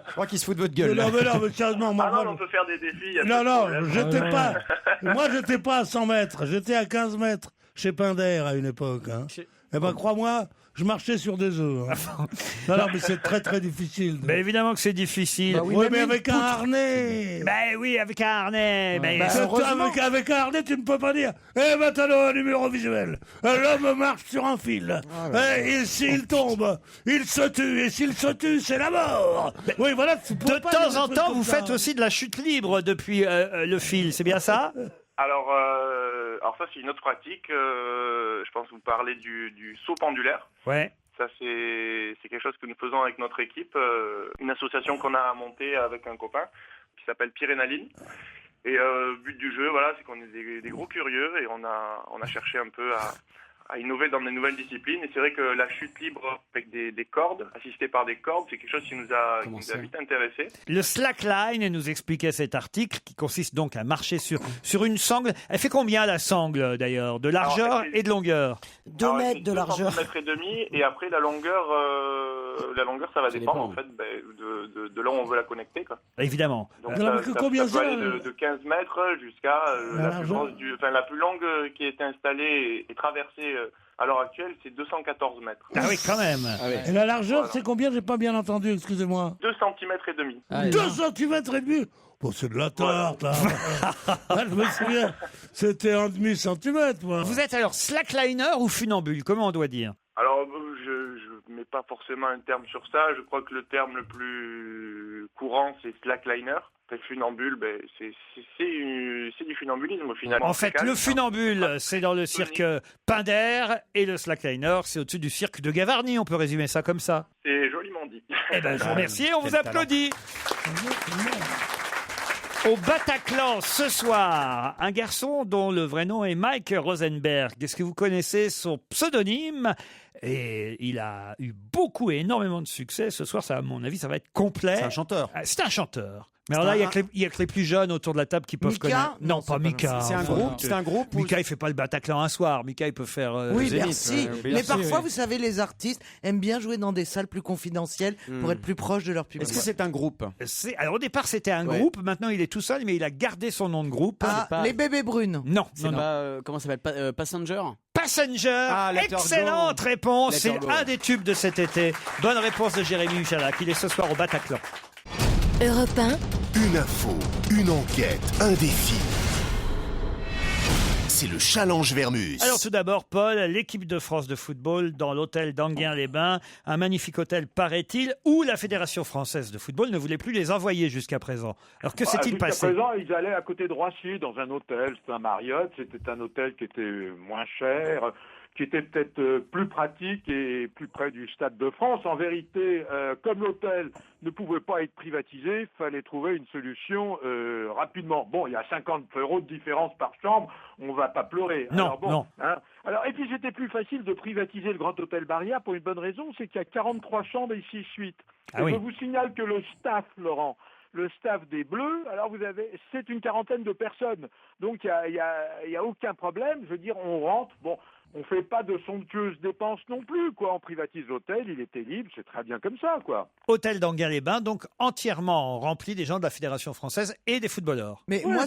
Je crois qu'il se fout de votre gueule. Non, mais sérieusement, on peut faire des défis. Moi, j'étais pas à 100 mètres, j'étais à 15 mètres. Chez Pinder à une époque. Hein. Eh ben, crois-moi, je marchais sur des œufs. Hein. non, mais c'est très très difficile. Mais évidemment que c'est difficile. Oui, mais avec un harnais. Ben oui, avec un harnais. Ouais. Avec un harnais, tu ne peux pas dire. Eh ben, t'as un numéro visuel. L'homme marche sur un fil. Et s'il tombe, il se tue. Et s'il se tue, c'est la mort. Oui, voilà. De temps en temps, vous faites aussi de la chute libre depuis le fil. C'est bien ça? Alors ça c'est une autre pratique. Je pense que vous parlez du saut pendulaire. Ouais. Ça c'est quelque chose que nous faisons avec notre équipe, une association qu'on a montée avec un copain qui s'appelle Pyrénaline. Et le but du jeu, voilà, c'est qu'on est des gros curieux et on a cherché un peu à innover dans des nouvelles disciplines. Et c'est vrai que la chute libre avec des cordes, assistée par des cordes, c'est quelque chose qui nous a vite intéressés. Le slackline, nous expliquait cet article, qui consiste donc à marcher sur une sangle. Elle fait combien la sangle d'ailleurs? De largeur et de longueur? 2 mètres de largeur. 2 mètres et demi, et après la longueur ça va dépendre en fait de là où on veut la connecter, quoi. Évidemment. Donc ça peut aller de 15 mètres jusqu'à la plus longue qui a été installée et traversée à l'heure actuelle, c'est 214 mètres. Ah oui, quand même. Et la largeur, c'est combien? J'ai pas bien entendu, excusez-moi. 2 cm et demi. 2 cm et demi. Bon, c'est de la tarte, là. Je me souviens, c'était 1,5 cm, moi. Vous êtes alors slackliner ou funambule? Comment on doit dire? Alors, je mets pas forcément un terme sur ça. Je crois que le terme le plus courant, c'est slackliner. Le funambule, c'est du funambulisme au final. En fait, le funambule, c'est dans le cirque Pinder, et le slackliner, c'est au-dessus du cirque de Gavarnie. On peut résumer ça comme ça. C'est joliment dit. Eh ben, je vous remercie et on vous applaudit. Au Bataclan, ce soir, un garçon dont le vrai nom est Mike Rosenberg. Est-ce que vous connaissez son pseudonyme ? Et il a eu énormément de succès. Ce soir, à mon avis, ça va être complet. C'est un chanteur. C'est un chanteur. Mais alors là, il y a que les plus jeunes autour de la table qui peuvent Mika connaître. Non, pas Mika. C'est un groupe. C'est un groupe. Mika, il fait pas le Bataclan un soir. Mika, il peut faire. Oui, Zénith. merci. Mais parfois, vous savez, les artistes aiment bien jouer dans des salles plus confidentielles pour être plus proches de leur public. Est-ce que c'est un groupe ? Alors au départ, c'était un groupe. Maintenant, il est tout seul, mais il a gardé son nom de groupe. Les bébés brunes. Non, C'est pas, comment ça s'appelle Passenger Passenger. Let Her Go. Excellente réponse. Let C'est Her Go. un des tubes de cet été. Bonne réponse de Jérémy Michalak. Il est ce soir au Bataclan. Europe 1, Une info, une enquête, un défi. C'est le challenge Vermus. Alors tout d'abord, Paul, l'équipe de France de football dans l'hôtel d'Anguin-les-Bains, un magnifique hôtel paraît-il, où la Fédération française de football ne voulait plus les envoyer jusqu'à présent. Alors que s'est-il passé ? Jusqu'à présent, ils allaient à côté de Roissy dans un hôtel, c'était un Marriott, c'était un hôtel qui était moins cher, qui était peut-être plus pratique et plus près du Stade de France. En vérité, comme l'hôtel ne pouvait pas être privatisé, il fallait trouver une solution rapidement. Bon, il y a 50 € de différence par chambre, on va pas pleurer. Non, Alors, bon, non. Hein. Alors, et puis c'était plus facile de privatiser le Grand Hôtel Barrière pour une bonne raison, c'est qu'il y a 43 chambres et 6 suites. Ah et oui. je vous signale que le staff, Laurent, le staff des Bleus, alors c'est une quarantaine de personnes. Donc il y a aucun problème. Je veux dire, on rentre. Bon, on fait pas de somptueuses dépenses non plus, quoi. On privatise l'hôtel, il était libre, c'est très bien comme ça, quoi. Hôtel d'Anguin-les-Bains, donc entièrement rempli des gens de la Fédération française et des footballeurs. Mais Ouais, moi,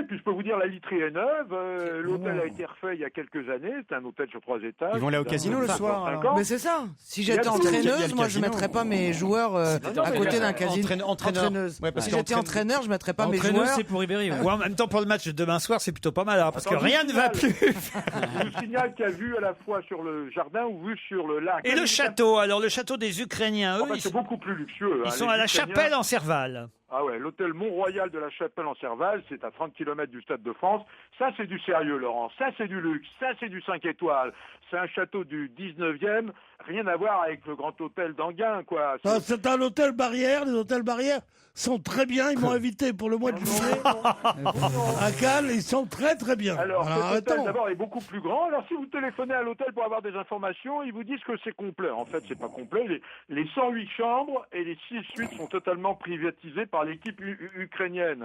puis je peux vous dire, la literie est neuve. L'hôtel a été refait il y a quelques années. C'est un hôtel sur 3 étages. Ils vont aller au casino le soir, alors. mais c'est ça. Si Il y a j'étais tout. Il y a entraîneuse, le moi, je casino. mettrais pas mes joueurs à côté d'un casino. Entraîneur. Entraîneuse. Ouais, parce Si que j'étais entraîneur, je mettrais pas mes Entraîneuse, joueurs. c'est pour Ribéry. ouais. Ou en même temps, pour le match de demain soir, c'est plutôt pas mal, alors, parce que Attends, rien je ne va signale. plus. Je vous signale qu'il y a vue à la fois sur le jardin ou vue sur le lac. Et le château, alors le château des Ukrainiens, eux, C'est beaucoup plus luxueux. ils hein. sont Les à la Ukrainiens- Chapelle en Serval. Ah ouais, l'hôtel Mont-Royal de la Chapelle en Serval, c'est à 30 km du Stade de France. Ça, c'est du sérieux, Laurent. Ça, c'est du luxe. Ça, c'est du 5 étoiles. C'est un château du 19e. Rien à voir avec le grand hôtel d'Anguin, quoi. C'est un hôtel Barrière. Les hôtels Barrière sont très bien. Ils m'ont invité pour le mois de juillet à Cannes. Ils sont très très bien. Alors, cet hôtel, arrêtons. d'abord, est beaucoup plus grand. Alors, si vous téléphonez à l'hôtel pour avoir des informations, ils vous disent que c'est complet. En fait, c'est pas complet. Les 108 chambres et les 6 suites sont totalement privatisées par l'équipe ukrainienne.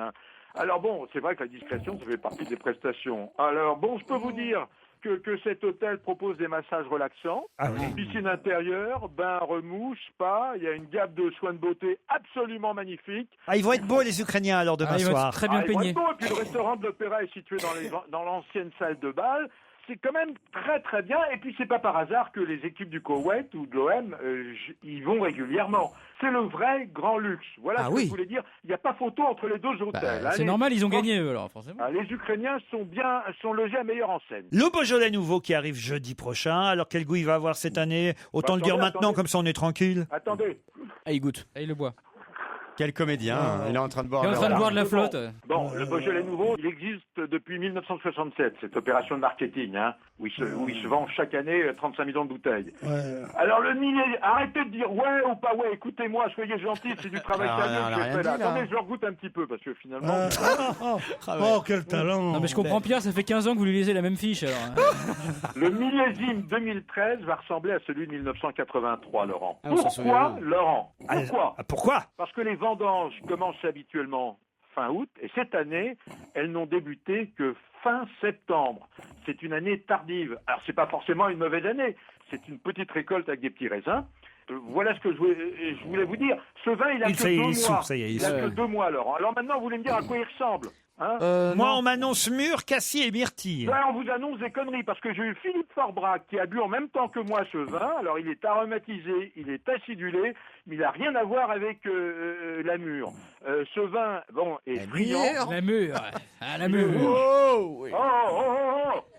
Alors bon, c'est vrai que la discrétion, ça fait partie des prestations. Alors bon, je peux vous dire que cet hôtel propose des massages relaxants, piscine intérieure, bain remous, spa, il y a une gamme de soins de beauté absolument magnifique. Ah, ils vont être beaux, les Ukrainiens, alors demain ils vont être soir. très bien ils vont peignés. être beaux. Et puis le restaurant de l'Opéra est situé dans l'ancienne salle de bal. C'est quand même très très bien. Et puis c'est pas par hasard que les équipes du Koweït ou de l'OM y vont régulièrement. C'est le vrai grand luxe. Voilà ce que je voulais dire. Il n'y a pas photo entre les deux hôtels. C'est normal, ils ont gagné eux alors forcément. Les Ukrainiens sont logés à meilleure enseigne. Le Beaujolais nouveau qui arrive jeudi prochain. Alors quel goût il va avoir cette année ? Autant le dire maintenant, comme ça on est tranquille. Attendez. Ah, il goûte. Ah, il le boit. Quel comédien, il est en train de boire. Il est en train de boire de la flotte. Bon, le Beaujolais nouveau, il existe depuis 1967, cette opération de marketing, hein, où il se vend chaque année 35 millions de bouteilles. Ouais. Alors le millet, arrêtez de dire ouais ou pas ouais, écoutez-moi, soyez gentils, c'est du travail sérieux que je fais là. Attendez, je leur goûte un petit peu, parce que finalement... Oh, quel talent. Non mais je comprends Pierre, ça fait 15 ans que vous lui lisez la même fiche alors. Le millésime 2013 va ressembler à celui de 1983, Laurent. Ah, on s'en souvient Pourquoi, bien. Laurent? Pourquoi? Pourquoi ? Parce que les vendanges commencent habituellement fin août, et cette année, elles n'ont débuté que fin septembre. C'est une année tardive. Alors, c'est pas forcément une mauvaise année. C'est une petite récolte avec des petits raisins. Voilà ce que je voulais vous dire. Ce vin, il a que 2 mois. Il a que 2 mois, Laurent. Alors maintenant, vous voulez me dire à quoi il ressemble? Hein? Moi, on m'annonce mûr, cassis et myrtille. Ouais, on vous annonce des conneries, parce que j'ai eu Philippe Forbrac qui a bu en même temps que moi ce vin. Alors, il est aromatisé, il est acidulé, mais il n'a rien à voir avec la mûre. Ce vin, bon, est friand. La mûre. Ah, la mûre. Oh, oui.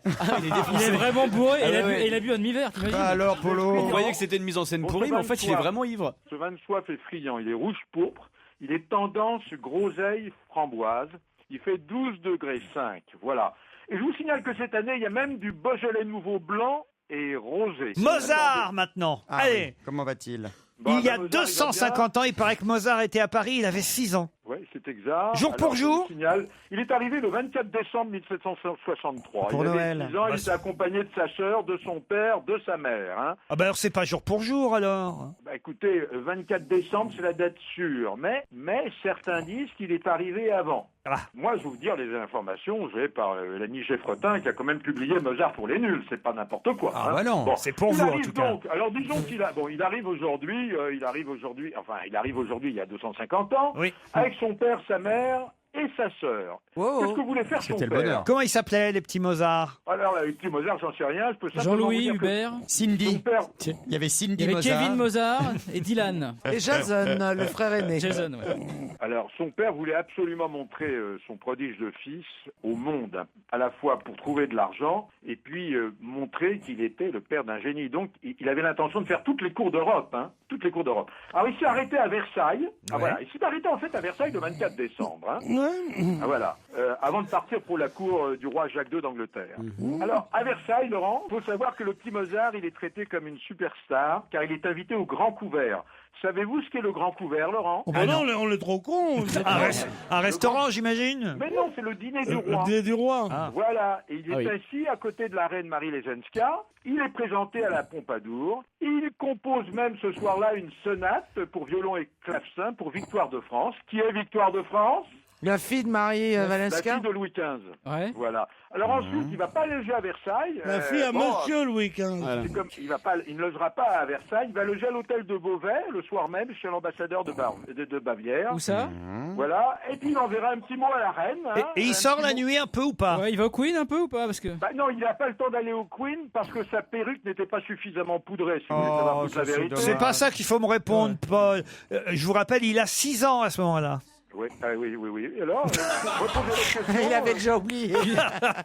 Il est vraiment bourré et il a bu un demi-verre, t'imagines? Alors, Polo. On croyait que c'était une mise en scène pourrie, mais en fait, il est vraiment ivre. Ce vin de soif est friand, il est rouge-pourpre, il est tendance groseille framboise, il fait 12 degrés 5, voilà. Et je vous signale que cette année, il y a même du Beaujolais nouveau blanc et rosé. Mozart, maintenant. Ah Allez. oui. Comment va-t-il? Il y a Mozart, 250 ans, il paraît que Mozart était à Paris, il avait 6 ans. Oui, c'est exact. Jour pour jour. Je vous signale, il est arrivé le 24 décembre 1763. Pour il avait Noël. 10 ans, il était accompagné de sa sœur, de son père, de sa mère. Hein. Ah bah alors c'est pas jour pour jour alors. Bah écoutez, 24 décembre, c'est la date sûre. Mais certains disent qu'il est arrivé avant. Ah. Moi, je vais vous dire les informations, j'ai par l'ami Geffretin qui a quand même publié Mozart pour les nuls. C'est pas n'importe quoi. Ah hein. bah non. Bon, C'est pour il vous, en arrive tout cas. donc, alors disons qu'il il arrive aujourd'hui, il arrive aujourd'hui il y a 250 ans, Oui. avec son père, sa mère et sa sœur. Wow. Qu'est-ce que voulait faire son C'était le père bonheur. Comment ils s'appelaient les petits Mozart? Alors là, avec petit Mozart, j'en sais rien, je peux simplement Jean-Louis, vous dire que Hubert. Cindy. son père, Il y avait Cindy Il y avait Mozart. Kevin Mozart et Dylan. Et Jason, le frère aîné. Jason, ouais. alors son père voulait absolument montrer son prodige de fils au monde, hein, à la fois pour trouver de l'argent et puis montrer qu'il était le père d'un génie. Donc il avait l'intention de faire toutes les cours d'Europe, hein, toutes les cours d'Europe. Alors il s'est arrêté à Versailles. Ah, Ouais. voilà, il s'est arrêté en fait à Versailles le 24 décembre. Hein. Ouais. Ah, voilà, avant de partir pour la cour du roi Jacques II d'Angleterre. Alors, à Versailles, Laurent, il faut savoir que le petit Mozart, il est traité comme une superstar, car il est invité au Grand Couvert. Savez-vous ce qu'est le Grand Couvert, Laurent? Oh, bah non, on est trop cons. Un restaurant, j'imagine. Mais non, c'est le dîner du Le roi. dîner du roi. Ah. Voilà, et il est Ah oui. assis à côté de la reine Marie Lesenska. Il est présenté à la Pompadour. Il compose même ce soir-là une sonate pour violon et clavecin pour Victoire de France. Qui est Victoire de France? La fille de Marie La Valenska. fille de Louis XV. Ouais. Voilà. Alors ensuite, il va pas loger à Versailles. La fille à Monsieur Louis XV. C'est comme, il ne logera pas à Versailles, il va loger à l'hôtel de Beauvais le soir même chez l'ambassadeur de Bavière. Où ça? Voilà. Et puis il enverra un petit mot à la reine. hein. Et il Un sort petit la mot. nuit un peu ou pas? Ouais, il va au Queen un peu ou pas? Parce que. Bah non, il n'a pas le temps d'aller au Queen parce que sa perruque n'était pas suffisamment poudrée, si vous voulez savoir toute la vérité. C'est pas ça qu'il faut me répondre, Paul. Je vous rappelle, il a 6 ans à ce moment-là. Oui, oui. Et alors, reposez la question. Il avait déjà oublié.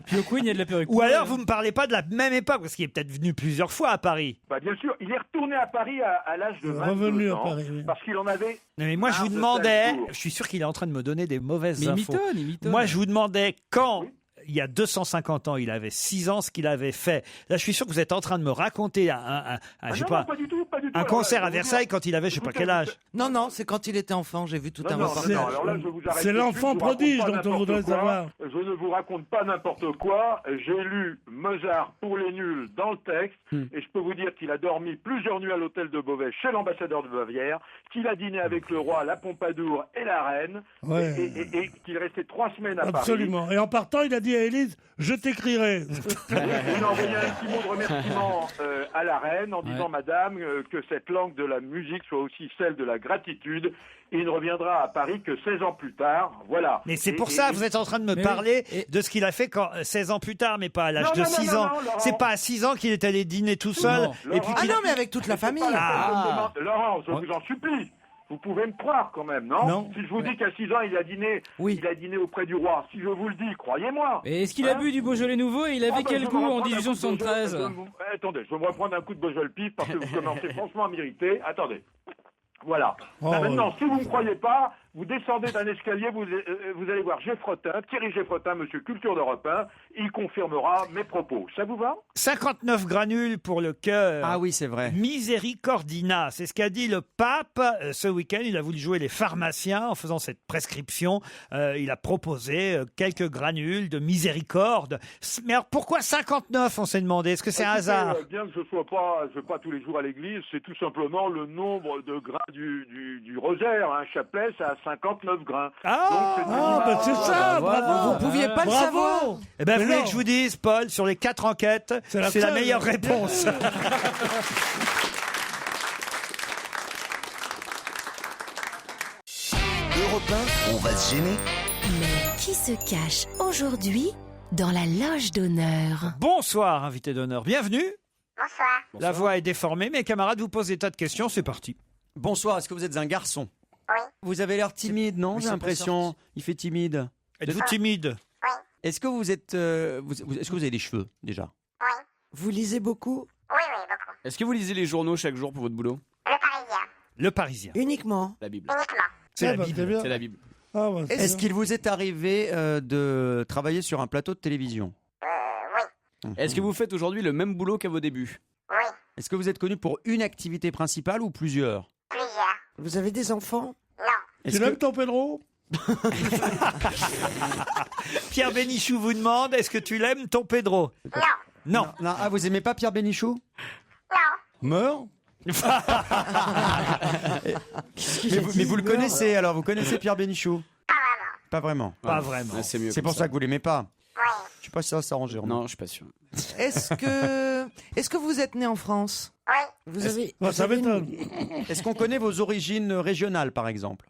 Puis au Queen, il y a de la perruque. Ou alors, vous me parlez pas de la même époque, parce qu'il est peut-être venu plusieurs fois à Paris. Bah, bien sûr, il est retourné à Paris à l'âge de 22 Revenu à ans, Paris, oui. parce qu'il en avait. Non, mais moi, je vous de demandais, Salzbourg. je suis sûr qu'il est en train de me donner des mauvaises Mais infos. il mitonne. Moi, je vous demandais quand, Oui. il y a 250 ans, il avait 6 ans, ce qu'il avait fait. Là, je suis sûr que vous êtes en train de me raconter je sais non, pas, pas du tout, pas du tout. un Alors, concert là, à je vais vous Versailles dire- quand il avait je sais pas Écoutez, quel âge. Non, c'est quand il était enfant. J'ai vu tout un Non, reportage. non, alors là, je vous arrête C'est tout de suite, l'enfant je vous raconte prodige pas dont on n'importe voudrait quoi. savoir. Je ne vous raconte pas n'importe quoi. J'ai lu Mozart pour les nuls dans le texte, et je peux vous dire qu'il a dormi plusieurs nuits à l'hôtel de Beauvais chez l'ambassadeur de Bavière, qu'il a dîné avec le roi, la Pompadour et la reine, Ouais. et qu'il restait 3 semaines à Absolument. Et en partant, il a dit à Élise, je t'écrirai. Paris. Il a envoyé un petit mot de remerciement à la reine en disant, Madame, que cette langue de la musique soit aussi celle de la gratitude. Et il ne reviendra à Paris que 16 ans plus tard. Voilà. Mais c'est pour ça, vous êtes en train de me parler de ce qu'il a fait 16 ans plus tard, mais pas à l'âge de 6 ans. Laurent. C'est pas à 6 ans qu'il est allé dîner tout seul. Non, Et puis Ah qu'il non, mais avec toute la famille. Laurent, je vous en supplie. Vous pouvez me croire quand même, non? Non. Si je vous dis qu'à 6 ans, il a dîné auprès du roi, si je vous le dis, croyez-moi. Et est-ce qu'il a bu du Beaujolais nouveau et il avait quel goût en 1873? Attendez, je vais me reprendre un coup de Beaujolais pif parce que vous commencez franchement à m'irriter. Attendez. Voilà. Oh. Maintenant, si vous ne me croyez pas, vous descendez d'un escalier, vous allez voir Geffretin, Thierry Geffretin, monsieur Culture d'Europe 1, il confirmera mes propos. Ça vous va? 59 granules pour le cœur. Ah oui, c'est vrai. Misericordina, c'est ce qu'a dit le pape ce week-end. Il a voulu jouer les pharmaciens en faisant cette prescription. Il a proposé quelques granules de miséricorde. Mais alors pourquoi 59, on s'est demandé? Est-ce que c'est un Écoutez, hasard? Bien que je ne vais pas tous les jours à l'église, c'est tout simplement le nombre de grains du rosaire. Un chapelet, ça a 59 grains. Bah c'est ça, bravo. Vous pouviez pas le savoir. Eh ben, Mais vous voulez non. que je vous dise, Paul, sur les 4 enquêtes, c'est la seule. meilleure réponse. Europe 1, on va se gêner. Mais qui se cache aujourd'hui dans la loge d'honneur? Bonsoir, invité d'honneur. Bienvenue. Bonsoir. La voix est déformée. Mes camarades vous posent des tas de questions. C'est parti. Bonsoir, est-ce que vous êtes un garçon? Oui. Vous avez l'air timide, non? J'ai l'impression. Il fait timide. Êtes-vous timide? Est-ce que vous êtes. Est-ce que vous avez des cheveux, déjà? Oui. Vous lisez beaucoup? Oui, beaucoup. Est-ce que vous lisez les journaux chaque jour pour votre boulot? Le Parisien. Le Parisien. Uniquement? La Bible. Uniquement. C'est Ah la bah, Bible. c'est bien. C'est la Bible. Ah, bah, c'est Est-ce bien. qu'il vous est arrivé de travailler sur un plateau de télévision? Oui. Est-ce que vous faites aujourd'hui le même boulot qu'à vos débuts? Oui. Est-ce que vous êtes connu pour une activité principale ou plusieurs? Plusieurs. Vous avez des enfants? Non. Tu Est-ce l'aimes que, ton Pedro? Pierre Bénichou vous demande, est-ce que tu l'aimes, ton Pedro? Non. Non. Ah, vous aimez pas Pierre Bénichou? Meurs. mais vous le connaissez, alors vous connaissez Pierre Bénichou? Pas vraiment. Pas vraiment. Ah, c'est mieux. C'est pour ça que vous l'aimez pas. Je sais pas si ça va s'arranger. Non, je suis pas sûr. Est-ce que vous êtes né en France? Vous avez. Ça m'étonne. Est-ce qu'on connaît vos origines régionales, par exemple?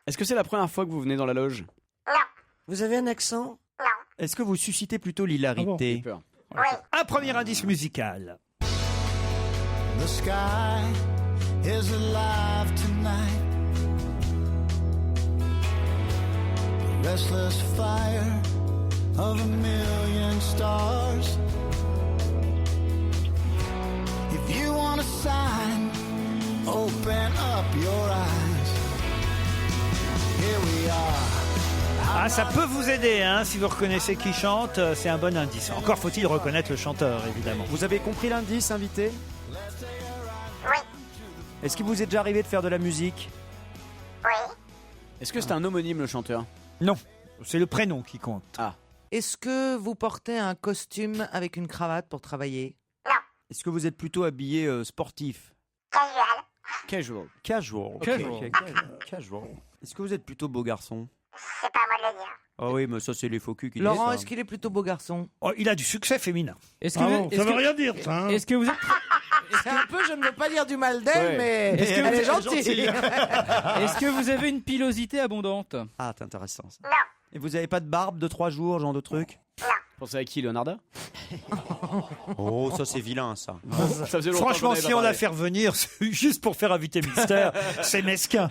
Est-ce que c'est la première fois que vous venez dans la loge? Vous avez un accent? Est-ce que vous suscitez plutôt l'hilarité? J'ai peur. Un premier indice musical. The sky is alive tonight. The restless fire of a million stars. If you want a sign, open up your eyes. Here we are. Ah, ça peut vous aider, hein, si vous reconnaissez qui chante, c'est un bon indice. Encore faut-il reconnaître le chanteur, évidemment. Vous avez compris l'indice, invité? Oui. Est-ce qu'il vous est déjà arrivé de faire de la musique? Oui. Est-ce que c'est un homonyme, le chanteur? Non, c'est le prénom qui compte. Ah. Est-ce que vous portez un costume avec une cravate pour travailler? Est-ce que vous êtes plutôt habillé sportif? Casual. Casual. Casual. Est-ce que vous êtes plutôt beau garçon? C'est pas à moi de le dire. Ah oui, mais ça c'est les faux culs qui Laurent, disent ça. est-ce qu'il est plutôt beau garçon? Oh, il a du succès féminin. Est-ce Ça veut rien dire, ça. Hein. Est-ce que vous êtes... C'est un peu, je ne veux pas dire du mal d'elle, Ouais. mais Est-ce que elle vous est êtes gentille. Est-ce que vous avez une pilosité abondante? Ah, c'est intéressant ça. Non. Et vous avez pas de barbe de 3 jours, genre de truc? Pensez à qui, Leonardo? Oh, ça c'est vilain ça. Ça faisait longtemps Franchement, qu'on avait si pas on la parlé. fait revenir, c'est juste pour faire inviter mystère, c'est mesquin.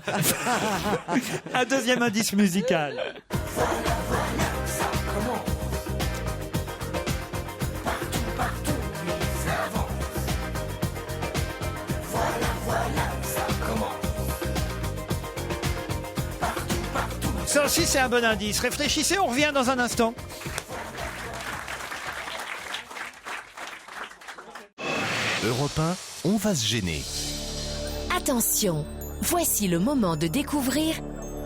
Un deuxième indice musical. Ça aussi, c'est un bon indice. Réfléchissez, on revient dans un instant. Europe 1, on va se gêner. Attention, voici le moment de découvrir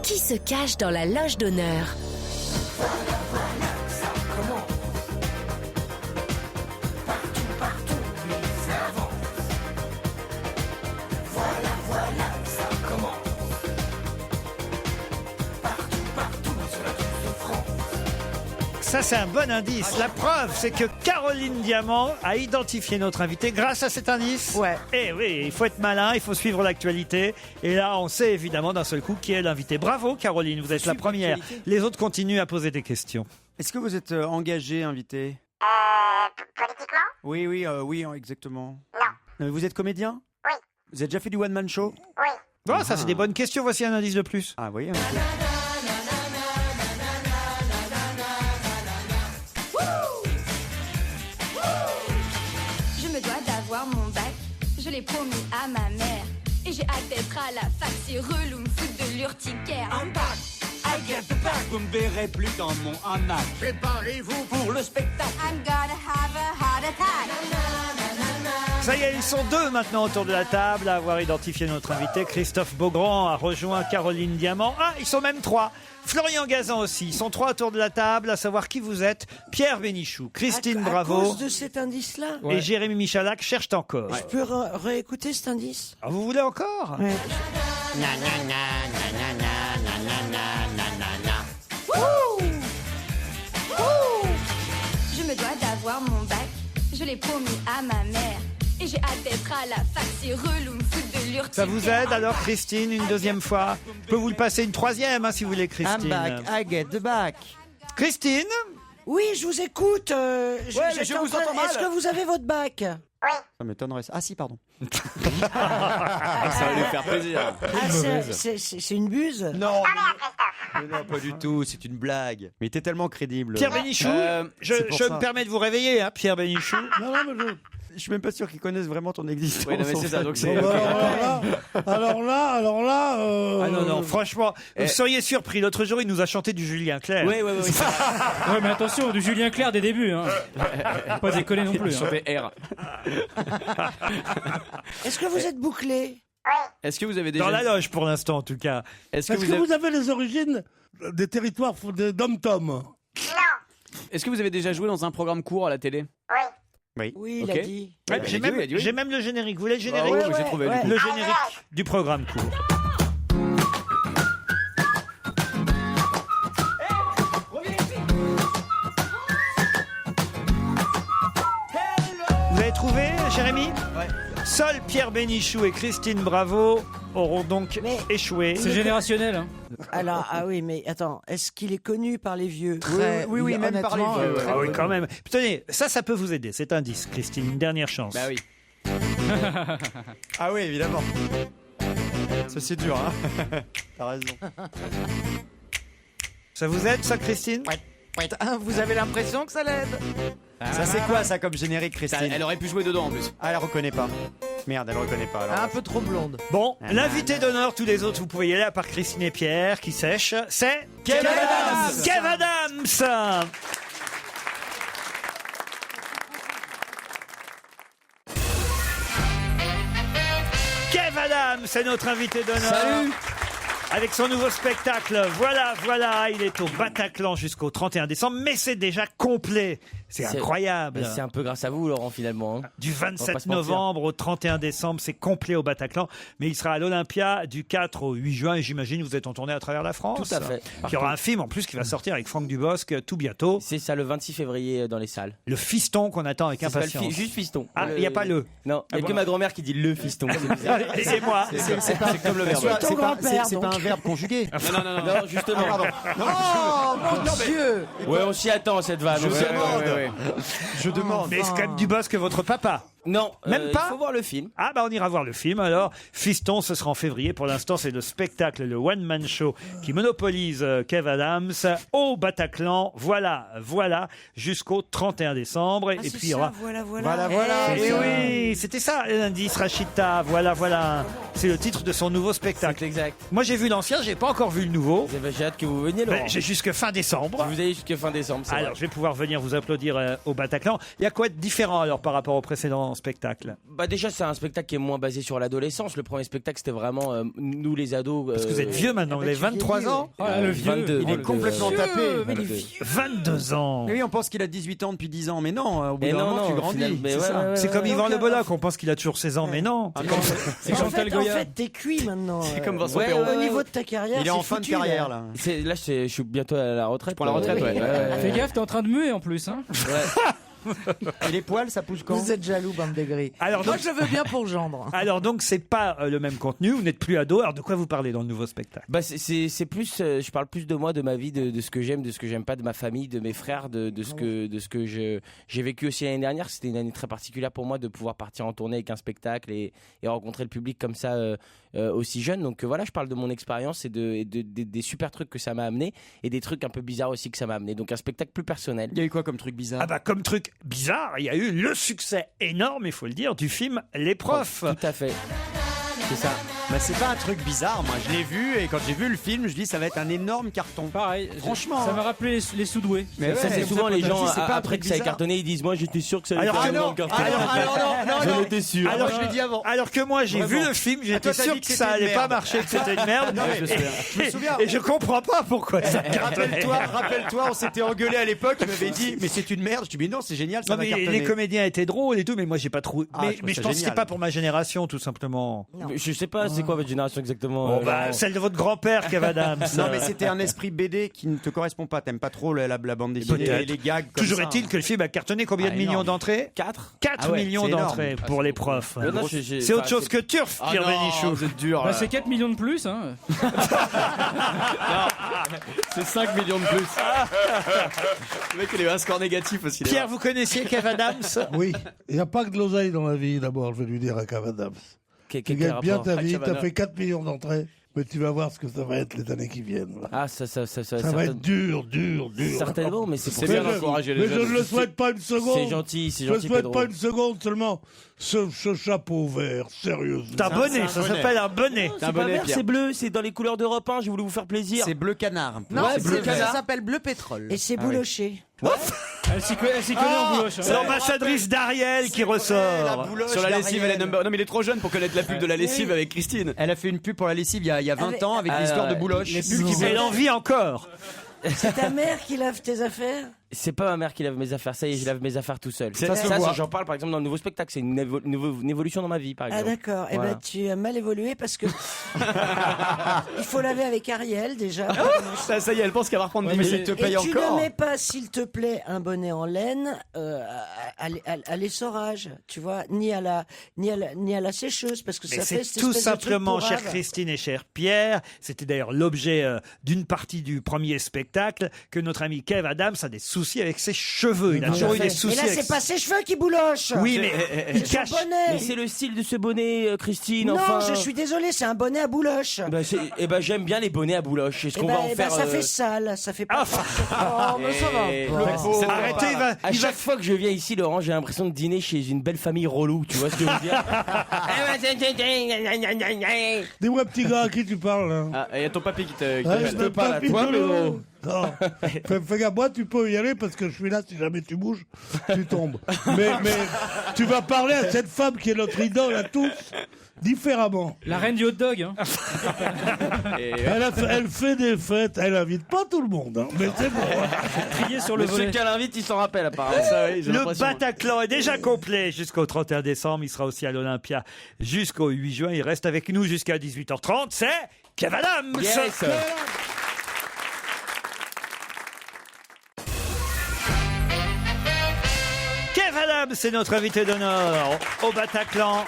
qui se cache dans la loge d'honneur. Ça, c'est un bon indice. La preuve, c'est que Caroline Diamant a identifié notre invité grâce à cet indice. Ouais. Eh oui, il faut être malin, il faut suivre l'actualité. Et là, on sait évidemment d'un seul coup qui est l'invité. Bravo, Caroline, vous êtes la première. Les autres continuent à poser des questions. Est-ce que vous êtes engagé, invité? Politiquement? Oui, exactement. Non. Vous êtes comédien? Oui. Vous avez déjà fait du one-man show? Oui. Bon, ça, c'est des bonnes questions. Voici un indice de plus. Ah oui. Je me dois d'avoir mon bac, je l'ai promis à ma mère. Et j'ai hâte d'être à la fac, c'est relou, me foutre de l'urticaire. I'm back, I get the back, vous me verrez plus dans mon hamac. Préparez-vous pour le spectacle. I'm gonna have a heart attack. Ça y est, ils sont deux maintenant autour de la table à avoir identifié notre invité. Christophe Beaugrand a rejoint Caroline Diamant. Ah, ils sont même trois. Florian Gazan aussi. Ils sont trois autour de la table à savoir qui vous êtes. Pierre Bénichou, Christine À Bravo cause de cet indice-là? et Jérémy Michalak cherchent encore. Je peux réécouter cet indice? Ah, vous voulez encore? Ouais. Je me dois d'avoir mon bac, je l'ai promis à ma mère. Et j'ai hâte d'être à la fac, c'est relou, me foutre de l'urticaire. Ça vous aide alors, Christine, une deuxième fois? Je peux vous le passer une troisième, hein, si vous voulez, Christine. I'm back, I get the back. Christine? Oui, je vous écoute. mais je vous entends mal. Est-ce que vous avez votre bac? Ça m'étonnerait. Ah si, pardon. Ça va lui faire plaisir. C'est une buse? Non. Mais non, pas du tout. C'est une blague. Mais t'es tellement crédible. Pierre Bénichou, je me permets de vous réveiller, hein, Pierre Bénichou. Non, mais je suis même pas sûr qu'ils connaissent vraiment ton existence. Oui, non, mais c'est ça. Donc c'est. alors là. Ah non, franchement, vous seriez surpris. L'autre jour, il nous a chanté du Julien Clerc. Oui. Ouais, mais attention, du Julien Clerc des débuts. Hein. Pas décoller non plus. Chanter R. Est-ce que vous êtes bouclé? Oui. Est-ce que vous avez déjà... Dans la loge pour l'instant en tout cas. Est-ce que vous avez les origines des territoires de Dom-Tom? Est-ce que vous avez déjà joué dans un programme court à la télé? Oui. Oui, il Ok. a dit. Ouais, j'ai même le générique. Vous voulez le générique? oui, j'ai trouvé, du coup. Le générique du programme court. Vous avez trouvé, Jérémy? Ouais. Seuls Pierre Bénichou et Christine Bravo auront donc échoué. C'est générationnel. Hein. Alors, ah oui, mais attends, est-ce qu'il est connu par les vieux? Oui, même par les vieux. Ah oui, quand même. Puis tenez, ça peut vous aider, cet indice, Christine, une dernière chance. Bah oui. Ah oui, évidemment. Ça, c'est dur, hein. T'as raison. Ça vous aide, ça, Christine? Vous avez l'impression que ça l'aide? Ça, c'est quoi, ça, comme générique, Christine? Elle aurait pu jouer dedans en plus. Ah, elle reconnaît pas. Merde, elle reconnaît pas. Alors. Un peu trop blonde. Bon, l'invité d'honneur, tous les autres, vous pouvez y aller, à part Christine et Pierre, qui sèchent, c'est Kev Adams. Kev Adams. Kev Adams, c'est notre invité d'honneur. Salut. Avec son nouveau spectacle, voilà, il est au Bataclan jusqu'au 31 décembre, mais c'est déjà complet. C'est incroyable. C'est un peu grâce à vous, Laurent, finalement. Hein. Du 27 novembre au 31 décembre, c'est complet au Bataclan, mais il sera à l'Olympia du 4 au 8 juin, et j'imagine vous êtes en tournée à travers la France. Tout à fait. Il y aura un film en plus qui va sortir avec Franck Dubosc tout bientôt. C'est ça, le 26 février dans les salles. Le fiston qu'on attend avec impatience. Juste fiston. Ah, il n'y a pas le. Non, il n'y a que ma grand-mère qui dit le fiston. Et c'est moi. C'est comme le verbe. C'est pas un verbe conjugué. Non, justement. Oh, mon Dieu. Ouais, on s'y attend à cette vanne. Je demande. Mais c'est quand même Dubosc que votre papa. Non, Même pas. Il faut voir le film. Ah bah on ira voir le film alors. Fiston, ce sera en février. Pour l'instant, c'est le spectacle, le one-man show qui monopolise Kev Adams au Bataclan. Voilà, jusqu'au 31 décembre. Et puis il y aura... Voilà. Oui, c'était ça l'indice, Rachita. Voilà. C'est le titre de son nouveau spectacle. C'est exact. Moi j'ai vu l'ancien, j'ai pas encore vu le nouveau. J'ai hâte que vous veniez, Laurent. J'ai jusque fin décembre. Vous avez jusqu'à fin décembre. Alors je vais pouvoir venir vous applaudir au Bataclan. Il y a quoi de différent alors par rapport au précédent spectacle? Bah déjà c'est un spectacle qui est moins basé sur l'adolescence. Le premier spectacle c'était vraiment nous les ados. Parce que vous êtes vieux maintenant, vous avez 23 ans. Le vieux, 22. Il est complètement tapé. 22 ans. Oui, on pense qu'il a 18 ans depuis 10 ans, mais non, au bout d'un moment tu grandis. C'est comme Yvan Le Bolloc, on pense qu'il a toujours 16 ans, mais non. C'est Chantal Goya. En fait, t'es cuit maintenant. C'est comme Vincent Perrault. Au niveau de ta carrière, il est en fin de carrière là. Là je suis bientôt à la retraite. Pour la retraite, ouais. Fais gaffe, t'es en train de muer en plus. Hein. Et les poils, ça pousse quand? Vous êtes jaloux, bande de gris. Alors Moi, donc- je veux bien pour gendre. Alors donc c'est pas le même contenu, vous n'êtes plus ado. Alors de quoi vous parlez dans le nouveau spectacle? Bah c'est plus, je parle plus de moi, de ma vie, de ce que j'aime, de ce que j'aime pas, de ma famille, de mes frères, de ce que j'ai vécu aussi l'année dernière. C'était une année très particulière pour moi de pouvoir partir en tournée avec un spectacle et rencontrer le public comme ça aussi jeune. Donc voilà, je parle de mon expérience et des super trucs que ça m'a amené et des trucs un peu bizarres aussi que ça m'a amené. Donc un spectacle plus personnel. Il y a eu quoi comme truc bizarre? Ah bah comme truc bizarre, il y a eu le succès énorme, il faut le dire, du film Les Profs. Tout à fait. C'est ça. Bah, c'est pas un truc bizarre, moi je l'ai vu et quand j'ai vu le film, je dis ça va être un énorme carton. Pareil. Franchement. Ça m'a rappelé les Soudoués. Mais Ça, c'est souvent les gens, c'est pas un après truc que ça ait bizarre. cartonné, ils disent moi j'étais sûr que ça allait Alors, faire ah dans non, le carton. alors, J'en étais sûr. Alors, je l'ai dit avant. Alors que moi j'ai Vraiment. vu le film, j'étais toi, t'as sûr dit que que ça c'était une allait pas merde. marcher, que c'était une merde. Non, mais je me souviens. Et je comprends pas pourquoi ça cartonnait. Rappelle-toi, on s'était engueulé à l'époque, il m'avait dit mais c'est une merde. Je dis mais non, c'est génial, ça Non va mais cartonner. les comédiens étaient drôles et tout, mais moi j'ai pas trouvé. Ah, mais je pense que c'est pas pour ma génération tout simplement. Je sais pas, c'est quoi votre génération exactement? Bon, bah, celle de votre grand-père, Kev Adams. Non mais c'était un esprit BD qui ne te correspond pas. T'aimes pas trop la bande dessinée, Peut-être. les gags. Comme Toujours ça. est-il que le film a cartonné combien de millions énorme. d'entrées? 4 4 millions c'est énorme. d'entrées pour les profs. Non, C'est autre chose que Turf, Pierre Bénichou. Vous êtes dur. Bah, c'est 4 millions de plus. Hein. C'est 5 millions de plus. Le mec, il a eu un score négatif aussi. Pierre, vous connaissiez Kev Adams? Oui, il n'y a pas que de l'oseille dans la vie, d'abord, je vais lui dire à Kev Adams. Tu gagnes bien ta vie, tu as fait 4 millions d'entrées, mais tu vas voir ce que ça va être les années qui viennent. Là. Ah, ça va être dur. Certainement, mais c'est pour bien ça. d'encourager les Mais je jeunes. ne le souhaite pas une seconde. C'est gentil, Je ne souhaite Pedro. pas une seconde seulement. Ce chapeau vert, sérieusement. C'est un bonnet, ça s'appelle un bonnet. C'est pas vert, c'est bleu, c'est dans les couleurs d'Europe 1, j'ai voulu vous faire plaisir. C'est bleu canard. Non, Ouais, bleu ça canard. s'appelle bleu pétrole. Et c'est bouloché. Elle s'y connaît en bouloche. C'est l'ambassadrice d'Ariel qui ressort. Sur la lessive, elle est number. Non, mais il est trop jeune pour connaître la pub de la lessive avec Christine. Elle a fait une pub pour la lessive il y a 20 ans avec l'histoire de bouloche. Elle en vit encore. C'est ta mère qui lave tes affaires? C'est pas ma mère qui lave mes affaires, ça y est, je lave mes affaires tout seul. Ça se voit. J'en parle par exemple dans le nouveau spectacle, c'est une évolution dans ma vie par exemple. Ah d'accord, Voilà. Eh ben tu as mal évolué parce que il faut laver avec Ariel déjà. Ça y est, elle pense qu'elle va reprendre 10 minutes. Elle te paye Et tu encore. ne mets pas, s'il te plaît, un bonnet en laine à l'essorage, tu vois, ni à la sécheuse, parce que Mais ça fait c'est cette tout espèce de truc simplement, chère pourrave. Christine et cher Pierre, c'était d'ailleurs l'objet d'une partie du premier spectacle, que notre ami Kev Adams a des soucis avec ses cheveux. Il a toujours eu des soucis Et là, avec c'est pas ses cheveux qui boulochent. Oui, mais il C'est cache. son bonnet. Mais c'est le style de ce bonnet, Christine. Non, enfin. je suis désolé, c'est un bonnet à bouloche. J'aime bien les bonnets à bouloche. Est-ce qu'on va en faire ça fait sale, ça fait pas. Ah, mais ça va. Arrêtez, À chaque fois que je viens ici, Laurent, j'ai l'impression de dîner chez une belle famille relou. Tu vois ce que je veux dire? Dis-moi, petit gars, à qui tu parles là? Ah, il y a ton papy qui te. Ouais, te parle à papy toi, Polo. Non, fais gaffe, moi tu peux y aller parce que je suis là, si jamais tu bouges, tu tombes. Mais tu vas parler à cette femme qui est notre idole à tous, différemment. La reine du hot dog. Hein. Elle fait des fêtes, elle invite pas tout le monde, hein, mais c'est bon. Trié sur le Ceux volet. qu'elle invite, ils s'en rappellent apparemment. Le Bataclan est déjà complet jusqu'au 31 décembre. Il sera aussi à l'Olympia jusqu'au 8 juin. Il reste avec nous jusqu'à 18h30. C'est Kev Adams. Yes. Kev Adams, c'est notre invité d'honneur au Bataclan.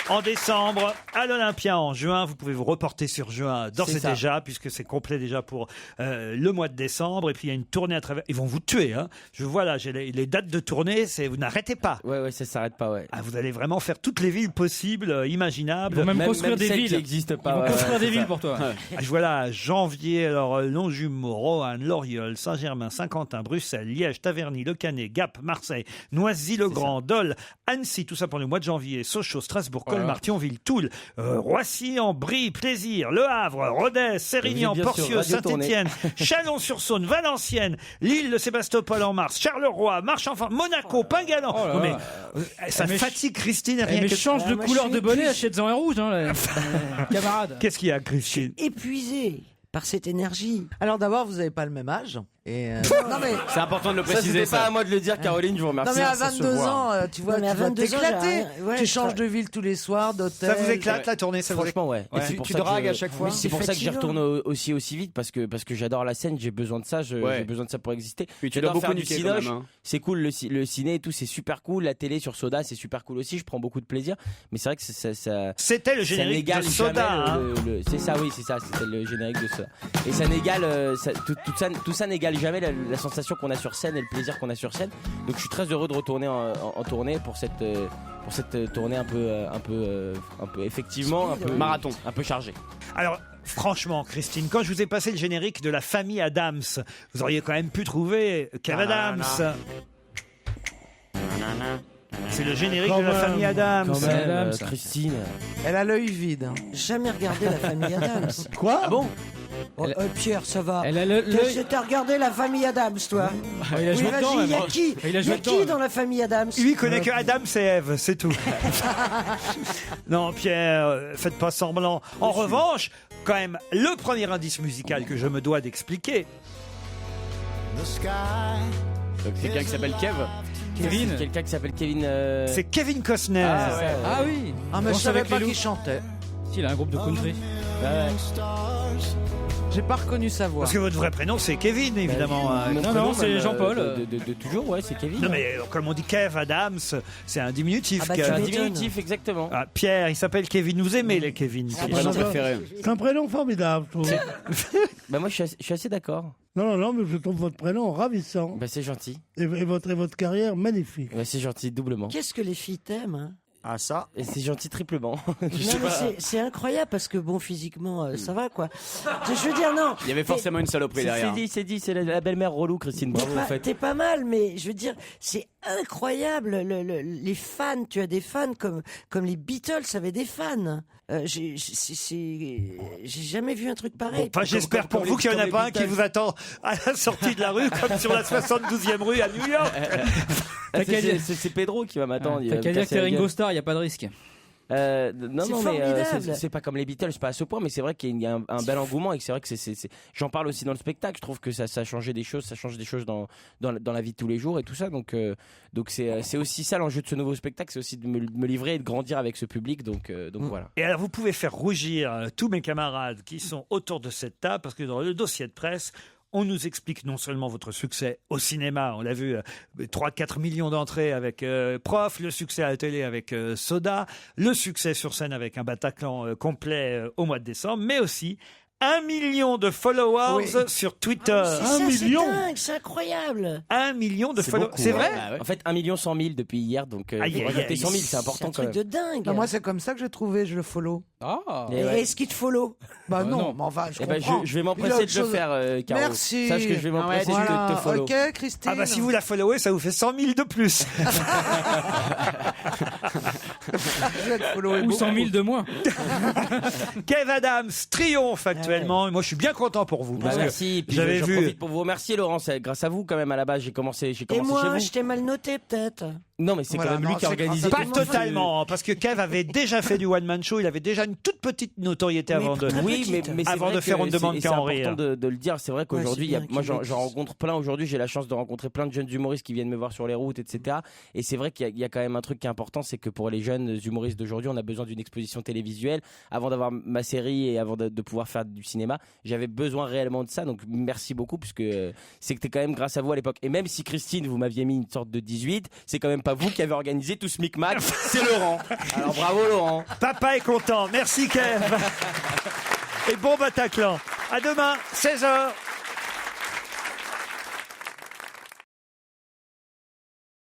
En décembre, à l'Olympia en juin, vous pouvez vous reporter sur juin d'ores et déjà, puisque c'est complet déjà pour le mois de décembre. Et puis il y a une tournée à travers. Ils vont vous tuer, hein. Je vois là, j'ai les dates de tournée, vous n'arrêtez pas. Ouais, ça s'arrête pas, ouais. Ah, vous allez vraiment faire toutes les villes possibles, imaginables. Ils vont même construire des celles villes. qui n'existent pas. Ils vont ouais, construire ouais, des c'est villes ça. pour toi. Je vois là, janvier, alors Longjumeau, Roanne, Loriol, Saint-Germain, Saint-Quentin, Bruxelles, Liège, Taverny, Le Canet, Gap, Marseille, Noisy-le-Grand, Dole, Annecy, tout ça pour le mois de janvier, Sochaux, Strasbourg, Colmar, Thionville, Toul, Roissy, Brie, Plaisir, Le Havre, Rodez, Sérignan, Bien sûr, Porcieux, Radio Saint-Étienne, Chalon-sur-Saône, Valenciennes, l'île de Sébastopol en mars, Charleroi, Marche-Enfant, Monaco, Pingalan. Oh là Non, mais, là. ça Mais fatigue Christine rien Mais que change de moi, couleur je suis de bonnet, épuisé. achète-en un rouge, hein, camarade. Qu'est-ce qu'il y a, Christine? Épuisé par cette énergie. Alors d'abord, vous n'avez pas le même âge. Et non mais C'est important de le Ça, préciser. c'était pas à moi de le dire, Caroline, je vous remercie. non mais à Ça se 22 voit. ans, tu vois, Non, mais à tu vas 22 ans, t'éclater. j'ai rien- ouais, Tu je changes tra- de ville tous les soirs, d'hôtel. Ça vous éclate la tournée? Ça vous Franchement, ouais. Ouais. Et c'est Tu pour te ça que dragues je- à chaque fois. C'est pour ça que j'y fatigant. retourne aussi vite parce que j'adore la scène, j'ai besoin de ça, Ouais. j'ai besoin de ça pour exister. Puis tu J'adore dois faire beaucoup du niquer quand cinoche, même, hein. c'est cool le ciné et tout, c'est super cool. La télé sur Soda, c'est super cool aussi. Je prends beaucoup de plaisir, mais c'est vrai que ça C'était le ça générique de n'égale Soda. jamais hein. c'est ça, oui, c'est ça, c'était le générique de Soda. Et ça n'égale, tout ça n'égale jamais la sensation qu'on a sur scène et le plaisir qu'on a sur scène. Donc je suis très heureux de retourner en tournée pour cette tournée un peu effectivement un peu Marathon. un peu chargée. Alors, franchement, Christine, quand je vous ai passé le générique de la famille Adams, vous auriez quand même pu trouver Kev Adams. C'est le générique Quand de la même. famille Adams. Quand même, Adams. Christine. Elle a l'œil vide. hein. Jamais regardé la famille Adams. Quoi? Ah bon? Oh, Pierre, ça va. Elle a T'as regardé la famille Adams, toi? il a Oui, joué dedans, vas-y, même. y a qui? Il a Y joué a dedans, qui dans la famille Adams? Lui, il connaît que Adams et Ève, c'est tout. Non, Pierre, faites pas semblant. En revanche, quand même, le premier indice musical que je me dois d'expliquer, The sky Donc c'est quelqu'un qui s'appelle Kev. Kevin. C'est quelqu'un qui s'appelle Kevin. c'est Kevin Costner. Ah oui. Ah mais je Danse savais avec pas les loups. qu'il chantait. Si, il a un groupe de country. J'ai pas reconnu sa voix. Parce que votre vrai prénom, c'est Kevin, évidemment. hein. Non, non, c'est Jean-Paul. De toujours, ouais, c'est Kevin. Non, mais comme on dit Kev Adams, c'est un diminutif. Ah bah, Kev. tu un m'étonnes. diminutif, exactement. Ah, Pierre, il s'appelle Kevin. Vous aimez les Kevin Son Pierre. prénom préféré. C'est un prénom formidable, je trouve. Bah moi, je suis assez d'accord. Non, mais je trouve votre prénom ravissant. Bah c'est gentil. Et votre carrière magnifique. Bah c'est gentil doublement. Qu'est-ce que les filles t'aiment, hein? Ah ça. Et c'est gentil triplement. Je Non, sais mais pas. c'est incroyable parce que bon, physiquement, ça va quoi. Je veux dire, non. Il y avait forcément une saloperie derrière. C'est dit, c'est la belle-mère relou, Christine. Bravo, en fait. T'es pas mal, mais je veux dire, c'est incroyable. Les fans, tu as des fans comme les Beatles avaient des fans. J'ai jamais vu un truc pareil. Enfin, j'espère pour vous qu'il n'y en a pas un qui vous attend à la sortie de la rue, comme sur la 72e rue à New York. C'est Pedro qui va m'attendre. T'as qu'à dire que t'es Ringo Starr, il n'y a pas de risque. Non, mais c'est pas comme les Beatles, pas à ce point, mais c'est vrai qu'il y a un bel engouement et que c'est vrai que j'en parle aussi dans le spectacle. Je trouve que ça a changé des choses, ça change des choses dans la vie de tous les jours et tout ça. Donc c'est aussi ça l'enjeu de ce nouveau spectacle, c'est aussi de me livrer et de grandir avec ce public. Donc voilà. Et alors vous pouvez faire rougir tous mes camarades qui sont autour de cette table parce que dans le dossier de presse, on nous explique non seulement votre succès au cinéma, on l'a vu, 3-4 millions d'entrées avec Prof, le succès à la télé avec Soda, le succès sur scène avec un Bataclan complet au mois de décembre, mais aussi 1 million de followers sur Twitter. 1 million, c'est incroyable. 1 million de followers, c'est vrai En fait, 1 million 100 000 depuis hier, donc rajouter 100 000, c'est important. C'est un truc de dingue. Moi, c'est comme ça que j'ai trouvé, je le follow. Est-ce qu'il te follow? Bah non, mais enfin, je comprends. Je vais m'empresser de le faire, Caro. Merci. Sache que je vais m'empresser de te follow. Ok, Christine. Ah bah si vous la followez, ça vous fait 100 000 de plus. Ou 100 000 de moins. Kev Adams triomphe actuellement. Moi, je suis bien content pour vous. Merci. Puis J'avais j'en vu. profite pour vous remercier, Laurent. C'est grâce à vous, quand même, à la base, j'ai commencé chez Et moi, vous. je t'ai mal noté, peut-être. Non, mais c'est quand même lui qui a organisé. Pas totalement, parce que Kev avait déjà fait du one-man show. Il avait déjà une toute petite notoriété avant de. Oui, mais avant de faire On ne demande qu'à en rire. C'est important de le dire. C'est vrai qu'aujourd'hui, moi, j'en rencontre plein. Aujourd'hui, j'ai la chance de rencontrer plein de jeunes humoristes qui viennent me voir sur les routes, etc. Et c'est vrai qu'il y a quand même un truc qui est important, c'est que pour les jeunes humoristes d'aujourd'hui, on a besoin d'une exposition télévisuelle. Avant d'avoir ma série et avant de pouvoir faire du cinéma, j'avais besoin réellement de ça. Donc, merci beaucoup, puisque c'était quand même grâce à vous à l'époque. Et même si Christine, vous m'aviez mis une sorte de 18, c'est quand même pas vous qui avez organisé tout ce micmac, c'est Laurent. Alors bravo Laurent. Papa est content. Merci Kev. Et bon Bataclan. À demain, 16h.